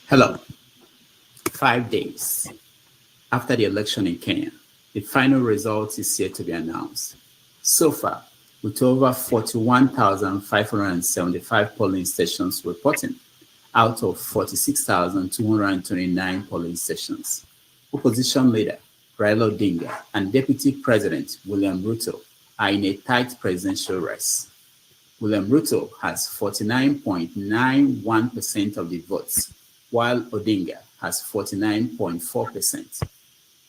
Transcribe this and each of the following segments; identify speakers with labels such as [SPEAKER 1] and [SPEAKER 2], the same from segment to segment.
[SPEAKER 1] Hello. 5 days after the election in Kenya, the final result is yet to be announced. So far, with over 41,575 polling stations reporting out of 46,229 polling stations, opposition leader Raila Odinga and Deputy President William Ruto are in a tight presidential race. William Ruto has 49.91% of the votes, while Odinga has 49.4%.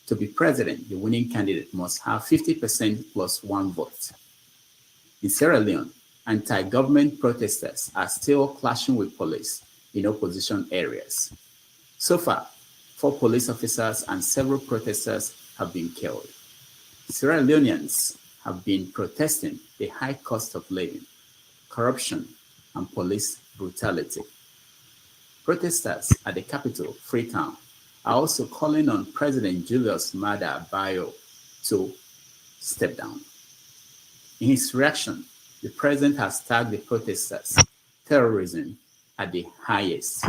[SPEAKER 1] To be president, the winning candidate must have 50% plus one vote. In Sierra Leone, anti-government protesters are still clashing with police in opposition areas. So far, 4 police officers and several protesters have been killed. Sierra Leoneans have been protesting the high cost of living, corruption, and police brutality. Protesters at the capital, Freetown, are also calling on President Julius Maada Bio to step down. In his reaction, the president has tagged the protesters terrorism at the highest.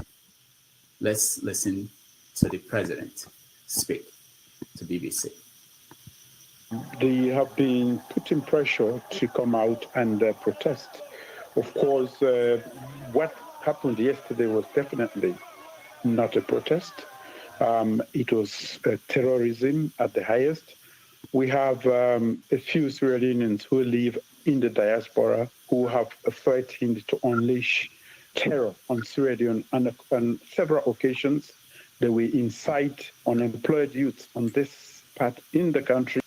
[SPEAKER 1] Let's listen to the president speak to BBC.
[SPEAKER 2] They have been putting pressure to come out and protest. Of course, what happened yesterday was definitely not a protest. It was terrorism at the highest. We have a few Sierra Leoneans who live in the diaspora who have threatened to unleash terror on Sierra Leone, and on several occasions they will incite unemployed youth on this part in the country.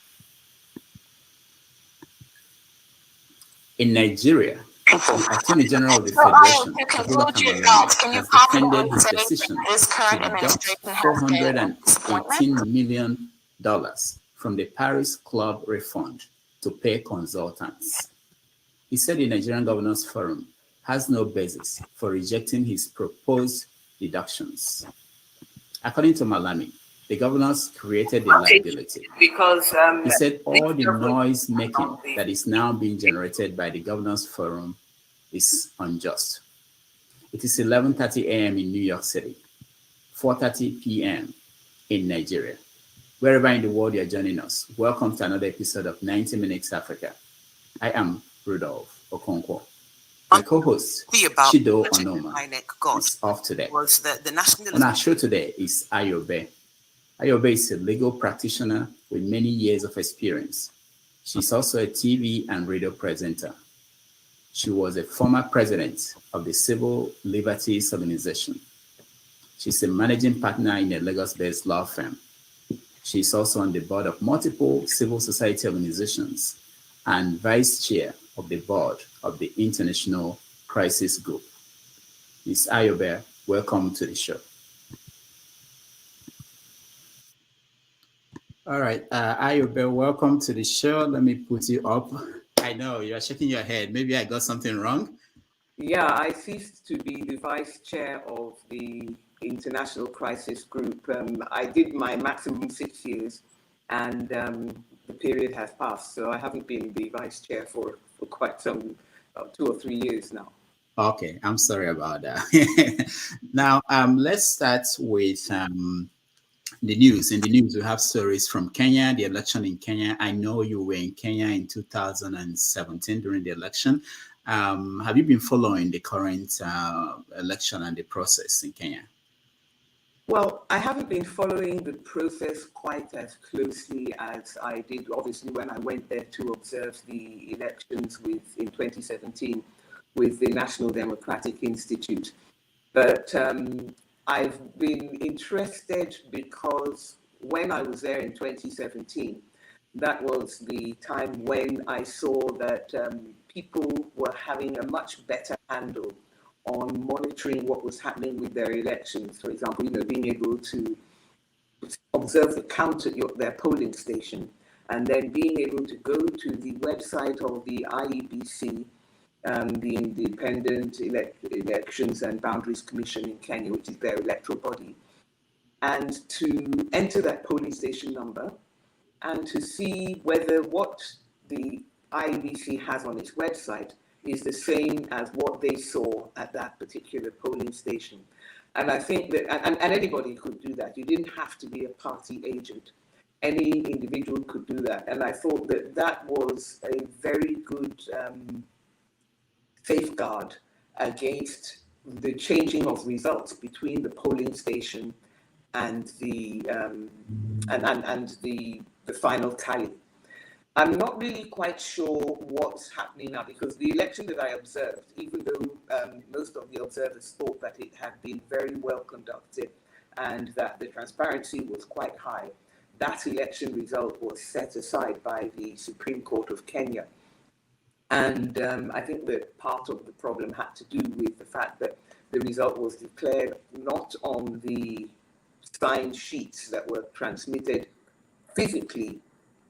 [SPEAKER 1] In Nigeria, the Attorney General of the Federation, Abubakar Malami, has defended his decision to deduct $418 million from the Paris Club refund to pay consultants. He said the Nigerian Governors Forum has no basis for rejecting his proposed deductions. According to Malami, the governors created the liability. Because he said all the noise making that is now being generated by the Governors Forum is unjust. It is 11:30 a.m. in New York City, 4:30 p.m. in Nigeria. Wherever in the world you're joining us, welcome to another episode of 90 Minutes Africa. I am Rudolph Okonkwo. My co-host, Chido Onoma, is off today. On our show today is Ayo Obe. Ayo Obe is a legal practitioner with many years of experience. She's also a TV and radio presenter. She was a former president of the Civil Liberties Organization. She's a managing partner in a Lagos-based law firm. She's also on the board of multiple civil society organizations and vice chair of the board of the International Crisis Group. Ms. Ayo Obe, welcome to the show. All right, Ayo Obe, welcome to the show. Let me put you up. I know you're shaking your head. Maybe I got something wrong.
[SPEAKER 3] Yeah, I ceased to be the vice chair of the International Crisis Group. I did my maximum 6 years, and the period has passed. So I haven't been the vice chair for quite some 2 or 3 years now.
[SPEAKER 1] Okay, I'm sorry about that. Now, let's start with the news. In the news, we have stories from Kenya, the election in Kenya. I know you were in Kenya in 2017 during the election. Have you been following the current election and the process in Kenya?
[SPEAKER 3] Well, I haven't been following the process quite as closely as I did, obviously, when I went there to observe the elections in 2017 with the National Democratic Institute. But I've been interested because when I was there in 2017, that was the time when I saw that people were having a much better handle on monitoring what was happening with their elections. For example, being able to observe the count at their polling station, and then being able to go to the website of the IEBC, the Independent Elections and Boundaries Commission in Kenya, which is their electoral body, and to enter that polling station number and to see whether what the IEBC has on its website is the same as what they saw at that particular polling station. And I think that, and anybody could do that. You didn't have to be a party agent. Any individual could do that. And I thought that that was a very good safeguard against the changing of results between the polling station and the final tally. I'm not really quite sure what's happening now, because the election that I observed, even though most of the observers thought that it had been very well conducted and that the transparency was quite high, that election result was set aside by the Supreme Court of Kenya. And I think that part of the problem had to do with the fact that the result was declared not on the signed sheets that were transmitted physically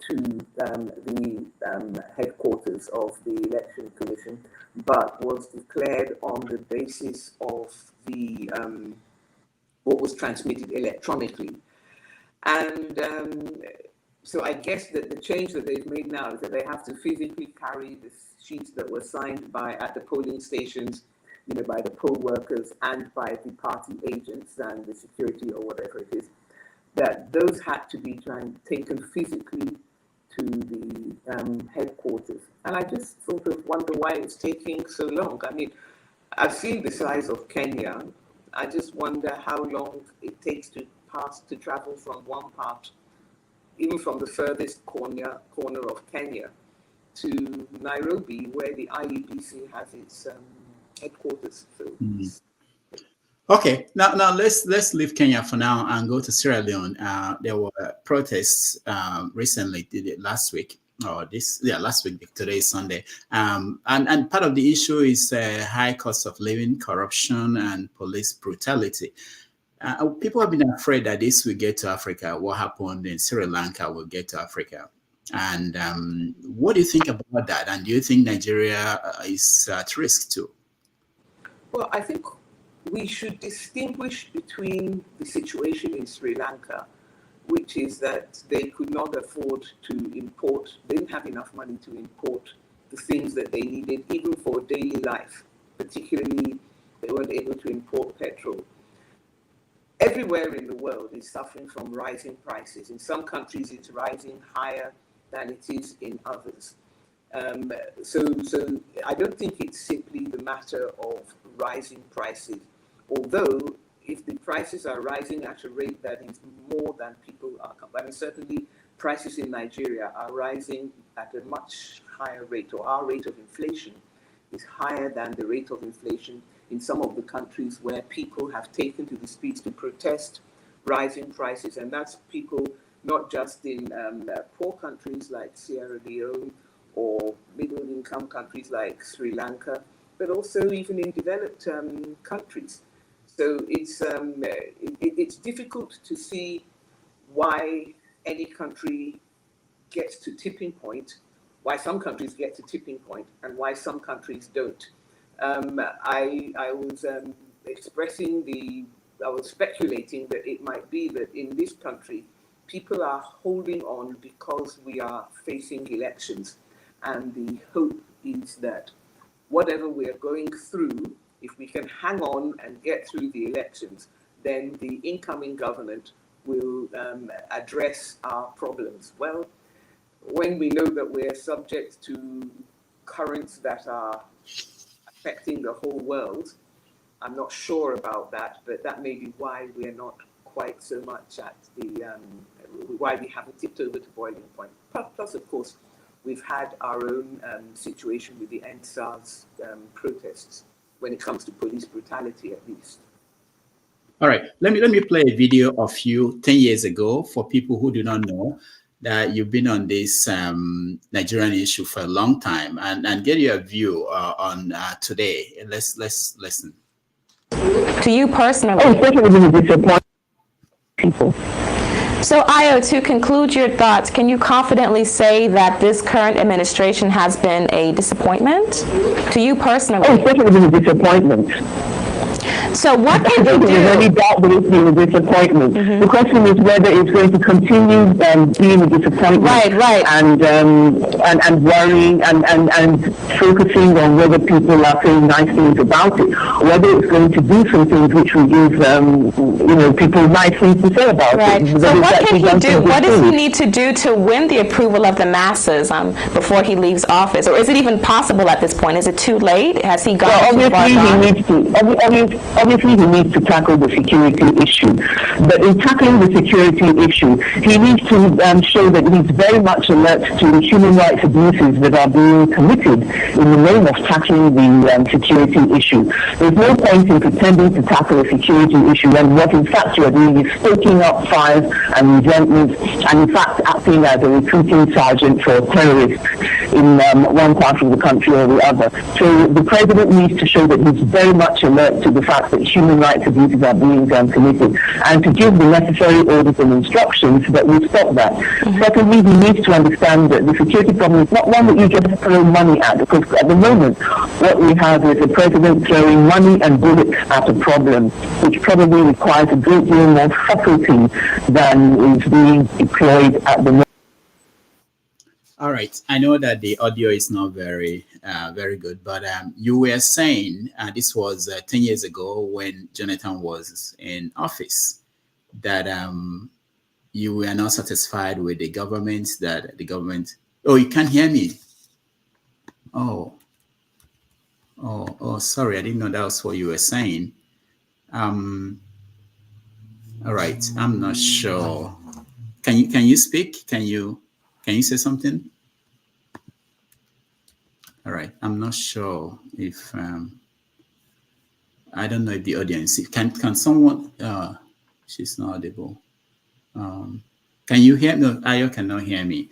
[SPEAKER 3] to the headquarters of the Election Commission, but was declared on the basis of the what was transmitted electronically. And so I guess that the change that they've made now is that they have to physically carry the sheets that were signed at the polling stations, by the poll workers and by the party agents and the security or whatever it is, that those had to be taken physically to the headquarters. And I just sort of wonder why it's taking so long. I mean, I've seen the size of Kenya. I just wonder how long it takes to travel from one part, even from the furthest corner of Kenya, to Nairobi, where the IEBC has its headquarters. So.
[SPEAKER 1] Okay, now let's leave Kenya for now and go to Sierra Leone. There were protests recently, last week, last week. Today is Sunday, and part of the issue is high cost of living, corruption, and police brutality. People have been afraid that this will get to Africa. What happened in Sri Lanka will get to Africa. And what do you think about that? And do you think Nigeria is at risk too?
[SPEAKER 3] Well, I think we should distinguish between the situation in Sri Lanka, which is that they could not afford to import, they didn't have enough money to import the things that they needed, even for daily life. Particularly, they weren't able to import petrol. Everywhere in the world is suffering from rising prices. In some countries, it's rising higher than it is in others. So I don't think it's simply the matter of rising prices. Although, if the prices are rising at a rate that is more than people are, I mean, certainly prices in Nigeria are rising at a much higher rate, or our rate of inflation is higher than the rate of inflation in some of the countries where people have taken to the streets to protest rising prices. And that's people not just in poor countries like Sierra Leone or middle-income countries like Sri Lanka, but also even in developed countries. So it's difficult to see why any country gets to tipping point, why some countries get to tipping point, and why some countries don't. I was speculating that it might be that in this country, people are holding on because we are facing elections. And the hope is that whatever we are going through, if we can hang on and get through the elections, then the incoming government will address our problems. Well, when we know that we're subject to currents that are affecting the whole world, I'm not sure about that, but that may be why we're not quite so much at the, why we haven't tipped over to boiling point. Plus, of course, we've had our own situation with the EndSARS protests when it comes to police brutality, at least.
[SPEAKER 1] All right, let me play a video of you 10 years ago for people who do not know that you've been on this Nigerian issue for a long time, and get your view on today. Let's listen.
[SPEAKER 4] To you personally, people. So, Ayo, to conclude your thoughts, can you confidently say that this current administration has been a disappointment? To you personally.
[SPEAKER 5] It's definitely been a disappointment.
[SPEAKER 4] So what can
[SPEAKER 5] I
[SPEAKER 4] you
[SPEAKER 5] think we've already
[SPEAKER 4] do?
[SPEAKER 5] dealt with it being a disappointment. The question is whether it's going to continue being a disappointment,
[SPEAKER 4] Right.
[SPEAKER 5] and worrying and focusing on whether people are saying nice things about it, whether it's going to do some things which will give people nice things to say about
[SPEAKER 4] Right.
[SPEAKER 5] it.
[SPEAKER 4] So what can he do? What does he need to do to win the approval of the masses before he leaves office? Or is it even possible at this point? Is it too late? Has he gone too far gone?
[SPEAKER 5] Obviously he needs to tackle the security issue. But in tackling the security issue, he needs to show that he's very much alert to the human rights abuses that are being committed in the name of tackling the security issue. There's no point in pretending to tackle a security issue when what in fact you are doing is stoking up fires and resentment, and in fact acting as a recruiting sergeant for terrorists in one part of the country or the other. So the president needs to show that he's very much alert to the fact that human rights abuses are being committed, and to give the necessary orders and instructions that will stop that. Secondly, he needs to understand that the security problem is not one that you just throw money at, because at the moment what we have is a president throwing money and bullets at a problem, which probably requires a great deal more subtlety than is being deployed at the moment.
[SPEAKER 1] All right. I know that the audio is not very good, but you were saying this was 10 years ago when Jonathan was in office, that you were not satisfied with the government, that the government... Oh, you can't hear me. Oh, sorry. I didn't know that was what you were saying. All right. I'm not sure. Can you speak? Can you say something? All right. I'm not sure if I don't know if the audience can someone she's not audible. Can you hear me? No, Ayo cannot hear me.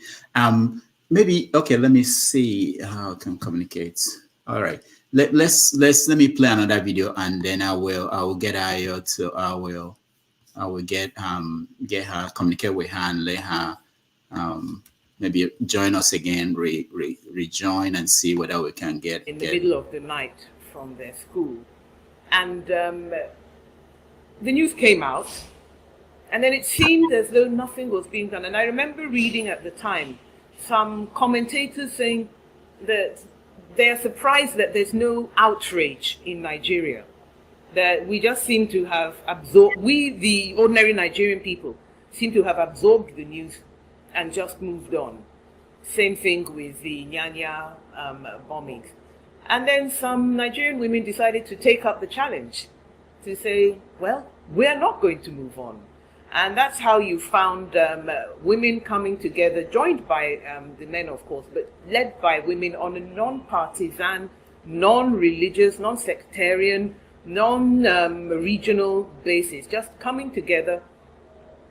[SPEAKER 1] Maybe okay, let me see how I can communicate. All right. Let me play another video, and then I will get Ayo to I will get her, communicate with her, and let her maybe join us again, rejoin, and see whether we can get
[SPEAKER 3] in the middle of the night from their school. And the news came out, and then it seemed as though nothing was being done. And I remember reading at the time some commentators saying that they are surprised that there's no outrage in Nigeria, that we just seem to have absorbed, we, the ordinary Nigerian people, seem to have absorbed the news and just moved on. Same thing with the Nyanya bombings. And then some Nigerian women decided to take up the challenge to say, well, we're not going to move on. And that's how you found women coming together, joined by the men, of course, but led by women on a non-partisan, non-religious, non-sectarian, non-regional basis, just coming together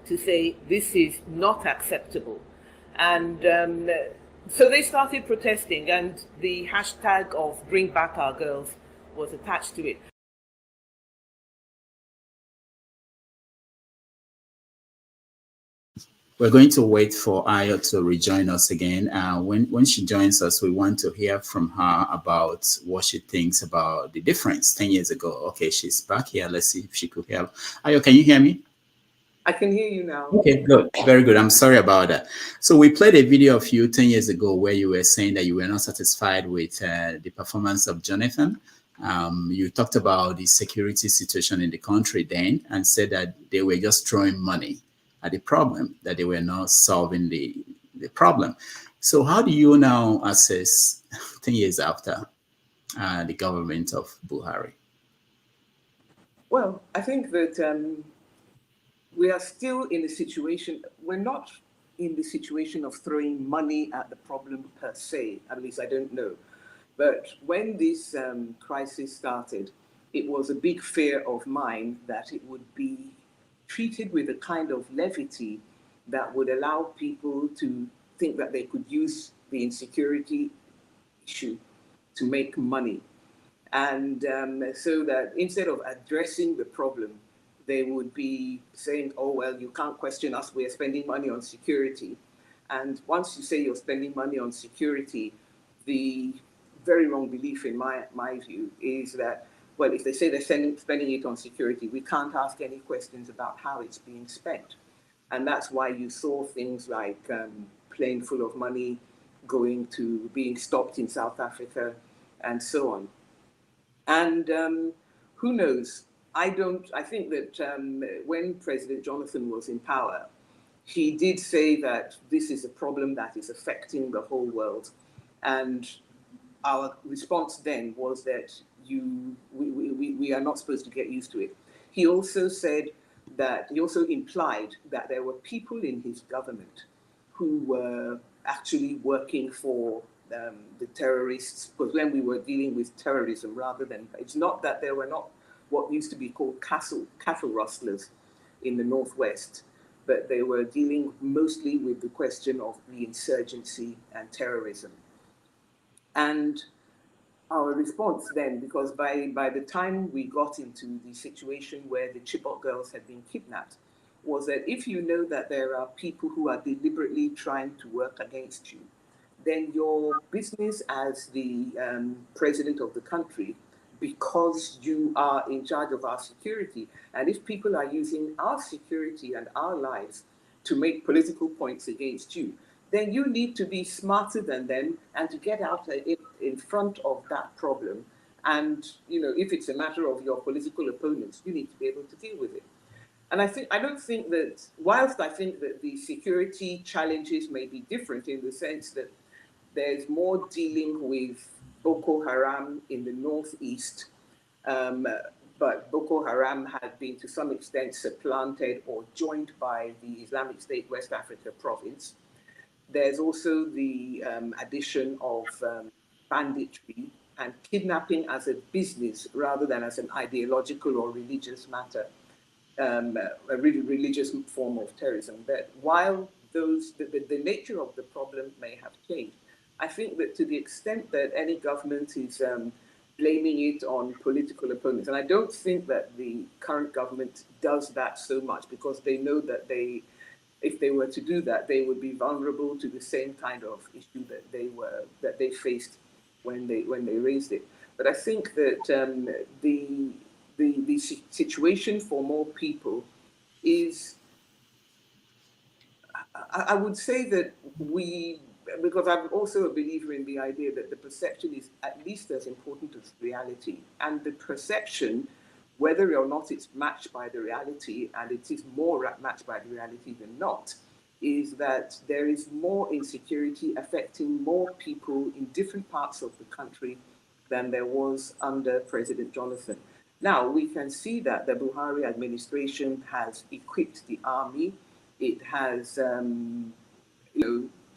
[SPEAKER 3] to say this is not acceptable. And so they started protesting, and the hashtag of Bring Back Our Girls was attached to it.
[SPEAKER 1] We're going to wait for Ayo to rejoin us again. When she joins us, we want to hear from her about what she thinks about the difference 10 years ago. Okay, she's back here. Let's see if she could help. Ayo, can you hear me?
[SPEAKER 3] I can hear you now.
[SPEAKER 1] Okay, good. Very good. I'm sorry about that. So we played a video of you 10 years ago where you were saying that you were not satisfied with the performance of Jonathan. You talked about the security situation in the country then and said that they were just throwing money at the problem, that they were not solving the problem. So how do you now assess 10 years after the government of Buhari?
[SPEAKER 3] Well, I think that we are still in a situation, we're not in the situation of throwing money at the problem per se, at least I don't know. But when this crisis started, it was a big fear of mine that it would be treated with a kind of levity that would allow people to think that they could use the insecurity issue to make money. And so that instead of addressing the problem, they would be saying, oh, well, you can't question us, we're spending money on security. And once you say you're spending money on security, the very wrong belief in my view is that well, if they say they're spending it on security, we can't ask any questions about how it's being spent. And that's why you saw things like plane full of money going to being stopped in South Africa and so on. And who knows? I think that when President Jonathan was in power, he did say that this is a problem that is affecting the whole world. And our response then was that we are not supposed to get used to it. He also implied that there were people in his government who were actually working for the terrorists, because when we were dealing with terrorism rather than, it's not that there were not what used to be called cattle rustlers in the Northwest, but they were dealing mostly with the question of the insurgency and terrorism. And our response then, because by the time we got into the situation where the Chibok girls had been kidnapped, was that if you know that there are people who are deliberately trying to work against you, then your business as the president of the country, because you are in charge of our security, and if people are using our security and our lives to make political points against you, then you need to be smarter than them and to get out in front of that problem. And, if it's a matter of your political opponents, you need to be able to deal with it. And I don't think that, whilst I think that the security challenges may be different in the sense that there's more dealing with Boko Haram in the northeast, but Boko Haram had been to some extent supplanted or joined by the Islamic State West Africa province. There's also the addition of banditry and kidnapping as a business rather than as an ideological or religious matter, a really religious form of terrorism. But while the nature of the problem may have changed, I think that to the extent that any government is blaming it on political opponents, and I don't think that the current government does that so much, because they know that if they were to do that, they would be vulnerable to the same kind of issue that they faced when they raised it. But I think that the situation for more people is, I would say that because I'm also a believer in the idea that the perception is at least as important as reality, and the perception, whether or not it's matched by the reality, and it is more matched by the reality than not, is that there is more insecurity affecting more people in different parts of the country than there was under President Jonathan. Now, we can see that the Buhari administration has equipped the army. It has,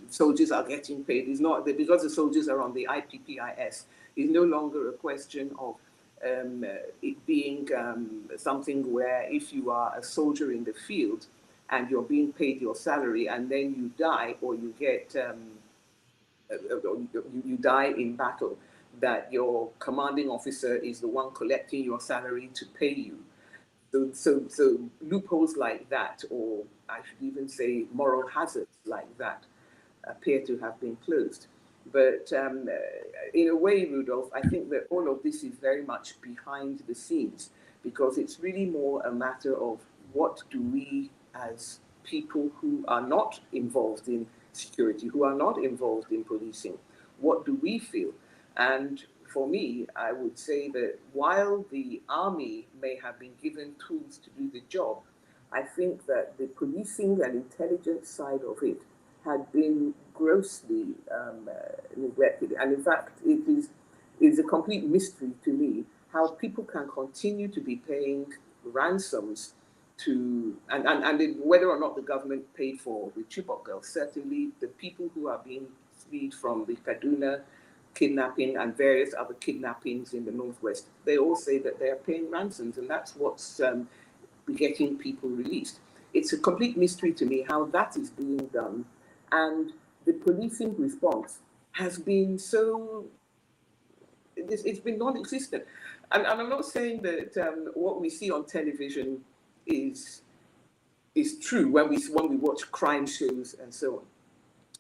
[SPEAKER 3] soldiers are getting paid. It's not that because the soldiers are on the IPPIS, it's no longer a question of it being something where if you are a soldier in the field and you're being paid your salary and then you die or you get you die in battle, that your commanding officer is the one collecting your salary to pay you. So loopholes like that, or I should even say moral hazards like that, appear to have been closed. But in a way, Rudolph, I think that all of this is very much behind the scenes, because it's really more a matter of what do we as people who are not involved in security, who are not involved in policing, what do we feel? And for me, I would say that while the army may have been given tools to do the job, I think that the policing and intelligence side of it had been grossly neglected. And in fact, it is a complete mystery to me how people can continue to be paying ransoms to, and whether or not the government paid for the Chibok girls. Certainly the people who are being freed from the Kaduna kidnapping and various other kidnappings in the Northwest, they all say that they are paying ransoms, and that's what's getting people released. It's a complete mystery to me how that is being done. And the policing response has been it's been non-existent. And I'm not saying that what we see on television is true when we watch crime shows and so on.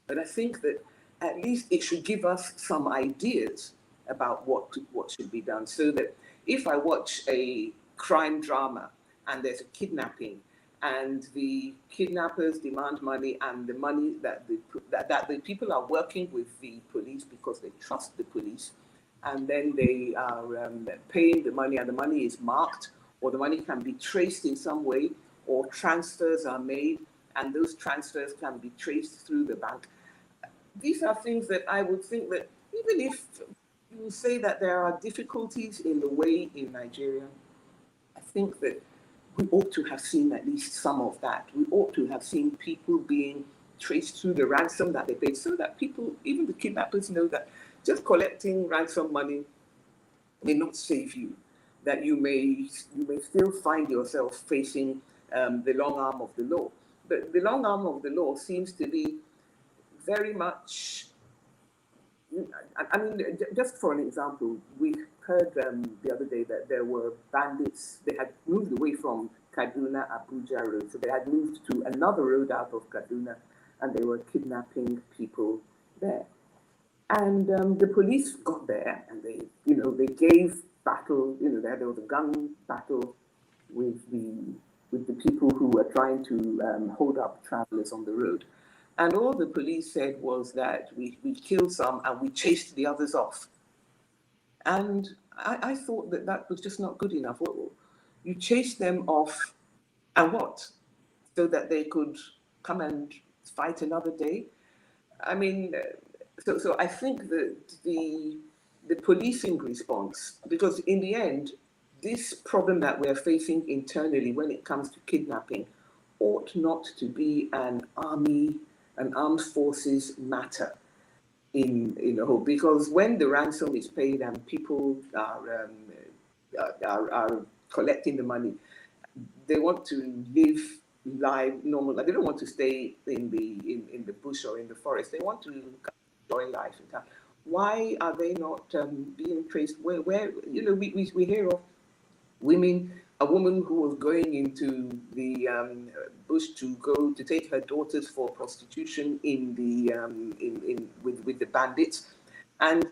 [SPEAKER 3] But I think that at least it should give us some ideas about what should be done, so that if I watch a crime drama and there's a kidnapping, and the kidnappers demand money, and the money that the people are working with the police because they trust the police, and then they are paying the money, and the money is marked, or the money can be traced in some way, or transfers are made, and those transfers can be traced through the bank. These are things that I would think that even if you say that there are difficulties in the way in Nigeria, I think that we ought to have seen at least some of that. We ought to have seen people being traced through the ransom that they paid, so that people, even the kidnappers, know that just collecting ransom money may not save you, that you may still find yourself facing the long arm of the law. But the long arm of the law seems to be very much, I mean, just for an example, we heard the other day that there were bandits. They had moved away from Kaduna Abuja road, so they had moved to another road out of Kaduna, and they were kidnapping people there. And the police got there, and they gave battle. There was a gun battle with the people who were trying to hold up travelers on the road. And all the police said was that we killed some and we chased the others off. And I thought that was just not good enough. You chased them off, and what? So that they could come and fight another day? I mean, so I think that the policing response, because in the end, this problem that we're facing internally when it comes to kidnapping ought not to be an armed forces matter in the whole, because when the ransom is paid and people are collecting the money, they want to live life normal. They don't want to stay in the bush or in the forest. They want to enjoy life in town. Why are they not being traced? Where we hear of a woman who was going into the bush to take her daughters for prostitution with the bandits, and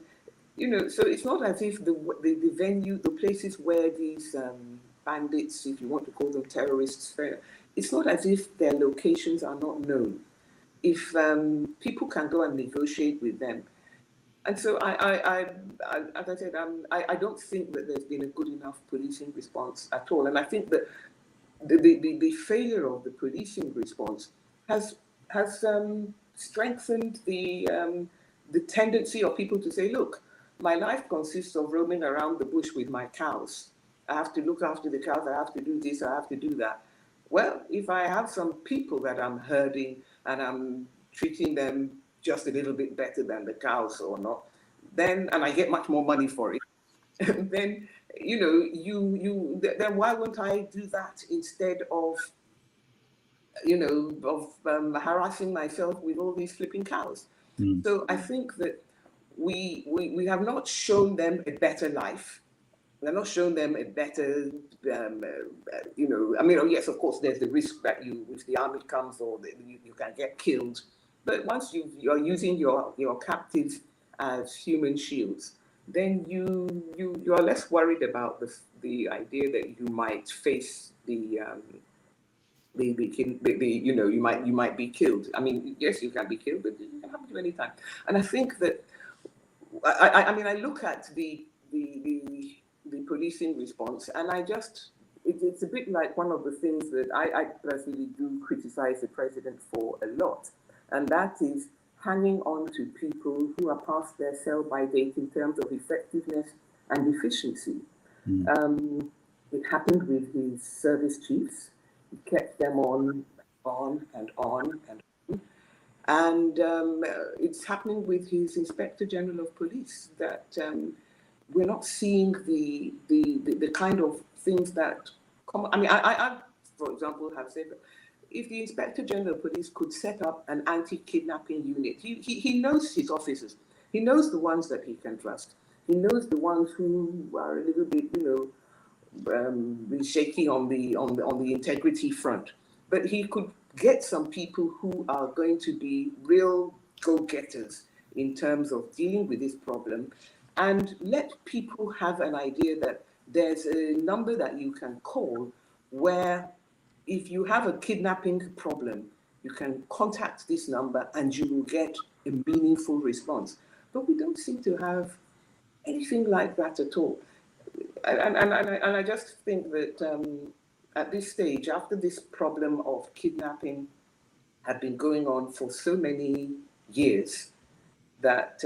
[SPEAKER 3] so it's not as if the venue, the places where these bandits, if you want to call them terrorists, it's not as if their locations are not known. If people can go and negotiate with them. And so as I said, I don't think that there's been a good enough policing response at all. And I think that the failure of the policing response has strengthened the tendency of people to say, look, my life consists of roaming around the bush with my cows. I have to look after the cows, I have to do this, I have to do that. Well, if I have some people that I'm herding and I'm treating them just a little bit better than the cows or not, then, and I get much more money for it, then, then why won't I do that instead of, harassing myself with all these flipping cows? Mm. So I think that we have not shown them a better life. We're not showing them a better, yes, of course, there's the risk that if the army comes or you can get killed. But once you're using your captives as human shields, then you're less worried about the idea that you might face you might be killed. I mean, yes, you can be killed, but it can happen to you anytime. And I think that I look at the policing response, and it's a bit like one of the things that I personally do criticize the president for a lot, and that is hanging on to people who are past their sell-by date in terms of effectiveness and efficiency. Mm. It happened with his service chiefs. He kept them on and on and on. And it's happening with his Inspector General of Police, that we're not seeing the kind of things that come. I mean, I for example, have said that if the Inspector General of Police could set up an anti-kidnapping unit, he knows his officers. He knows the ones that he can trust. He knows the ones who are a little bit, shaky on the integrity front. But he could get some people who are going to be real go-getters in terms of dealing with this problem, and let people have an idea that there's a number that you can call where if you have a kidnapping problem, you can contact this number and you will get a meaningful response. But we don't seem to have anything like that at all. And I just think that at this stage, after this problem of kidnapping had been going on for so many years, that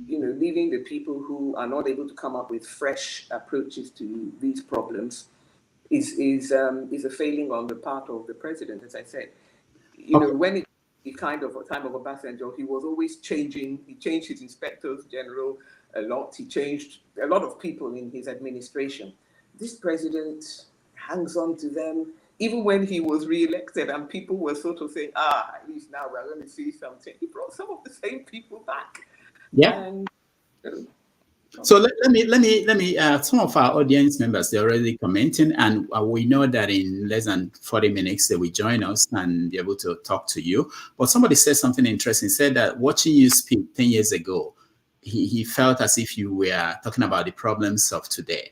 [SPEAKER 3] leaving the people who are not able to come up with fresh approaches to these problems is a failing on the part of the president. As I said, when it kind of time of Obasanjo, he was always changing. He changed his inspectors general a lot. He changed a lot of people in his administration. This president hangs on to them, even when he was re-elected and people were sort of saying, at least now we're going to see something. He brought some of the same people back.
[SPEAKER 1] Yeah.
[SPEAKER 3] And,
[SPEAKER 1] so let me. Some of our audience members, they're already commenting, and we know that in less than 40 minutes they will join us and be able to talk to you. But somebody said something interesting. Said that watching you speak 10 years ago, he felt as if you were talking about the problems of today.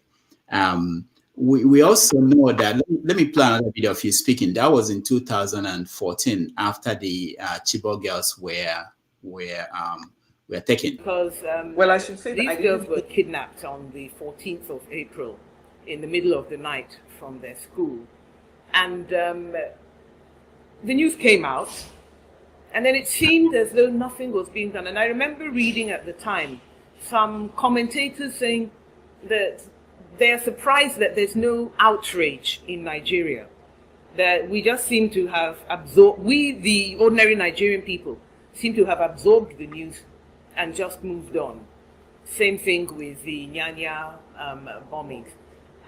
[SPEAKER 1] We also know that. Let me play another video of you speaking. That was in 2014, after the Chibok girls were taken.
[SPEAKER 6] Because,
[SPEAKER 3] well, I should say
[SPEAKER 6] these girls were kidnapped on the 14th of April in the middle of the night from their school. And the news came out, and then it seemed as though nothing was being done. And I remember reading at the time some commentators saying that they're surprised that there's no outrage in Nigeria, that we just seem to have absorbed, we, the ordinary Nigerian people, seem to have absorbed the news and just moved on. Same thing with the Nyanya bombings.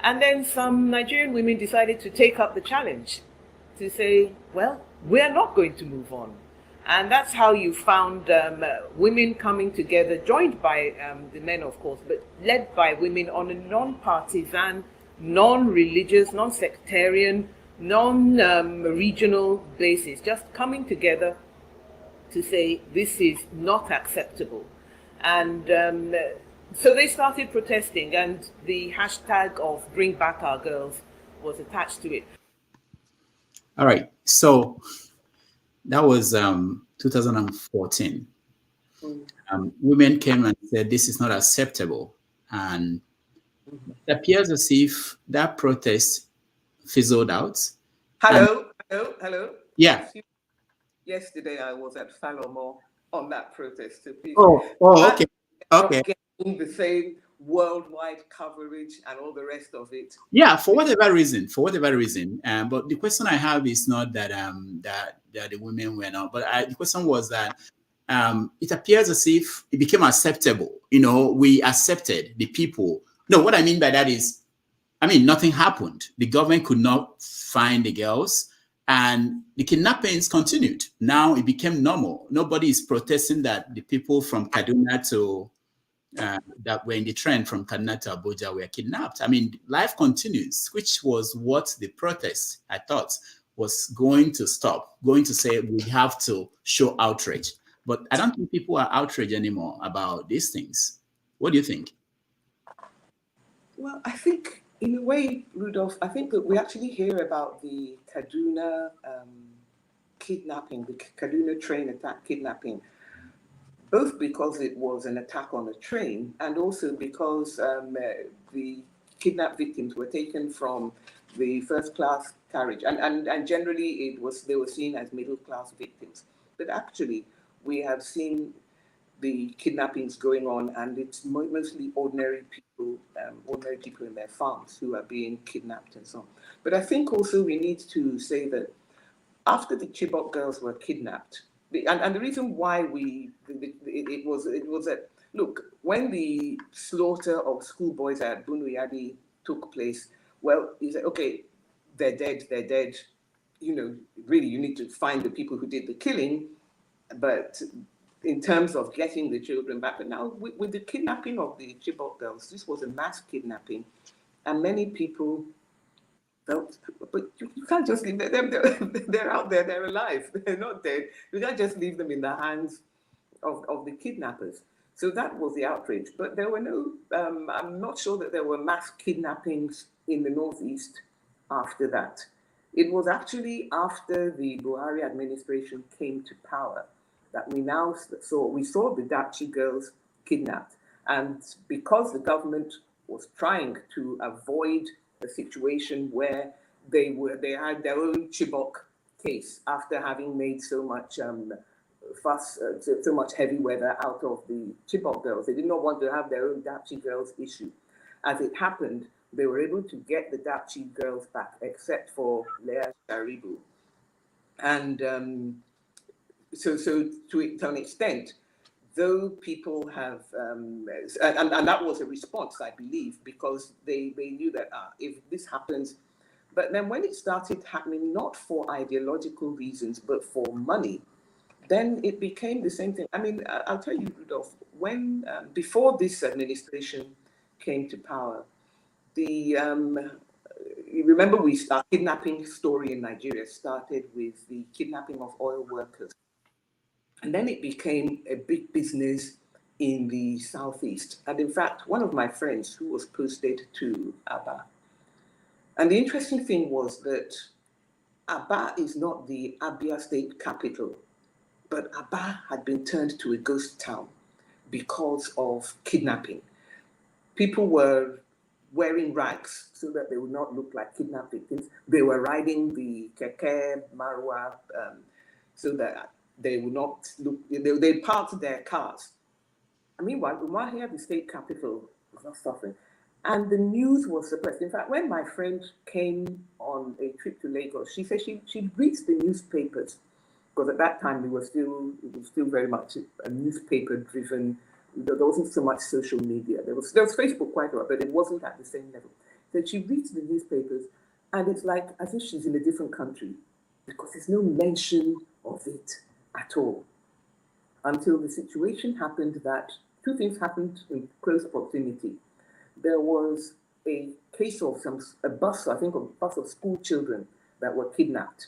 [SPEAKER 6] And then some Nigerian women decided to take up the challenge to say, well, we're not going to move on. And that's how you found women coming together, joined by the men, of course, but led by women on a non-partisan, non-religious, non-sectarian, non-regional basis, just coming together to say this is not acceptable. And so they started protesting, and the hashtag of Bring Back Our Girls was attached to it.
[SPEAKER 1] All right, so that was 2014. Women came and said this is not acceptable, and it appears as if that protest fizzled out.
[SPEAKER 3] Hello.
[SPEAKER 1] Yeah.
[SPEAKER 3] Yesterday I was at Falomo on that protest. So please,
[SPEAKER 1] okay.
[SPEAKER 3] Getting the same worldwide coverage and all the rest of it.
[SPEAKER 1] Yeah, for whatever reason. But the question I have is not that that the women were not, but the question was that it appears as if it became acceptable. We accepted the people. No, what I mean by that is, nothing happened. The government could not find the girls, and the kidnappings continued. Now it became normal. Nobody is protesting that the people from Kaduna to that were in the train from Kaduna to Abuja were kidnapped. Life continues, which was what the protest, I thought, was going to stop, going to say we have to show outrage. But I don't think people are outraged anymore about these things. What do you think?
[SPEAKER 3] Well, I think, in a way, Rudolph, I think that we actually hear about the Kaduna kidnapping, the Kaduna train attack kidnapping, both because it was an attack on a train and also because the kidnapped victims were taken from the first-class carriage. And generally, they were seen as middle-class victims. But actually, we have seen the kidnappings going on, and it's mostly ordinary people in their farms who are being kidnapped and so on. But I think also we need to say that after the Chibok girls were kidnapped, and the reason why it was that, look, when the slaughter of schoolboys at Bunuyadi took place, well, you said, okay, they're dead. Really, you need to find the people who did the killing, but in terms of getting the children back. But now with the kidnapping of the Chibok girls, this was a mass kidnapping, and many people felt, but you can't just leave them. They're out there, they're alive, they're not dead. You can't just leave them in the hands of the kidnappers. So that was the outrage. But there were no, I'm not sure that there were mass kidnappings in the Northeast after that. It was actually after the Buhari administration came to power that we saw the Dachi girls kidnapped. And because the government was trying to avoid a situation where they had their own Chibok case after having made so much fuss, so much heavy weather out of the Chibok girls. They did not want to have their own Dachi girls issue. As it happened, they were able to get the Dachi girls back, except for Leah Sharibu. And so to an extent, though people have, and that was a response, I believe, because they knew that if this happens, but then when it started happening, not for ideological reasons, but for money, then it became the same thing. I mean, I'll tell you, Rudolph, when, before this administration came to power, you remember our kidnapping story in Nigeria started with the kidnapping of oil workers. And then it became a big business in the Southeast. And in fact, one of my friends who was posted to Aba. And the interesting thing was that Aba is not the Abia state capital, but Aba had been turned to a ghost town because of kidnapping. People were wearing rags so that they would not look like kidnapped victims. They were riding the keke, marwa, so that they would not look, they parked their cars. And meanwhile, Umuahia, the state capital, was not suffering. And the news was suppressed. In fact, when my friend came on a trip to Lagos, she said she reads the newspapers, because at that time it was still very much a newspaper-driven. There wasn't so much social media. There was Facebook quite a lot, but it wasn't at the same level. So she reads the newspapers, and it's like as if she's in a different country, because there's no mention of it at all. Until the situation happened that two things happened in close proximity. There was a case of a bus of school children that were kidnapped.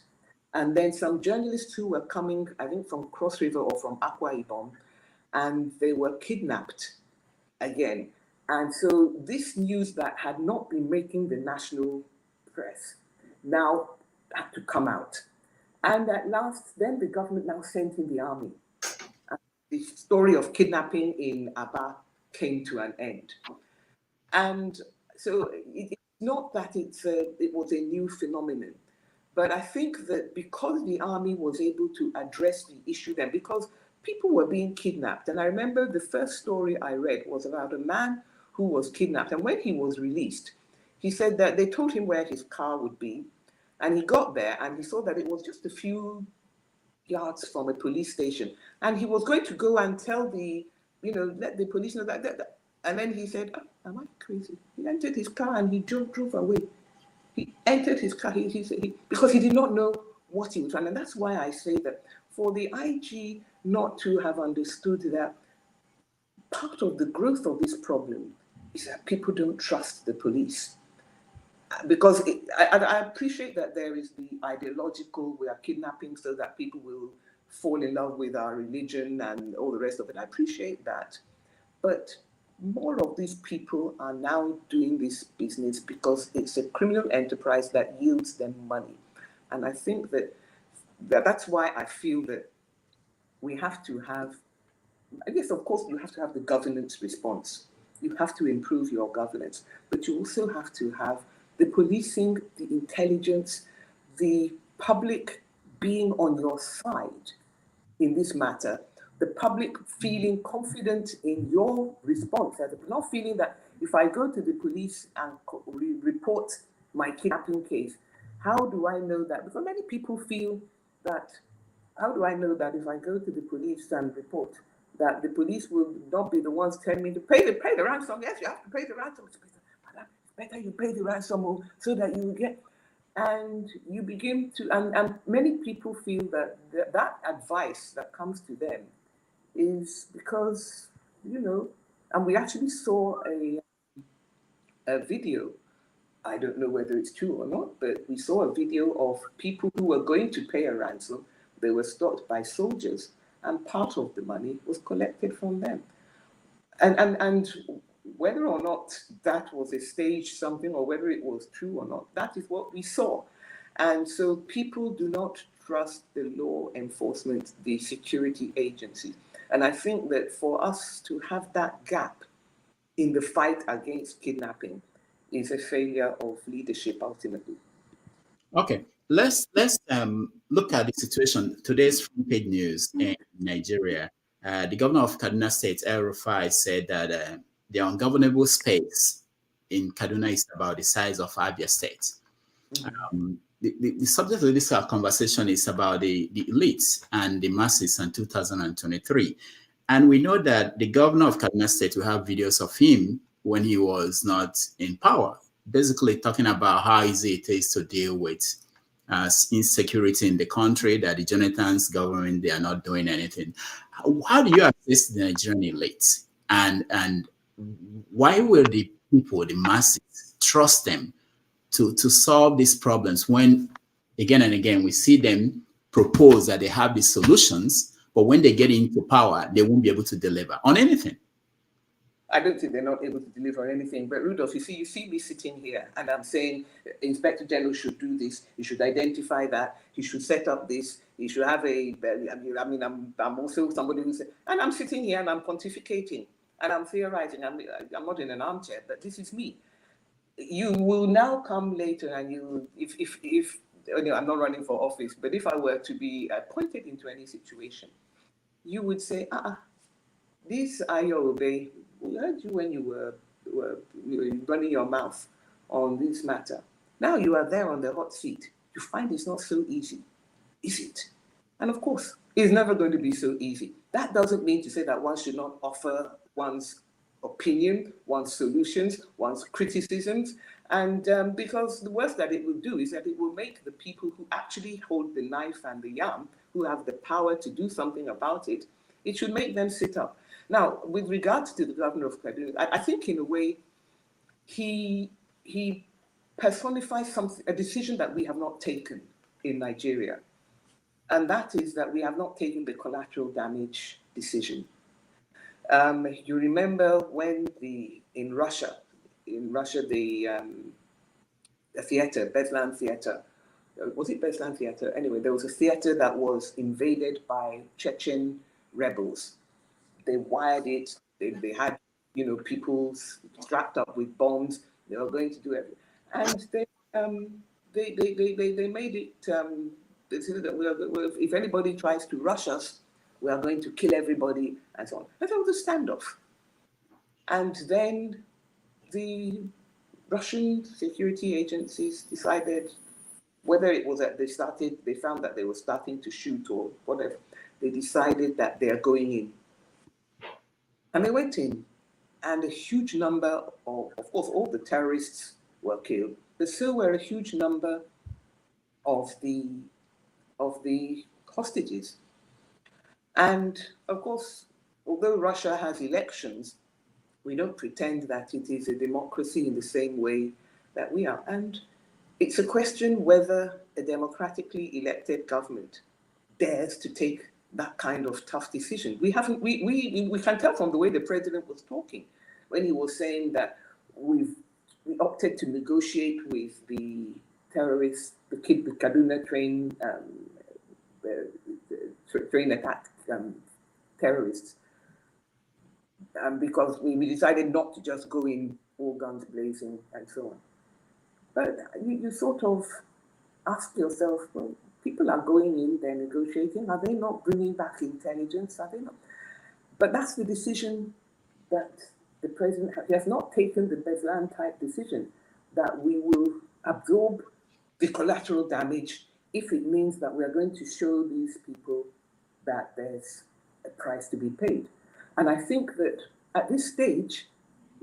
[SPEAKER 3] And then some journalists who were coming, I think from Cross River or from Akwa Ibom, and they were kidnapped again. And so this news that had not been making the national press now had to come out. And at last, then the government now sent in the army. And the story of kidnapping in Aba came to an end. And so it's not that it was a new phenomenon, but I think that because the army was able to address the issue then, because people were being kidnapped. And I remember the first story I read was about a man who was kidnapped. And when he was released, he said that they told him where his car would be. And he got there and he saw that it was just a few yards from a police station. And he was going to go and tell let the police know that. And then he said, oh, am I crazy? He entered his car and he drove away. He entered his car because he did not know what he was trying. And that's why I say that for the IG not to have understood that part of the growth of this problem is that people don't trust the police. Because I appreciate that there is the ideological, we are kidnapping so that people will fall in love with our religion and all the rest of it. I appreciate that. But more of these people are now doing this business because it's a criminal enterprise that yields them money. And I think that's why I feel that we have to have, I guess, of course, you have to have the governance response. You have to improve your governance, but you also have to have the policing, the intelligence, the public being on your side in this matter, the public feeling confident in your response, not feeling that if I go to the police and report my kidnapping case, how do I know that? Because many people feel that, how do I know that if I go to the police and report, that the police will not be the ones telling me to pay the ransom? Yes, you have to pay the ransom. Better you pay the ransom so that you will get, and you begin to, and many people feel that that advice that comes to them is because, and we actually saw a video, I don't know whether it's true or not, but we saw a video of people who were going to pay a ransom. They were stopped by soldiers, and part of the money was collected from them. And whether or not that was a staged something or whether it was true or not, that is what we saw. And so people do not trust the law enforcement, the security agencies. And I think that for us to have that gap in the fight against kidnapping is a failure of leadership ultimately.
[SPEAKER 1] Okay, let's look at the situation. Today's front page news in Nigeria. The governor of Kaduna State, El Rufai, said that the ungovernable space in Kaduna is about the size of Abia State. The subject of this conversation is about the elites and the masses in 2023. And we know that the governor of Kaduna State, we have videos of him when he was not in power, basically talking about how easy it is to deal with insecurity in the country, that the Jonathan's government, they are not doing anything. How do you assess the Nigerian elite? And why will the people, the masses, trust them to solve these problems when, again and again, we see them propose that they have these solutions, but when they get into power, they won't be able to deliver on anything?
[SPEAKER 3] I don't think they're not able to deliver anything. But Rudolph, you see me sitting here and I'm saying Inspector General should do this. He should identify that. He should set up this. He should have a, I mean, I'm also somebody who's, and I'm sitting here and I'm pontificating and I'm theorizing. I'm not in an armchair, but this is me. You will now come later and you, if you know, I'm not running for office, but if I were to be appointed into any situation, you would say, this Ayo Obe, we heard you when you were running your mouth on this matter. Now you are there on the hot seat. You find it's not so easy, is it? And of course, it's never going to be so easy. That doesn't mean to say that one should not offer one's opinion, one's solutions, one's criticisms. And because the worst that it will do is that it will make the people who actually hold the knife and the yam, who have the power to do something about it, it should make them sit up. Now, with regards to the governor of Kaduna, I think in a way he personifies a decision that we have not taken in Nigeria. And that is that we have not taken the collateral damage decision. You remember when in Russia, the theater, Beslan Theater, was it Beslan Theater? Anyway, there was a theater that was invaded by Chechen rebels. They wired it. They had, people strapped up with bombs. They were going to do everything, and they made it. They said that if anybody tries to rush us, we are going to kill everybody, and so on. And there was a standoff, and then the Russian security agencies decided whether it was that they found that they were starting to shoot or whatever. They decided that they are going in. And they went in, and a huge number of course, all the terrorists were killed, but so were a huge number of the hostages. And of course, although Russia has elections, we don't pretend that it is a democracy in the same way that we are. And it's a question whether a democratically elected government dares to take that kind of tough decision. We can tell from the way the president was talking when he was saying that we opted to negotiate with the terrorists, the Kaduna train attack terrorists, because we decided not to just go in all guns blazing and so on. But you sort of ask yourself, well, people are going in, they're negotiating. Are they not bringing back intelligence? Are they not? But that's the decision that the president has not taken, the Beslan type decision that we will absorb the collateral damage if it means that we are going to show these people that there's a price to be paid. And I think that at this stage,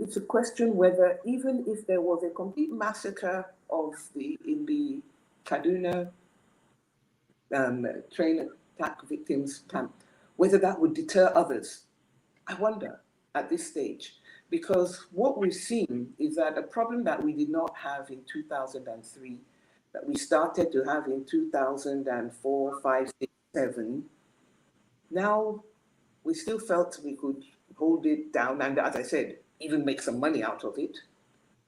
[SPEAKER 3] it's a question whether even if there was a complete massacre in the Kaduna train attack victims camp, whether that would deter others. I wonder at this stage, because what we've seen is that a problem that we did not have in 2003, that we started to have in 2004, 5, 6, 7, now we still felt we could hold it down, and as I said, even make some money out of it,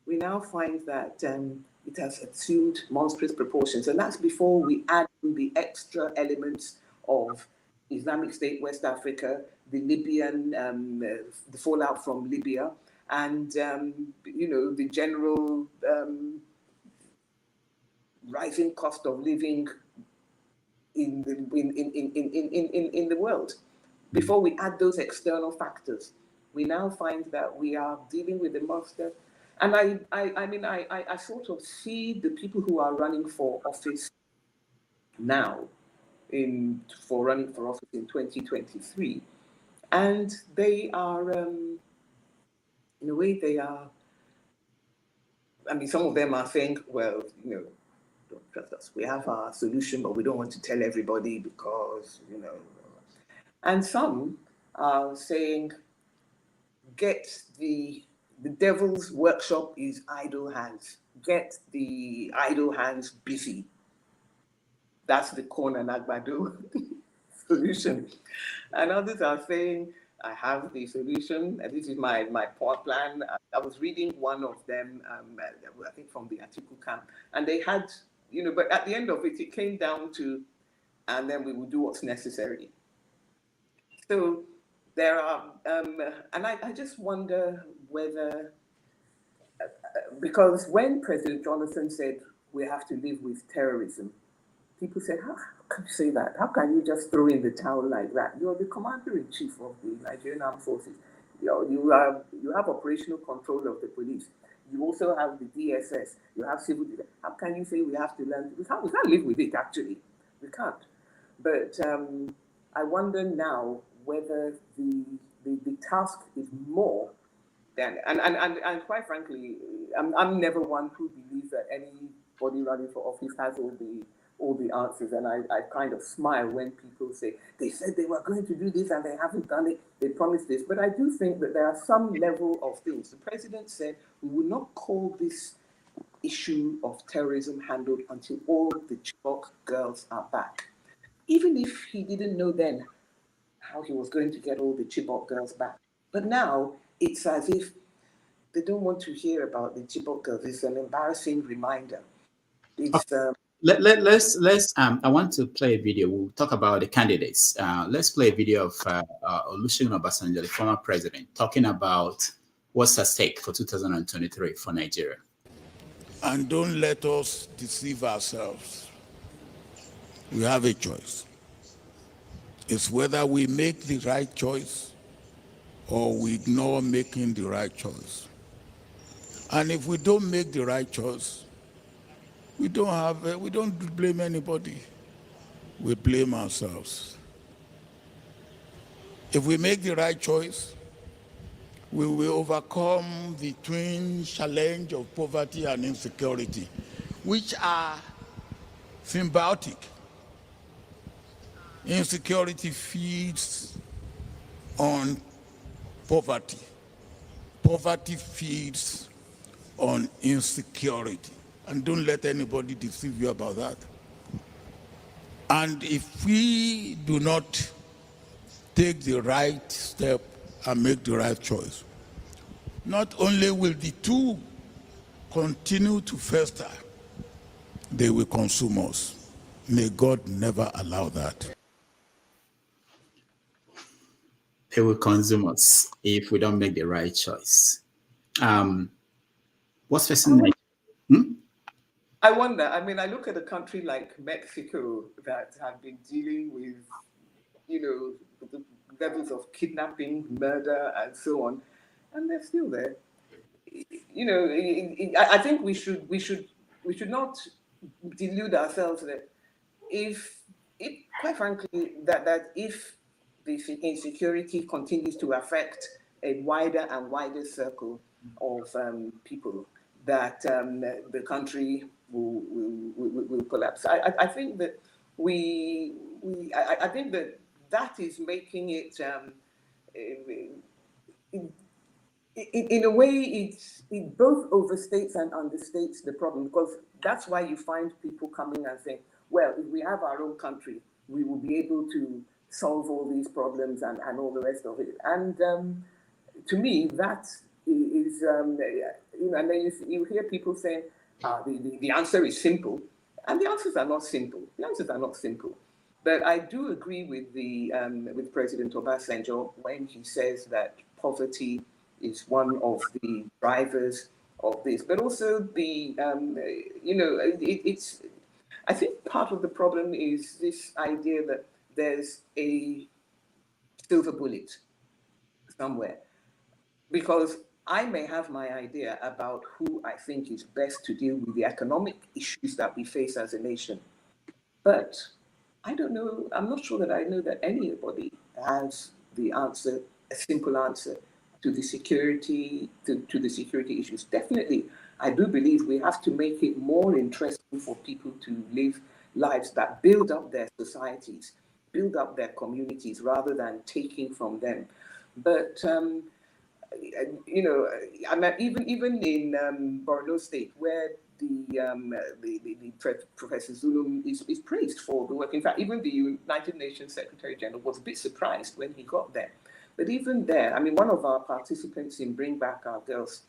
[SPEAKER 3] we now find that it has assumed monstrous proportions. And that's before we add in the extra elements of Islamic State West Africa, the Libyan, the fallout from Libya, and the general rising cost of living in the world. Before we add those external factors, we now find that we are dealing with the monster. And I sort of see the people who are running for office now, for running for office in 2023, and they are, in a way, they are. I mean, some of them are saying, well, don't trust us. We have our solution, but we don't want to tell everybody because, And some are saying, get the devil's workshop is idle hands. Get the idle hands busy. That's the corn and agbado solution. And others are saying, I have the solution, and this is my plan. I was reading one of them, I think from the Atiku camp, and they had, but at the end of it, it came down to, and then we will do what's necessary. So there are, and I just wonder whether, because when President Jonathan said we have to live with terrorism, people said, how can you say that? How can you just throw in the towel like that? You're the commander-in-chief of the Nigerian Armed Forces. You have operational control of the police. You also have the DSS. You have civil defense. How can you say we have to learn? We can't live with it, actually. We can't. But I wonder now whether the task is more than, and quite frankly, I'm never one who believes that anybody running for office has all the answers, and I kind of smile when people say they said they were going to do this and they haven't done it, they promised this. But I do think that there are some level of things. The president said we will not call this issue of terrorism handled until all the Chibok girls are back. Even if he didn't know then how he was going to get all the Chibok girls back. But now it's as if they don't want to hear about the Chibok girls. It's an embarrassing reminder. It's
[SPEAKER 1] let's I want to play a video. We'll talk about the candidates. Let's play a video of Olusegun Obasanjo, the former president, talking about what's at stake for 2023 for Nigeria.
[SPEAKER 7] And don't let us deceive ourselves. We have a choice. It's whether we make the right choice or we ignore making the right choice. And if we don't make the right choice, we don't blame anybody. We blame ourselves. If we make the right choice, we will overcome the twin challenge of poverty and insecurity, which are symbiotic. Insecurity feeds on poverty. Poverty feeds on insecurity. And don't let anybody deceive you about that. And if we do not take the right step and make the right choice, not only will the two continue to fester, they will consume us. May God never allow that.
[SPEAKER 1] They will consume us if we don't make the right choice. What's facing Nigeria?
[SPEAKER 3] I wonder, I look at a country like Mexico that have been dealing with, the levels of kidnapping, murder, and so on, and they're still there. I think we should not delude ourselves that if quite frankly, that if the insecurity continues to affect a wider and wider circle of people, that the country will collapse. I think that I think that is making it in a way it both overstates and understates the problem, because that's why you find people coming and saying, well, if we have our own country, we will be able to solve all these problems and all the rest of it. And to me, that is, and then you hear people saying the answer is simple, and the answers are not simple. The answers are not simple. But I do agree with with President Obasanjo when he says that poverty is one of the drivers of this, but also it's. I think part of the problem is this idea that there's a silver bullet somewhere, because I may have my idea about who I think is best to deal with the economic issues that we face as a nation, but I don't know, I'm not sure that I know that anybody has the answer, a simple answer to the security, to the security issues. Definitely, I do believe we have to make it more interesting for people to live lives that build up their societies, build up their communities, rather than taking from them. But I mean, even in Borno State, where the Professor Zulum is praised for the work. In fact, even the United Nations Secretary General was a bit surprised when he got there. But even there, I mean, one of our participants in Bring Back Our Girls,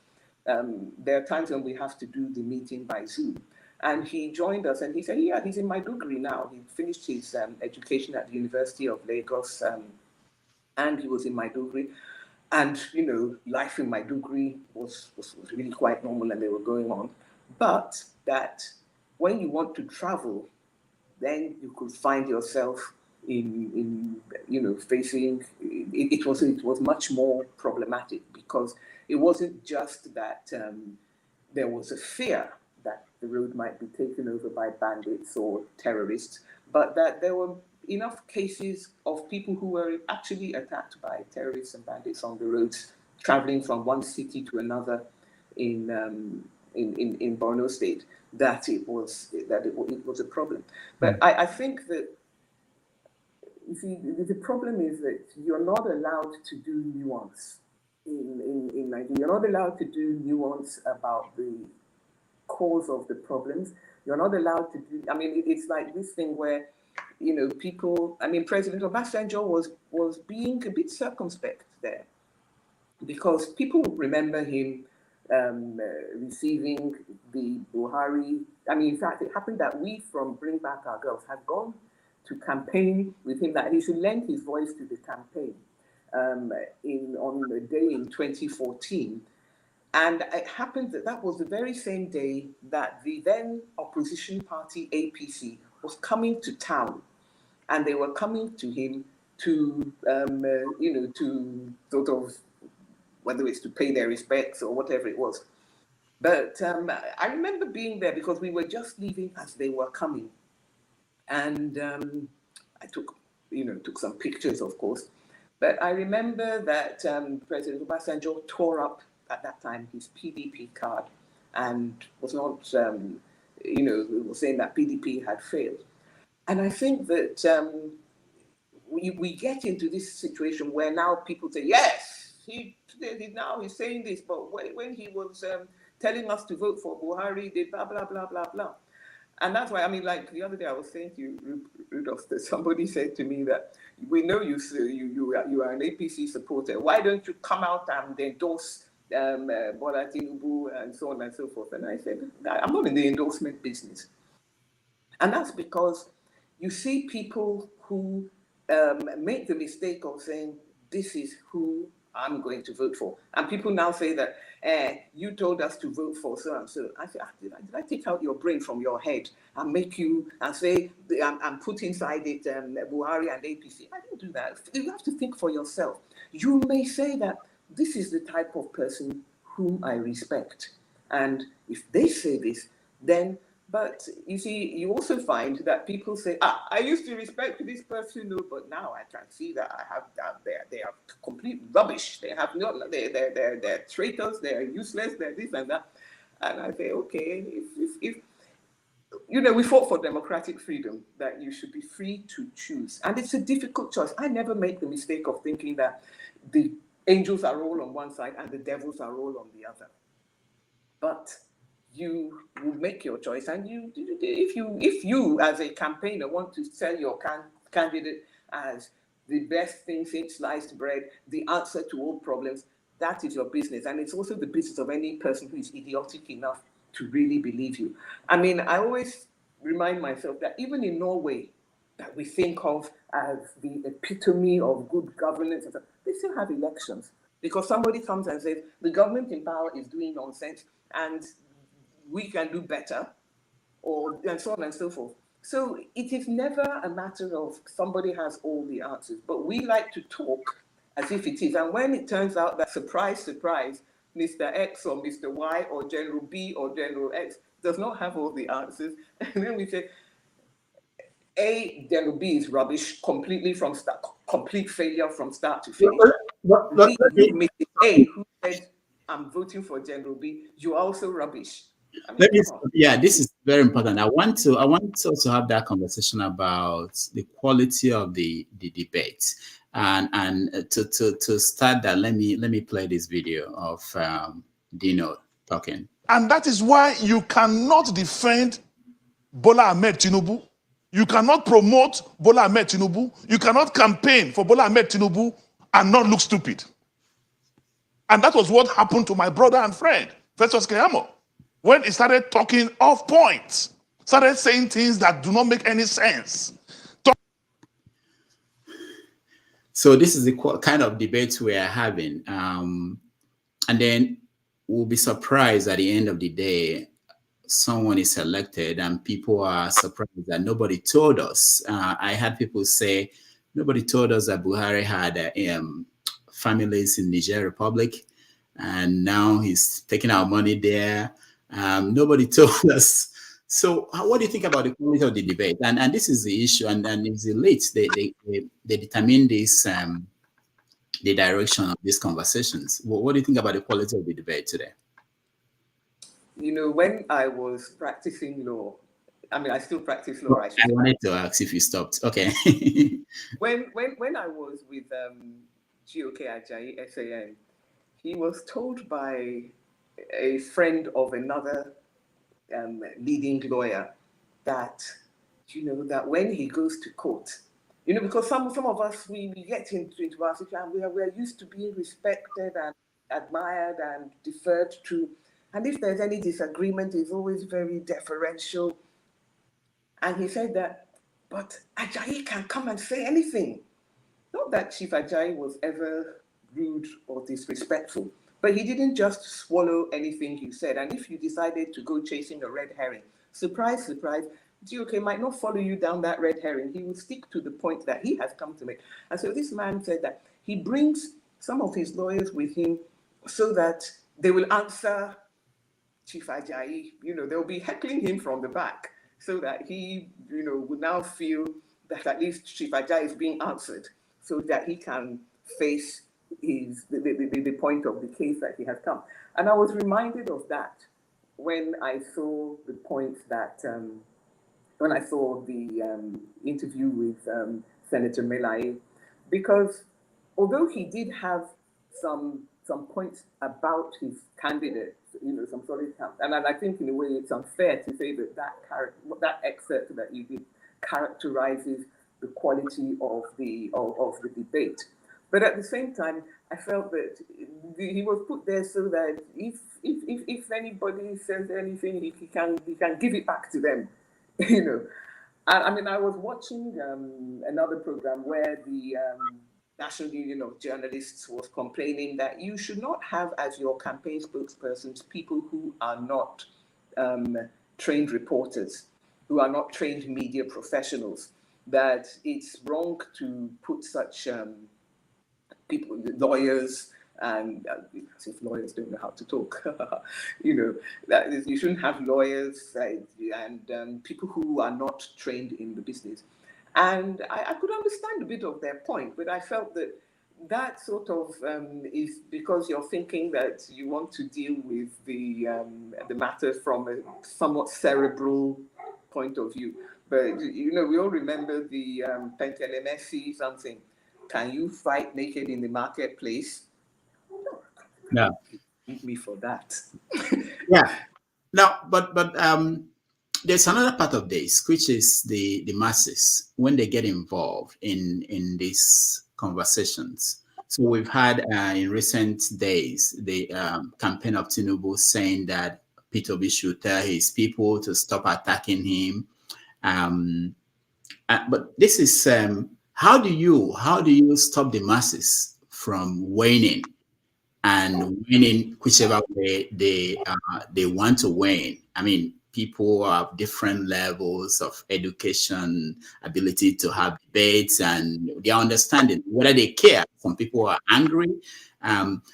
[SPEAKER 3] there are times when we have to do the meeting by Zoom. And he joined us and he said, yeah, he's in Maiduguri now. He finished his education at the University of Lagos, and he was in Maiduguri. And, life in Maiduguri was really quite normal, and they were going on. But that when you want to travel, then you could find yourself in facing, it was much more problematic, because it wasn't just that there was a fear that the road might be taken over by bandits or terrorists, but that there were enough cases of people who were actually attacked by terrorists and bandits on the roads, traveling from one city to another in Borno State, that it was a problem. But I think that, you see, the problem is that you're not allowed to do nuance in Nigeria. You're not allowed to do nuance about the cause of the problems. You're not allowed to do. I mean, it's like this thing where, people. I mean, President Obasanjo was being a bit circumspect there, because people remember him receiving the Buhari. I mean, in fact, it happened that we from Bring Back Our Girls had gone to campaign with him, that he should lend his voice to the campaign on the day in 2014. And it happened that was the very same day that the then opposition party, APC, was coming to town. And they were coming to him to, to sort of, whether it's to pay their respects or whatever it was. But I remember being there because we were just leaving as they were coming. And I took some pictures, of course. But I remember that President Obasanjo tore up, at that time, his PDP card, and was not, was saying that PDP had failed. And I think that we get into this situation where now people say, yes, he's saying this, but when he was telling us to vote for Buhari, they blah, blah, blah, blah, blah. And that's why, I mean, like the other day I was saying to you, Rudolph, that somebody said to me that we know you are an APC supporter. Why don't you come out and endorse Bola Tinubu and so on and so forth? And I said, I'm not in the endorsement business. And that's because you see people who make the mistake of saying, this is who I'm going to vote for. And people now say that, you told us to vote for so and so. I say, did I take out your brain from your head and make you, and say, and put inside it Buhari and APC? I didn't do that. You have to think for yourself. You may say that this is the type of person whom I respect. And if they say this, then, but you see, you also find that people say, I used to respect this person, but now I can see that I have that they are complete rubbish. They have not, they're traitors, they're useless, they're this and that. And I say, okay, if we fought for democratic freedom, that you should be free to choose. And it's a difficult choice. I never make the mistake of thinking that the angels are all on one side and the devils are all on the other. But you will make your choice, and if you as a campaigner want to sell your candidate as the best thing since sliced bread, the answer to all problems, that is your business. And it's also the business of any person who is idiotic enough to really believe you. I mean, I always remind myself that even in Norway, that we think of as the epitome of good governance, they still have elections because somebody comes and says the government in power is doing nonsense and we can do better, and so on and so forth. So it is never a matter of somebody has all the answers, but we like to talk as if it is. And when it turns out that, surprise, surprise, Mr. X or Mr. Y or General B or General X does not have all the answers, and then we say, A, General B is rubbish completely from start, complete failure from start to finish. B, you, Mr. A, who said, I'm voting for General B, you're also rubbish. I mean,
[SPEAKER 1] yeah, this is very important. I want to also have that conversation about the quality of the debate, and to start that, let me play this video of Dino talking.
[SPEAKER 8] And that is why you cannot defend Bola Ahmed Tinubu. You cannot promote Bola Ahmed Tinubu. You cannot campaign for Bola Ahmed Tinubu and not look stupid. And that was what happened to my brother and friend, Festus Keyamo. When he started talking off points, started saying things that do not make any sense.
[SPEAKER 1] So this is the kind of debate we are having. And then we'll be surprised at the end of the day, someone is elected and people are surprised that nobody told us. I had people say, nobody told us that Buhari had families in Niger Republic, and now he's taking our money there. Nobody told us. So what do you think about the quality of the debate? And this is the issue, and it's the elites, they determine this, the direction of these conversations. What do you think about the quality of the debate today?
[SPEAKER 3] You know, when I was practicing law, I mean, I still practice law.
[SPEAKER 1] I wanted to ask if you stopped. Okay.
[SPEAKER 3] when I was with GOK Ajayi, SAN, he was told by a friend of another leading lawyer that, you know, that when he goes to court, you know, because some of us, we get into our situation, we are used to being respected and admired and deferred to. And if there's any disagreement, it's always very deferential. And he said that, but Ajayi can come and say anything. Not that Chief Ajayi was ever rude or disrespectful, but he didn't just swallow anything he said. And if you decided to go chasing a red herring, surprise, surprise, GOK might not follow you down that red herring. He will stick to the point that he has come to make. And so this man said that he brings some of his lawyers with him so that they will answer Chief Ajayi. You know, they'll be heckling him from the back so that he, you know, will now feel that at least Chief Ajayi is being answered so that he can face the point of the case that he has come. And I was reminded of that when I saw the point that, when I saw the interview with Senator Melaye, because although he did have some points about his candidate, you know, some solid counts, and I think in a way it's unfair to say that that excerpt that you did characterizes the quality of the debate. But at the same time, I felt that he was put there so that if anybody says anything, he can give it back to them, you know. I mean, I was watching another program where the National Union of Journalists was complaining that you should not have as your campaign spokespersons people who are not trained reporters, who are not trained media professionals, that it's wrong to put such people, lawyers, and as if lawyers don't know how to talk, you know, that is, you shouldn't have lawyers and people who are not trained in the business. And I could understand a bit of their point, but I felt that that sort of is because you're thinking that you want to deal with the matter from a somewhat cerebral point of view. But, you know, we all remember the Pentelemesi something. Can you fight naked in the marketplace?
[SPEAKER 1] Yeah.
[SPEAKER 3] Beat me for that.
[SPEAKER 1] Yeah. Now, but there's another part of this, which is the masses when they get involved in these conversations. So we've had in recent days the campaign of Tinubu saying that Peter Obi should tell his people to stop attacking him. But this is how do you stop the masses from waning and winning whichever way they want to win? I mean, people have different levels of education, ability to have debates, and their understanding, whether they care. Some people are angry.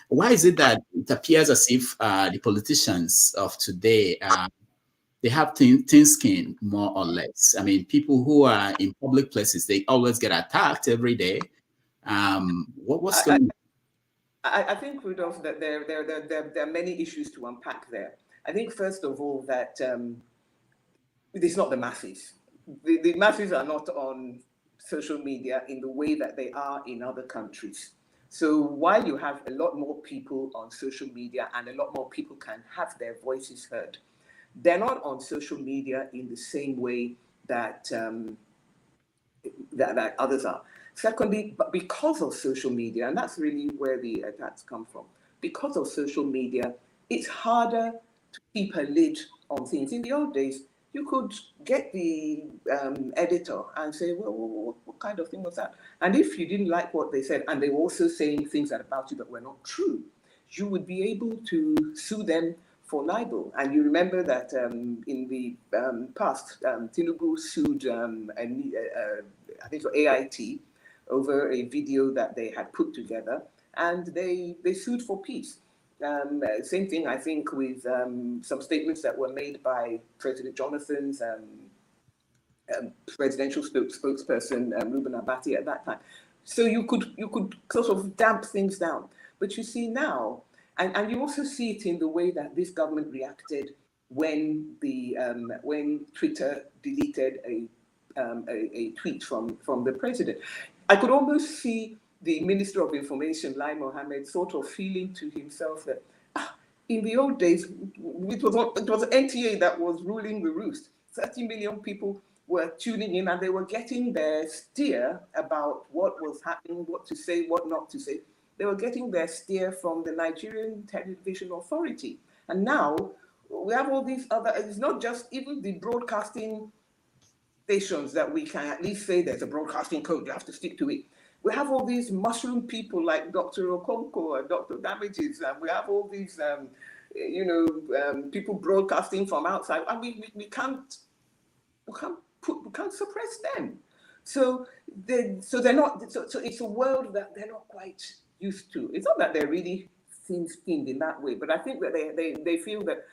[SPEAKER 1] Why is it that it appears as if the politicians of today they have thin skin, more or less? I mean, people who are in public places, they always get attacked every day. What's going on?
[SPEAKER 3] I think, Rudolph, that there are many issues to unpack there. I think, first of all, that it's not the masses. The masses are not on social media in the way that they are in other countries. So while you have a lot more people on social media and a lot more people can have their voices heard, they're not on social media in the same way that that others are. Secondly, but because of social media, and that's really where the attacks come from, because of social media, it's harder to keep a lid on things. In the old days, you could get the editor and say, well, what kind of thing was that? And if you didn't like what they said, and they were also saying things about you that were not true, you would be able to sue them for libel. And you remember that in the past, Tinubu sued, I think, AIT over a video that they had put together, and they sued for peace. Same thing, I think, with some statements that were made by President Jonathan's presidential spokesperson, Reuben Abati, at that time. So you could sort of damp things down. But you see now, and you also see it in the way that this government reacted when when Twitter deleted a tweet from the president. I could almost see the Minister of Information, Lai Mohammed, sort of feeling to himself that in the old days, it was NTA that was ruling the roost. 30 million people were tuning in, and they were getting their steer about what was happening, what to say, what not to say. They were getting their steer from the Nigerian Television Authority. And now we have all these other, it's not just even the broadcasting stations that we can at least say there's a broadcasting code, you have to stick to it. We have all these mushroom people like Dr. Okonkwo and Dr. Damages, and we have all these, people broadcasting from outside, and we can't suppress them. So they're not. So it's a world that they're not quite used to. It's not that they're really thin-skinned in that way, but I think that they feel that,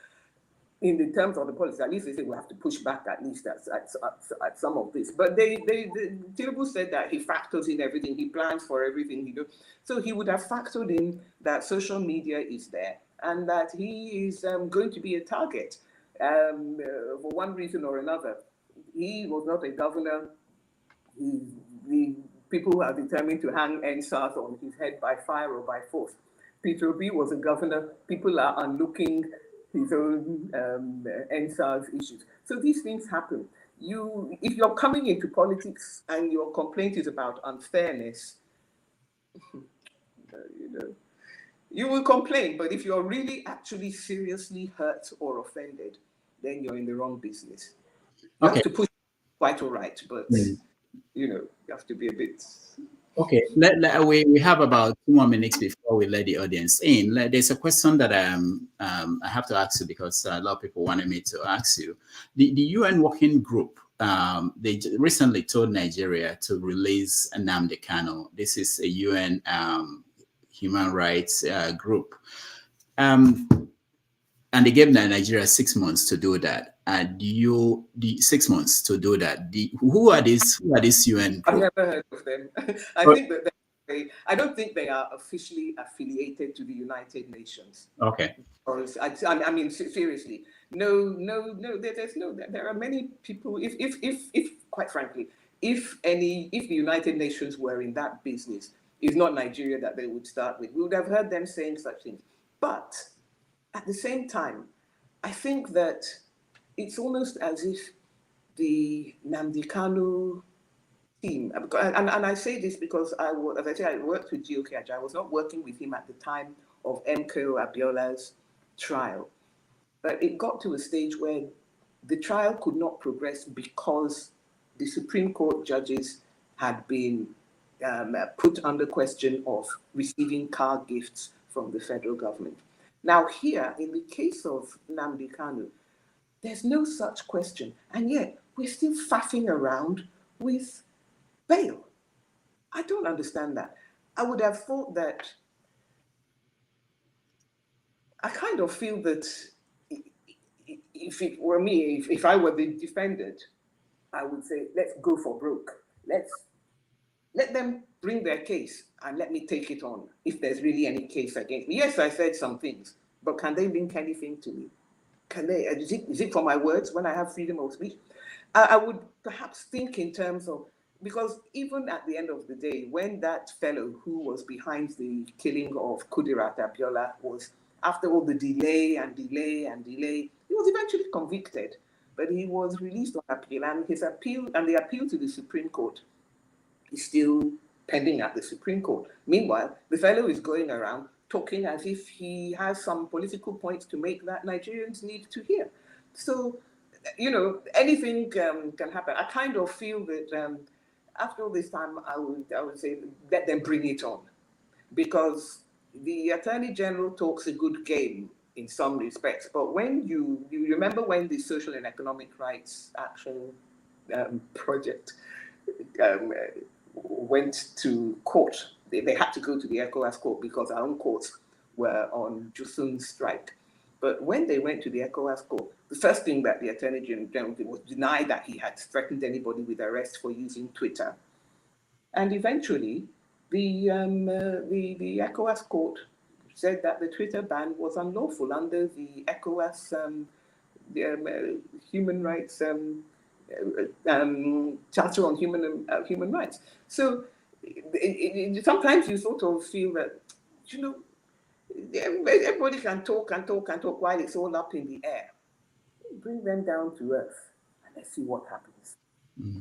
[SPEAKER 3] in the terms of the policy, at least they say we have to push back at least at some of this. But Tinubu said that he factors in everything, he plans for everything he does. So he would have factored in that social media is there and that he is going to be a target for one reason or another. He was not a governor. The people are determined to hang NSAS on his head by fire or by force. Peter Obi was a governor. People are unlooking his own NSAS issues. So these things happen. If you're coming into politics and your complaint is about unfairness, you will complain. But if you're really actually seriously hurt or offended, then you're in the wrong business. You have to push quite all right, but you have to be a bit.
[SPEAKER 1] Okay, we have about 2 more minutes before we let the audience in. There's a question that I have to ask you because a lot of people wanted me to ask you. The UN working group, they recently told Nigeria to release Nnamdi Kanu. This is a UN human rights group. And they gave Nigeria 6 months to do that. The 6 months to do that. Who are these UN group?
[SPEAKER 3] I've never heard of them. I don't think they are officially affiliated to the United Nations.
[SPEAKER 1] Okay.
[SPEAKER 3] I mean, seriously, no. There are many people. If quite frankly, if the United Nations were in that business, it's not Nigeria that they would start with. We would have heard them saying such things. But at the same time, I think that it's almost as if the Nnamdi Kanu team, and I say this because as I say, I worked with GOK Ajayi. I was not working with him at the time of MKO Abiola's trial, but it got to a stage where the trial could not progress because the Supreme Court judges had been put under question of receiving car gifts from the federal government. Now here, in the case of Nnamdi Kanu, there's no such question, and yet we're still faffing around with bail. I don't understand that. I would have thought that, I kind of feel that if it were me, if I were the defendant, I would say, let's go for broke. Let them bring their case and let me take it on if there's really any case against me. Yes, I said some things, but can they link anything to me? Can they? Is it for my words when I have freedom of speech? I would perhaps think in terms of, because even at the end of the day, when that fellow who was behind the killing of Kudirat Abiola was, after all the delay, he was eventually convicted, but he was released on appeal, and his appeal, and the appeal to the Supreme Court is still pending at the Supreme Court. Meanwhile, the fellow is going around talking as if he has some political points to make that Nigerians need to hear. So, anything can happen. I kind of feel that after all this time, I would say let them bring it on, because the Attorney General talks a good game in some respects. But when you remember when the Social and Economic Rights Action Project went to court, they had to go to the ECOWAS court because our own courts were on Jusun strike. But when they went to the ECOWAS court, the first thing that the Attorney General did was deny that he had threatened anybody with arrest for using Twitter. And eventually, the ECOWAS court said that the Twitter ban was unlawful under the ECOWAS human rights Charter on Human Rights. So sometimes you sort of feel that, everybody can talk while it's all up in the air. Bring them down to earth and let's see what happens.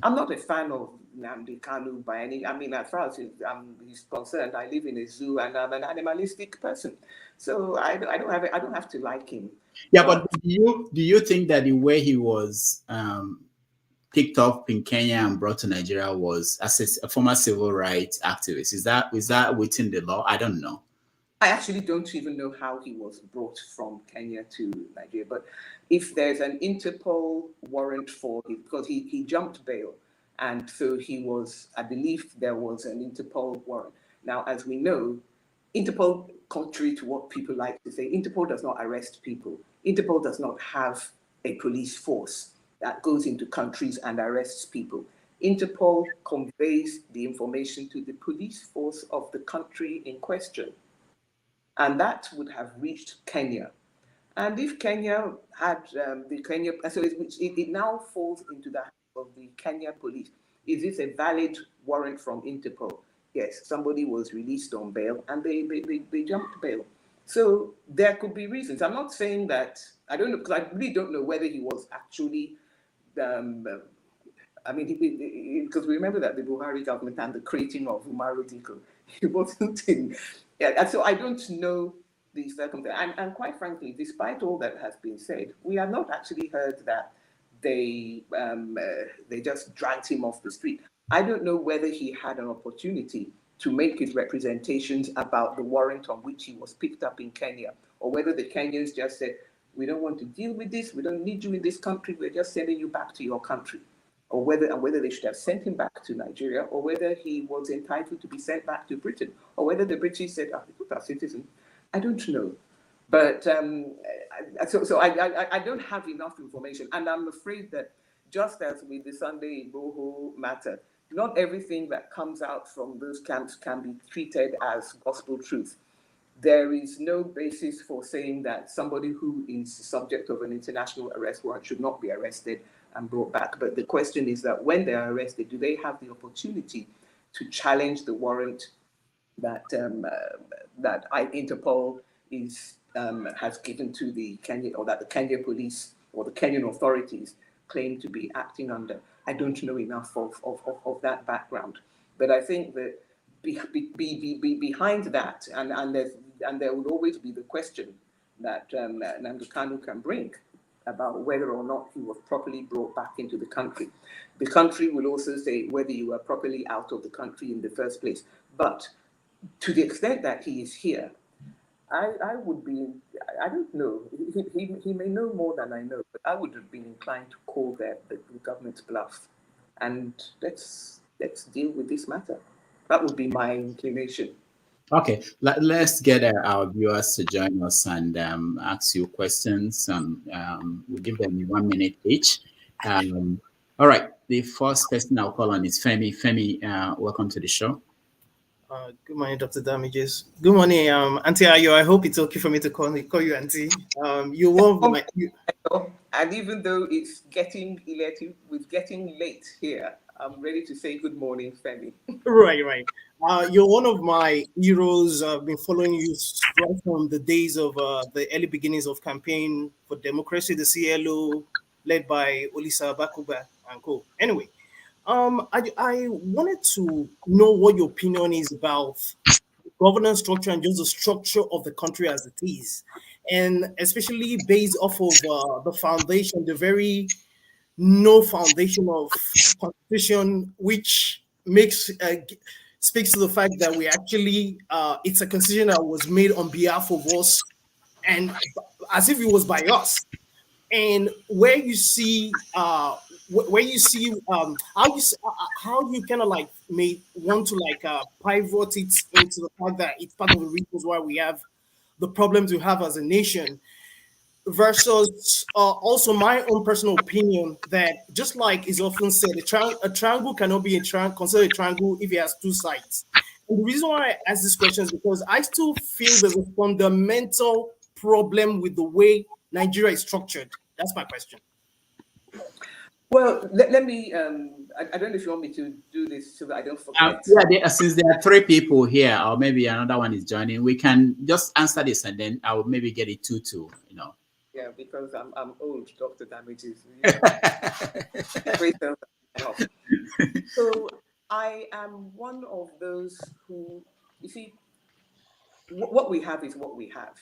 [SPEAKER 3] I'm not a fan of Nnamdi Kanu by any. I mean, as far as he's concerned, I live in a zoo and I'm an animalistic person, so I don't have to like him.
[SPEAKER 1] Yeah, but do you think that the way he was picked up in Kenya and brought to Nigeria was as a former civil rights activist? Is that within the law? I don't know.
[SPEAKER 3] I actually don't even know how he was brought from Kenya to Nigeria, but if there's an Interpol warrant for him, because he jumped bail, and so he was, I believe there was an Interpol warrant. Now, as we know, Interpol, contrary to what people like to say, Interpol does not arrest people. Interpol does not have a police force that goes into countries and arrests people. Interpol conveys the information to the police force of the country in question. And that would have reached Kenya. And if Kenya had so it now falls into the hands of the Kenya police. Is this a valid warrant from Interpol? Yes, somebody was released on bail and they jumped bail. So there could be reasons. I'm not saying that, I don't know, because I really don't know whether he was actually, because remember that the Buhari government and the creating of Umaru Diko, he wasn't in. Yeah, so I don't know the circumstances. And quite frankly, despite all that has been said, we have not actually heard that they just dragged him off the street. I don't know whether he had an opportunity to make his representations about the warrant on which he was picked up in Kenya, or whether the Kenyans just said, we don't want to deal with this, we don't need you in this country, we're just sending you back to your country. Or whether they should have sent him back to Nigeria, or whether he was entitled to be sent back to Britain, or whether the British said, he's our citizen. I don't know. But so I don't have enough information. And I'm afraid that just as with the Sunday Igboho matter, not everything that comes out from those camps can be treated as gospel truth. There is no basis for saying that somebody who is subject of an international arrest warrant should not be arrested and brought back. But the question is that when they are arrested, do they have the opportunity to challenge the warrant that Interpol has given to the Kenya, or that the Kenya police or the Kenyan authorities claim to be acting under? I don't know enough of that background. But I think that behind that, and there will always be the question that Nnamdi Kanu can bring about whether or not he was properly brought back into the country. The country will also say whether you were properly out of the country in the first place. But to the extent that he is here, I would be, I don't know, he may know more than I know, but I would have been inclined to call the government's bluff. And let's deal with this matter. That would be my inclination.
[SPEAKER 1] Okay, let's get our viewers to join us and ask you questions. We'll give them 1 minute each. All right, the first person I'll call on is Femi. Femi, welcome to the show.
[SPEAKER 9] Good morning, Dr. Damages. Good morning, Auntie Ayo. I hope it's okay for me to call you Auntie. You won't.
[SPEAKER 3] And even though it's getting late here, I'm ready to say good morning, Femi.
[SPEAKER 9] Right. You're one of my heroes. I've been following you right from the days of the early beginnings of campaign for democracy, the CLO, led by Olisa Bakuba and co. Anyway, I wanted to know what your opinion is about governance structure and just the structure of the country as it is, and especially based off of the foundation, the very no foundation of constitution, which speaks to the fact that we actually it's a constitution that was made on behalf of us and as if it was by us. And where you see how you kind of like may want to like pivot it into the fact that it's part of the reasons why we have the problems we have as a nation, versus also my own personal opinion that just like is often said, a triangle cannot be considered a triangle if it has two sides. And the reason why I ask this question is because I still feel there's a fundamental problem with the way Nigeria is structured. That's my question.
[SPEAKER 3] Well, let me, I don't know if you want me to do this so that I don't forget.
[SPEAKER 1] Since there are 3 people here, or maybe another one is joining, we can just answer this and then I will maybe get it 2-2, you know.
[SPEAKER 3] Yeah, because I'm old, Dr. Damages. So I am one of those who, you see, what we have is what we have.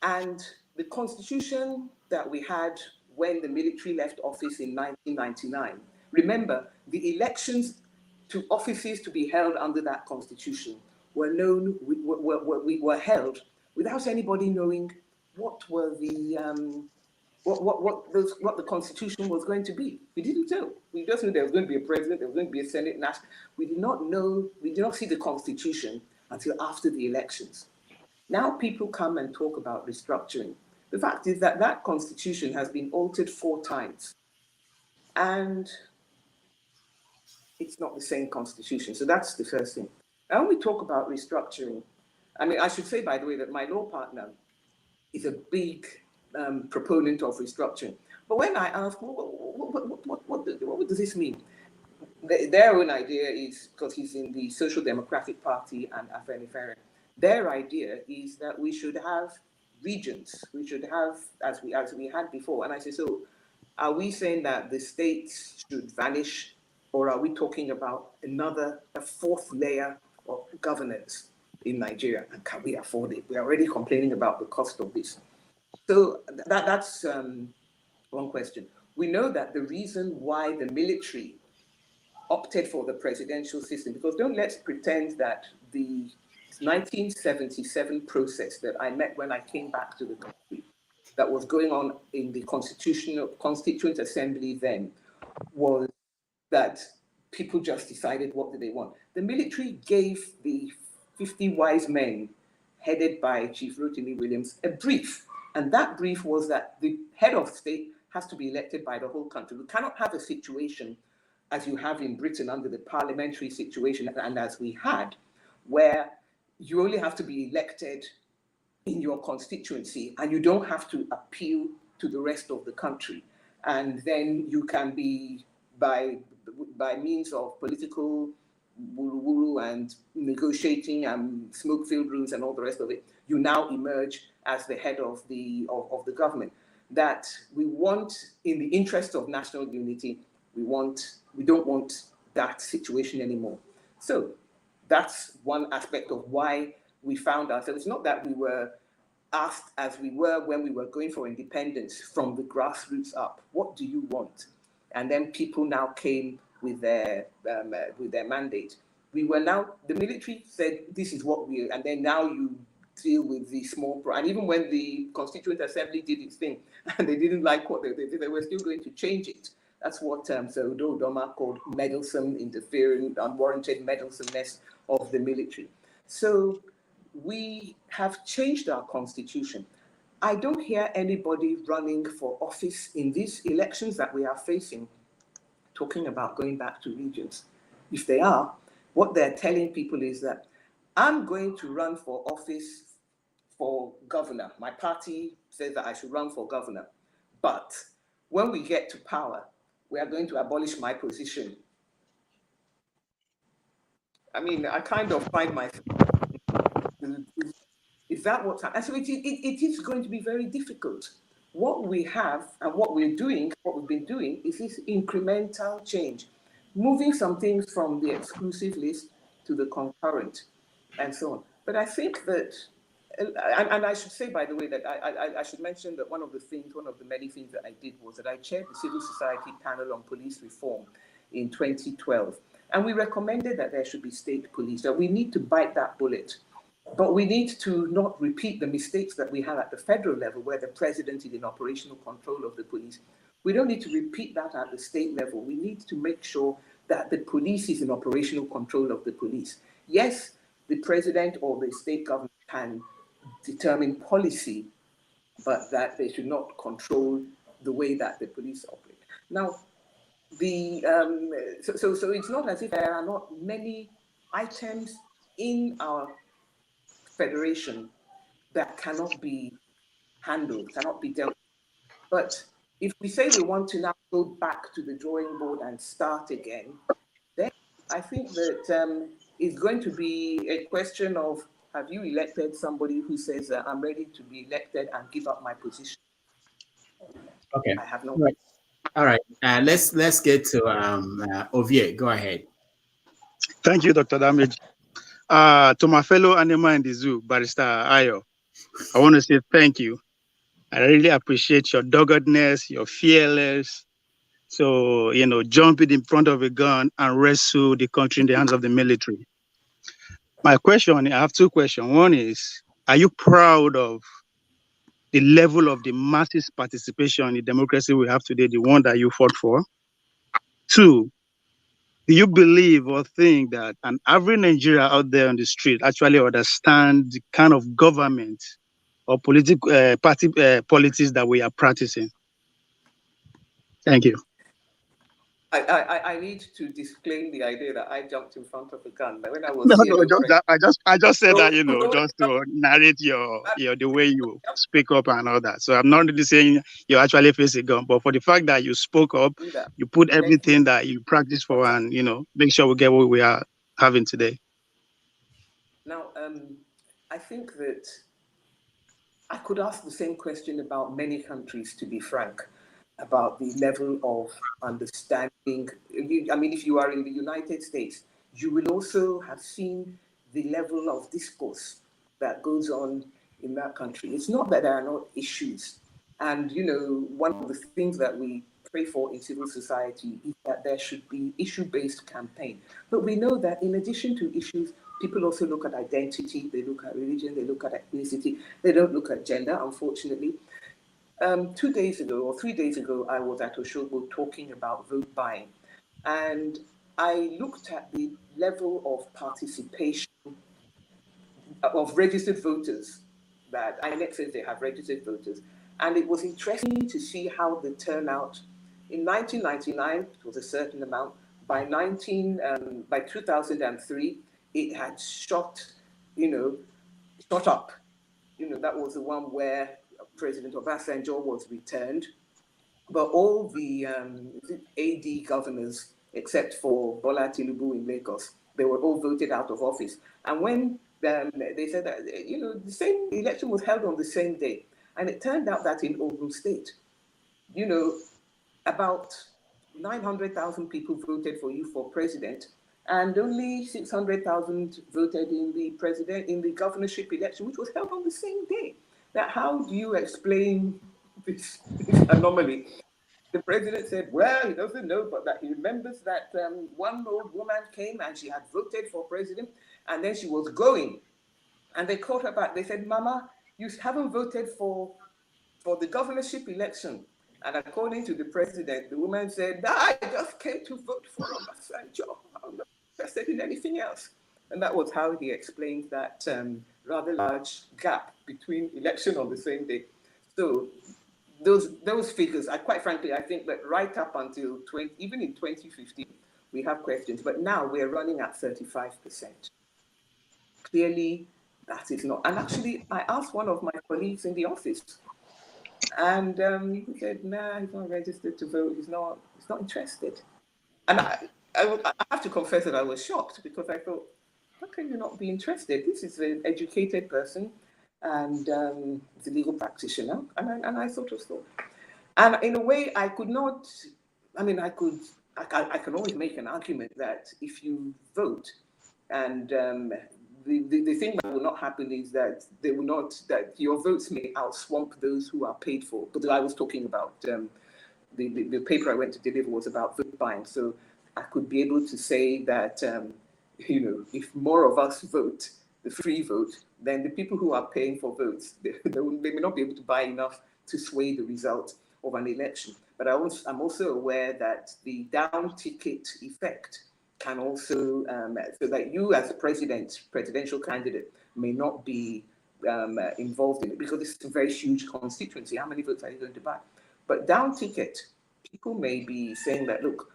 [SPEAKER 3] And the constitution that we had when the military left office in 1999, remember, the elections to offices to be held under that constitution were held without anybody knowing what were the what the constitution was going to be. We didn't know. We just knew there was going to be a president, there was going to be a Senate. We did not know. We did not see the constitution until after the elections. Now people come and talk about restructuring. The fact is that that constitution has been altered 4 times, and it's not the same constitution. So that's the first thing. And when we talk about restructuring, I mean, I should say, by the way, that my law partner is a big proponent of restructuring. But when I ask, what does this mean? Their own idea is, because he's in the Social Democratic Party and Afenifere, their idea is that we should have regions. We should have, as we had before. And I say, so are we saying that the states should vanish, or are we talking about a 4th layer of governance in Nigeria? And can we afford it? We're already complaining about the cost of this. So that's one question. We know that the reason why the military opted for the presidential system, because let's pretend that the 1977 process that I met when I came back to the country, that was going on in the Constituent Assembly then, was that people just decided what do they want. The military gave the 50 wise men, headed by Chief Rotimi Williams, a brief. And that brief was that the head of state has to be elected by the whole country. We cannot have a situation as you have in Britain under the parliamentary situation, and as we had, where you only have to be elected in your constituency and you don't have to appeal to the rest of the country. And then you can be, by means of political woo-woo and negotiating and smoke-filled rooms and all the rest of it, you now emerge as the head of the government. That we want, in the interest of national unity, We don't want that situation anymore. So that's one aspect of why we found ourselves. It's not that we were asked as we were when we were going for independence from the grassroots up, what do you want? And then people now came with their mandate. We were now, the military said, this is what we, and then now you deal with the small, and even when the Constituent Assembly did its thing, and they didn't like what they did, they were still going to change it. That's what Sir Udo Udoma called meddlesome, interfering, unwarranted meddlesomeness of the military. So we have changed our constitution. I don't hear anybody running for office in these elections that we are facing talking about going back to regions. If they are, what they're telling people is that I'm going to run for office for governor. My party says that I should run for governor. But when we get to power, we are going to abolish my position. I mean, I kind of find myself, is that what's happening? And so it is going to be very difficult. What we have and what we're doing, what we've been doing, is this incremental change, moving some things from the exclusive list to the concurrent and so on. But I think that, and I should say, by the way, that I should mention that one of the many things that I did was that I chaired the Civil Society Panel on Police Reform in 2012. And we recommended that there should be state police, that we need to bite that bullet. But we need to not repeat the mistakes that we had at the federal level, where the president is in operational control of the police. We don't need to repeat that at the state level. We need to make sure that the police is in operational control of the police. Yes, the president or the state government can determine policy, but that they should not control the way that the police operate. Now, so it's not as if there are not many items in our federation that cannot be handled, cannot be dealt with. But if we say we want to now go back to the drawing board and start again, then I think that it's going to be a question of, have you elected somebody who says, I'm ready to be elected and give up my position?
[SPEAKER 1] Okay.
[SPEAKER 3] I have no.
[SPEAKER 1] Right. All right. Let's get to Ovie. Go ahead.
[SPEAKER 10] Thank you, Dr. Damage. To my fellow animal in the zoo, Barrister Ayo, I want to say thank you. I really appreciate your doggedness, your fearless. So, jumping in front of a gun and rescue the country in the hands of the military. My question, I have two questions. One is, are you proud of the level of the masses participation in democracy we have today, the one that you fought for? Two, do you believe or think that an average Nigerian out there on the street actually understand the kind of government or political politics that we are practicing? Thank you.
[SPEAKER 3] I need to disclaim the idea that I jumped in front of a gun. But when I was
[SPEAKER 10] I just said that, just to narrate your the way you speak up and all that. So I'm not really saying you actually face a gun, but for the fact that you spoke up, you put everything that you practice for, and make sure we get what we are having today.
[SPEAKER 3] Now, I think that I could ask the same question about many countries, to be frank, about the level of understanding. I mean, if you are in the United States, you will also have seen the level of discourse that goes on in that country. It's not that there are not issues. And, one of the things that we pray for in civil society is that there should be issue-based campaign. But we know that in addition to issues, people also look at identity, they look at religion, they look at ethnicity, they don't look at gender, unfortunately. 2 days ago or 3 days ago, I was at Oshobo talking about vote buying. And I looked at the level of participation of registered voters that INEC says they have registered voters. And it was interesting to see how the turnout in 1999, it was a certain amount. By 2003, it had shot up. That was the one where President Obasanjo was returned, but all the AD governors, except for Bola Tinubu in Lagos, they were all voted out of office. And when they said that, the same election was held on the same day, and it turned out that in Ogun State, about 900,000 people voted for you for president, and only 600,000 voted in the governorship election, which was held on the same day. Now, how do you explain this anomaly? The president said, well, he doesn't know, but that he remembers that one old woman came and she had voted for president, and then she was going. And they called her back. They said, Mama, you haven't voted for the governorship election. And according to the president, the woman said, I just came to vote for Obasanjo. I'm not interested in anything else. And that was how he explained that rather large gap between election on the same day. So those figures, quite frankly, I think that right up until even in 2015, we have questions. But now we're running at 35%. Clearly, that is not. And actually, I asked one of my colleagues in the office, and he said, nah, he's not registered to vote. He's not interested. And I have to confess that I was shocked, because I thought, how can you not be interested? This is an educated person, and he's a legal practitioner. And I sort of thought, and in a way, I could not. I mean, I can always make an argument that if you vote, and the thing that will not happen is that that your votes may outswamp those who are paid for. But I was talking about the paper I went to deliver was about vote buying. So I could be able to say that, if more of us vote, the free vote, then the people who are paying for votes, they may not be able to buy enough to sway the result of an election. But I'm also aware that the down ticket effect can also, so that you as a presidential candidate may not be involved in it, because this is a very huge constituency. How many votes are you going to buy? But down ticket, people may be saying that, look,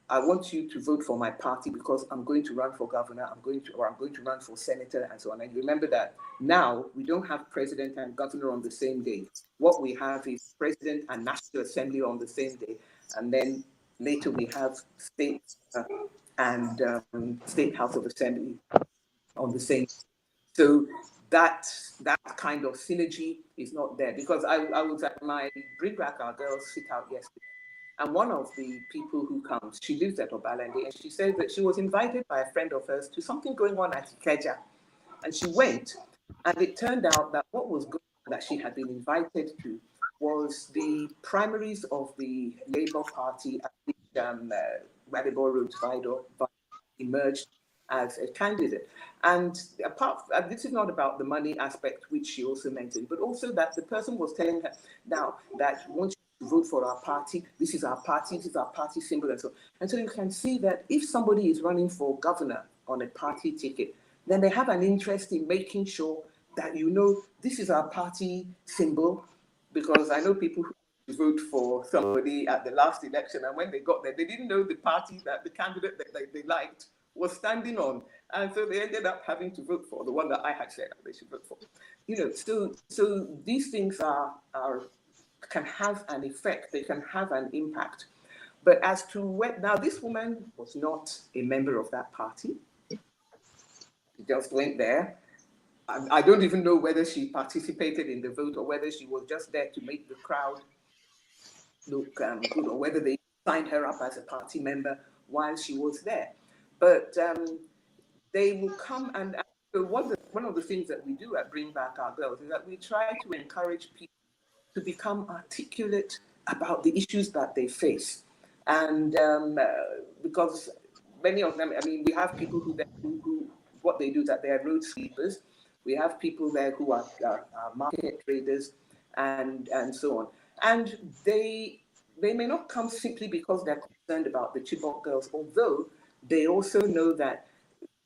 [SPEAKER 3] I want you to vote for my party because I'm going to run for governor, I'm going to run for senator, and so on. And remember that now we don't have president and governor on the same day. What we have is president and National Assembly on the same day. And then later we have state and State House of Assembly on the same. So that kind of synergy is not there, because I was at my Bring Back Our Girls sit out yesterday, and one of the people who comes, she lives at Obalende, and she said that she was invited by a friend of hers to something going on at Ikeja, and she went, and it turned out that what was going on that she had been invited to was the primaries of the Labour Party at which Radibo Road Vido emerged as a candidate. And this is not about the money aspect, which she also mentioned, but also that the person was telling her now that once you vote for our party, this is our party symbol, and so. And so you can see that if somebody is running for governor on a party ticket, then they have an interest in making sure that this is our party symbol, because I know people who vote for somebody at the last election, and when they got there, they didn't know the party that the candidate that they liked was standing on, and so they ended up having to vote for the one that I had said they should vote for. So these things can have an effect, they can have an impact. But as to now, this woman was not a member of that party. She just went there. I don't even know whether she participated in the vote or whether she was just there to make the crowd look good, or whether they signed her up as a party member while she was there. But they will come, and one of the things that we do at Bring Back Our Girls is that we try to encourage people to become articulate about the issues that they face. And because many of them, we have people who what they do is that they are road sweepers. We have people there who are market traders and so on. And they may not come simply because they're concerned about the Chibok girls, although they also know that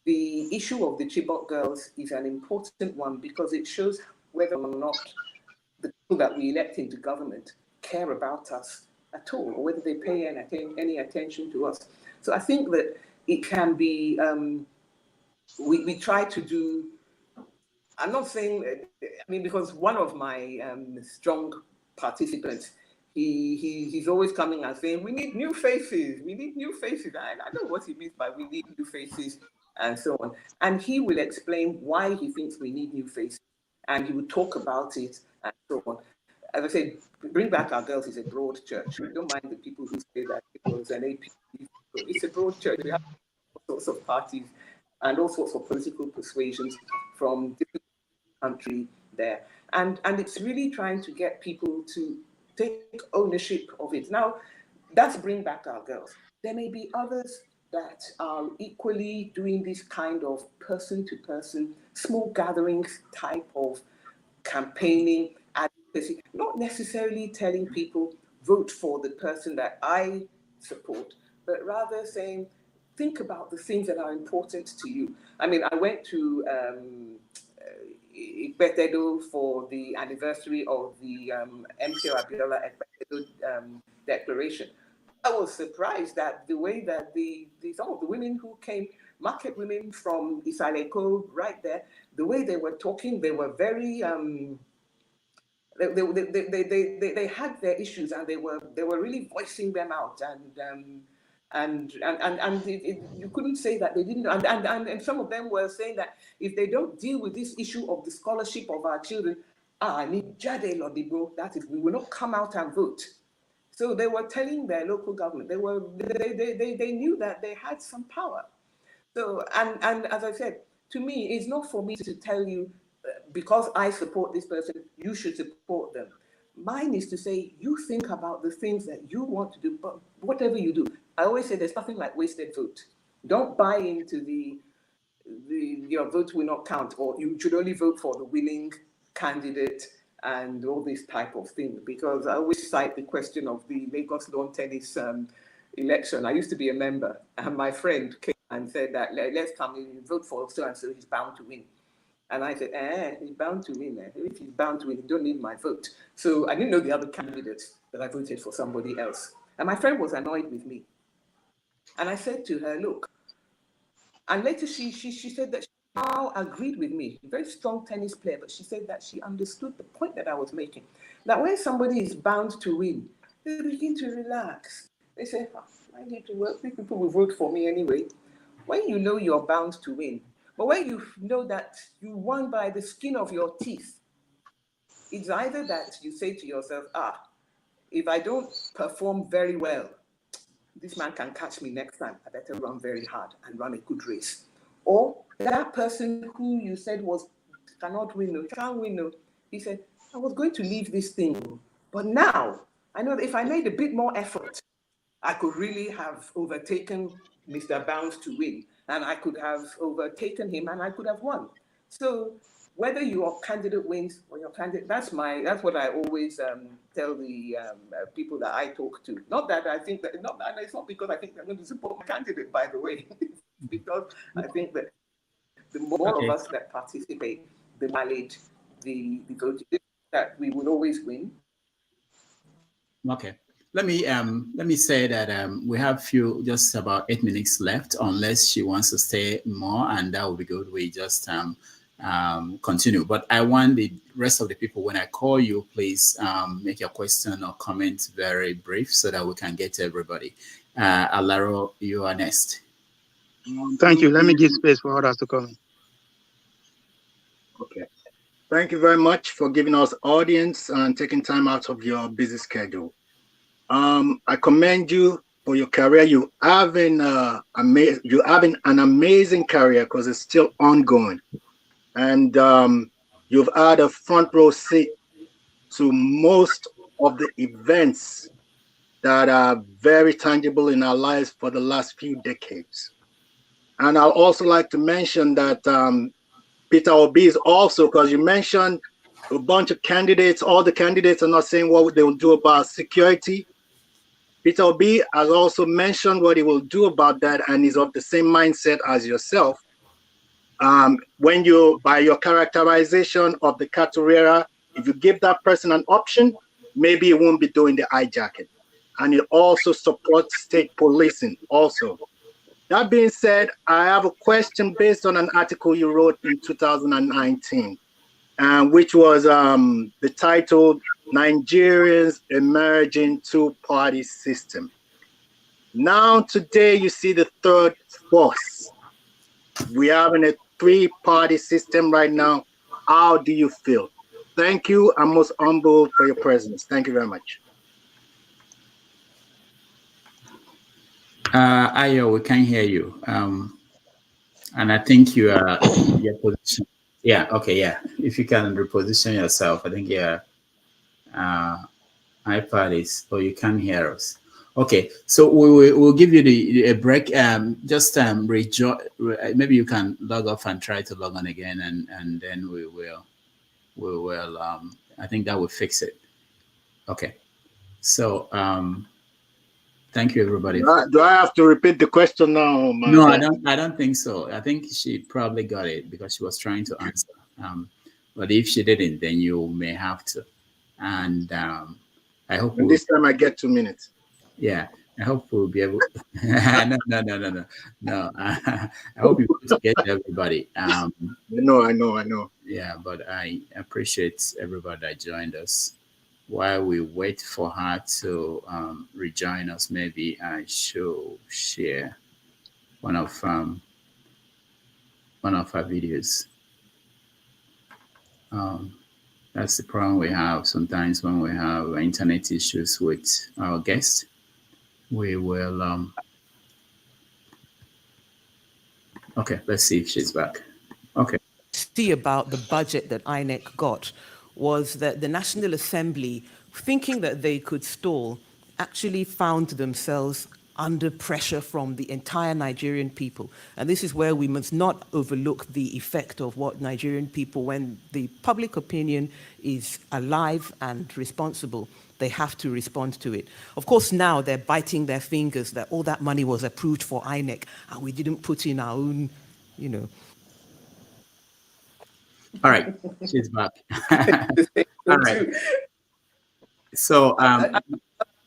[SPEAKER 3] the issue of the Chibok girls is an important one, because it shows whether or not the people that we elect into government care about us at all, or whether they pay any attention to us. So I think that it can be, we try to do, I'm not saying, because one of my strong participants, he's always coming and saying, we need new faces. I know what he means by we need new faces and so on. And he will explain why he thinks we need new faces. And he will talk about it and so on. as I said, Bring Back Our Girls is a broad church. We don't mind the people who say that it was an AP. It's a broad church. We have all sorts of parties and all sorts of political persuasions from different countries there. And it's really trying to get people to take ownership of it. Now, that's Bring Back Our Girls. There may be others that are equally doing this kind of person-to-person, small gatherings type of campaigning, advocacy, not necessarily telling people, vote for the person that I support, but rather saying, think about the things that are important to you. I mean, I went to Ikpetedo for the anniversary of the MK Abiola Ikpetedo declaration. I was surprised at the way that some of the women who came, market women from Isaleko, right there, the way they were talking, they were very they had their issues and they were really voicing them out, and you couldn't say that they didn't, and some of them were saying that if they don't deal with this issue of the scholarship of our children, that is, we will not come out and vote. So they were telling their local government, they knew that they had some power. So, and as I said, to me, it's not for me to tell you, because I support this person, you should support them. Mine is to say, you think about the things that you want to do, but whatever you do, I always say there's nothing like wasted vote. Don't buy into your vote will not count, or you should only vote for the winning candidate and all this type of thing. Because I always cite the question of the Lagos lawn tennis election. I used to be a member, and my friend came and said that let's come in and vote for so and so, he's bound to win. And I said, he's bound to win. If he's bound to win, you don't need my vote. So I didn't know the other candidates, that I voted for somebody else. And my friend was annoyed with me. And I said to her, look, and later she said that she now agreed with me, a very strong tennis player, but she said that she understood the point that I was making. That when somebody is bound to win, they begin to relax. They say, I need to work, people will vote for me anyway. When you know you're bound to win, but when you know that you won by the skin of your teeth, it's either that you say to yourself, if I don't perform very well, this man can catch me next time. I better run very hard and run a good race. Or that person who you said cannot win, can't win, he said, I was going to leave this thing, but now I know that if I made a bit more effort, I could really have overtaken Mr. Bound to win, and I could have overtaken him, and I could have won. So whether your candidate wins or your candidate, that's what I always tell the people that I talk to. Not that I think that, it's not because I think they're going to support my candidate, by the way, because I think that the more of us that participate, the mileage, the vote, that we will always win.
[SPEAKER 1] Okay. Let me say that we have just about 8 minutes left, unless she wants to stay more, and that will be good. We just continue. But I want the rest of the people, when I call you, please make your question or comment very brief so that we can get to everybody. Alaro, you are next.
[SPEAKER 10] Thank you. Let me give space for others to come in.
[SPEAKER 11] Okay. Thank you very much for giving us audience and taking time out of your busy schedule. I commend you for your career. You having an amazing career, because it's still ongoing, and you've had a front row seat to most of the events that are very tangible in our lives for the last few decades. And I'd also like to mention that Peter Obe is also, because you mentioned a bunch of candidates, all the candidates are not saying what they will do about security. Peter Obe has also mentioned what he will do about that, and is of the same mindset as yourself. When you, by your characterization of the Caturera, if you give that person an option, maybe he won't be doing the hijacking. And he also supports state policing also. That being said, I have a question based on an article you wrote in 2019, which was the title, Nigeria's Emerging Two-Party System. Now, today, you see the third force. We are in a three-party system right now. How do you feel? Thank you. I'm most humbled for your presence. Thank you very much.
[SPEAKER 1] Ayo, we can't hear you. And I think you are your position. Yeah. Okay. Yeah. If you can reposition yourself, I think iPad is, or you can't hear us. Okay. So we'll give you a break. Just maybe you can log off and try to log on again, and then we will. I think that will fix it. Okay. So thank you, everybody.
[SPEAKER 11] Do I have to repeat the question now?
[SPEAKER 1] No, I don't think so. I think she probably got it because she was trying to answer. But if she didn't, then you may have to. And I hope
[SPEAKER 11] this time I get 2 minutes.
[SPEAKER 1] Yeah, I hope we'll be able. No. I hope you to get everybody.
[SPEAKER 11] I know.
[SPEAKER 1] Yeah, but I appreciate everybody that joined us. While we wait for her to rejoin us, maybe I should share one of our videos. That's the problem we have sometimes when we have internet issues with our guests. We will. Okay, let's see if she's back. Okay.
[SPEAKER 6] See about the budget that INEC got was that the National Assembly, thinking that they could stall, actually found themselves under pressure from the entire Nigerian people. And this is where we must not overlook the effect of what Nigerian people, when the public opinion is alive and responsible, they have to respond to it. Of course, now they're biting their fingers that all that money was approved for INEC and we didn't put in our own,
[SPEAKER 1] All right, she's back. All right. So
[SPEAKER 3] I'm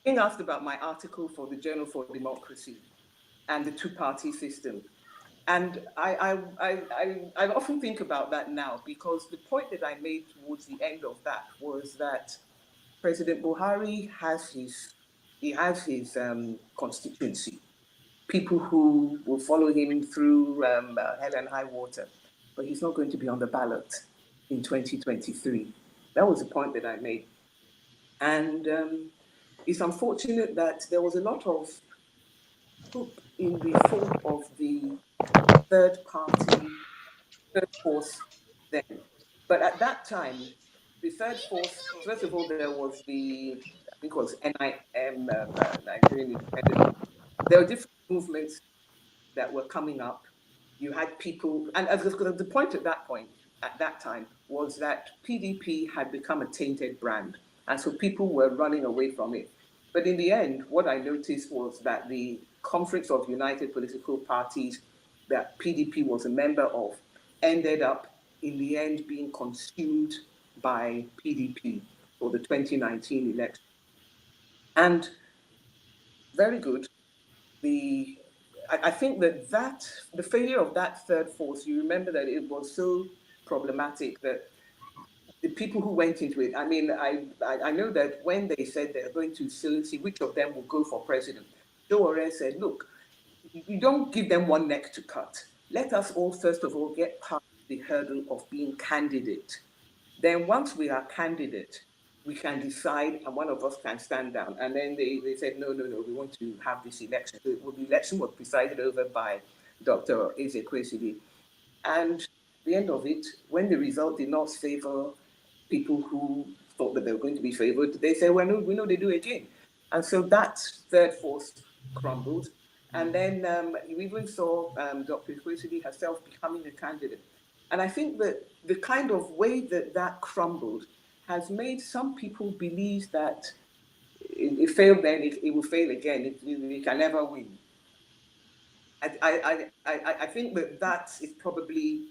[SPEAKER 3] being asked about my article for the Journal for Democracy and the two-party system. And I often think about that now, because the point that I made towards the end of that was that President Buhari has his constituency, people who will follow him through hell and high water, but he's not going to be on the ballot in 2023. That was the point that I made. And it's unfortunate that there was a lot of hope in the thought of the third force then. But at that time, the third force, first of all, there was I think it was NIM, Nigerian Independent. There were different movements that were coming up. You had people, and the point at that time, was that PDP had become a tainted brand. And so people were running away from it. But in the end, what I noticed was that the Conference of United Political Parties that PDP was a member of ended up, in the end, being consumed by PDP for the 2019 election. And very good. I think that the failure of that third force, you remember that it was so problematic that the people who went into it, I mean, I know that when they said they're going to see which of them will go for president, Joe Ore said, look, you don't give them one neck to cut. Let us all, first of all, get past the hurdle of being candidate. Then once we are candidate, we can decide and one of us can stand down. And then they said, no, we want to have this election. So the election was presided over by Dr. Ezekwesili. And at the end of it, when the result did not favor people who thought that they were going to be favored, they said, well, no, we know they do again. And so that third force crumbled. And then you even saw Dr. Ezekwesili herself becoming a candidate. And I think that the kind of way that crumbled has made some people believe that it failed then, it will fail again, it can never win. I think that is probably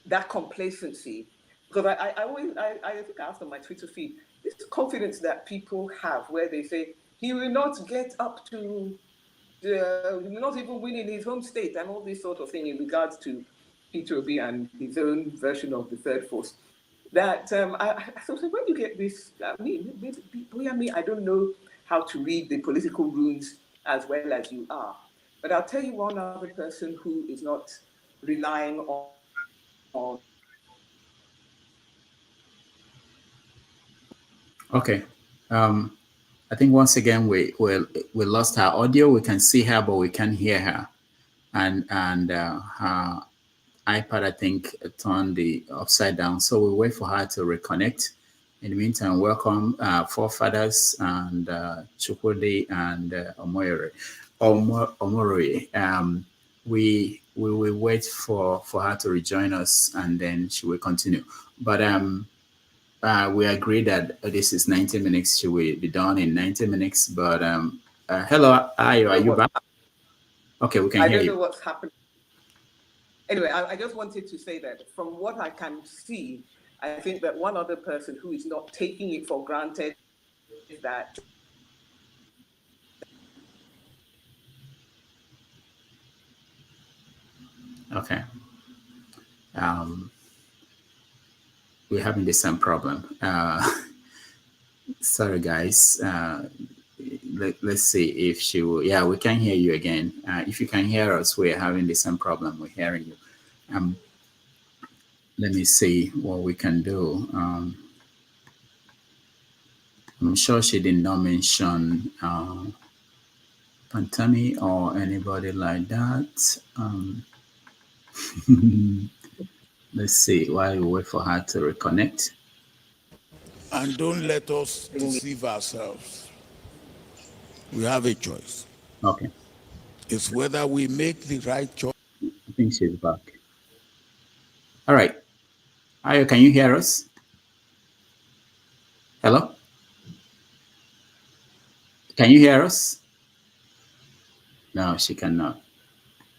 [SPEAKER 3] that complacency, because I think I asked on my Twitter feed, this confidence that people have where they say, he will not get up to, he will not even win in his home state and all this sort of thing in regards to Peter Obi and his own version of the third force. That I thought, when you get this, I don't know how to read the political runes as well as you are. But I'll tell you one other person who is not relying on
[SPEAKER 1] Okay. I think once again we lost her audio. We can see her, but we can't hear her. And her iPad, I think, turned the upside down. So we wait for her to reconnect. In the meantime, welcome forefathers and Chukwudi and Omori. We will wait for her to rejoin us, and then she will continue. But we agree that this is 90 minutes. She will be done in 90 minutes. But hello, Ayo, are you back? Okay, we can hear you.
[SPEAKER 3] I don't know what's happening. Anyway, I just wanted to say that from what I can see, I think that one other person who is not taking it for granted is that
[SPEAKER 1] okay. We're having the same problem. Sorry, guys. Let's see if she will. Yeah, we can hear you again. If you can hear us, we're having the same problem. We're hearing you. Let me see what we can do. I'm sure she did not mention Pantami or anybody like that. Let's see while we wait for her to reconnect.
[SPEAKER 7] And don't let us deceive ourselves. We have a choice.
[SPEAKER 1] Okay.
[SPEAKER 7] It's whether we make the right choice.
[SPEAKER 1] I think she's back. All right. Ayo, can you hear us? Hello? Can you hear us? No, she cannot.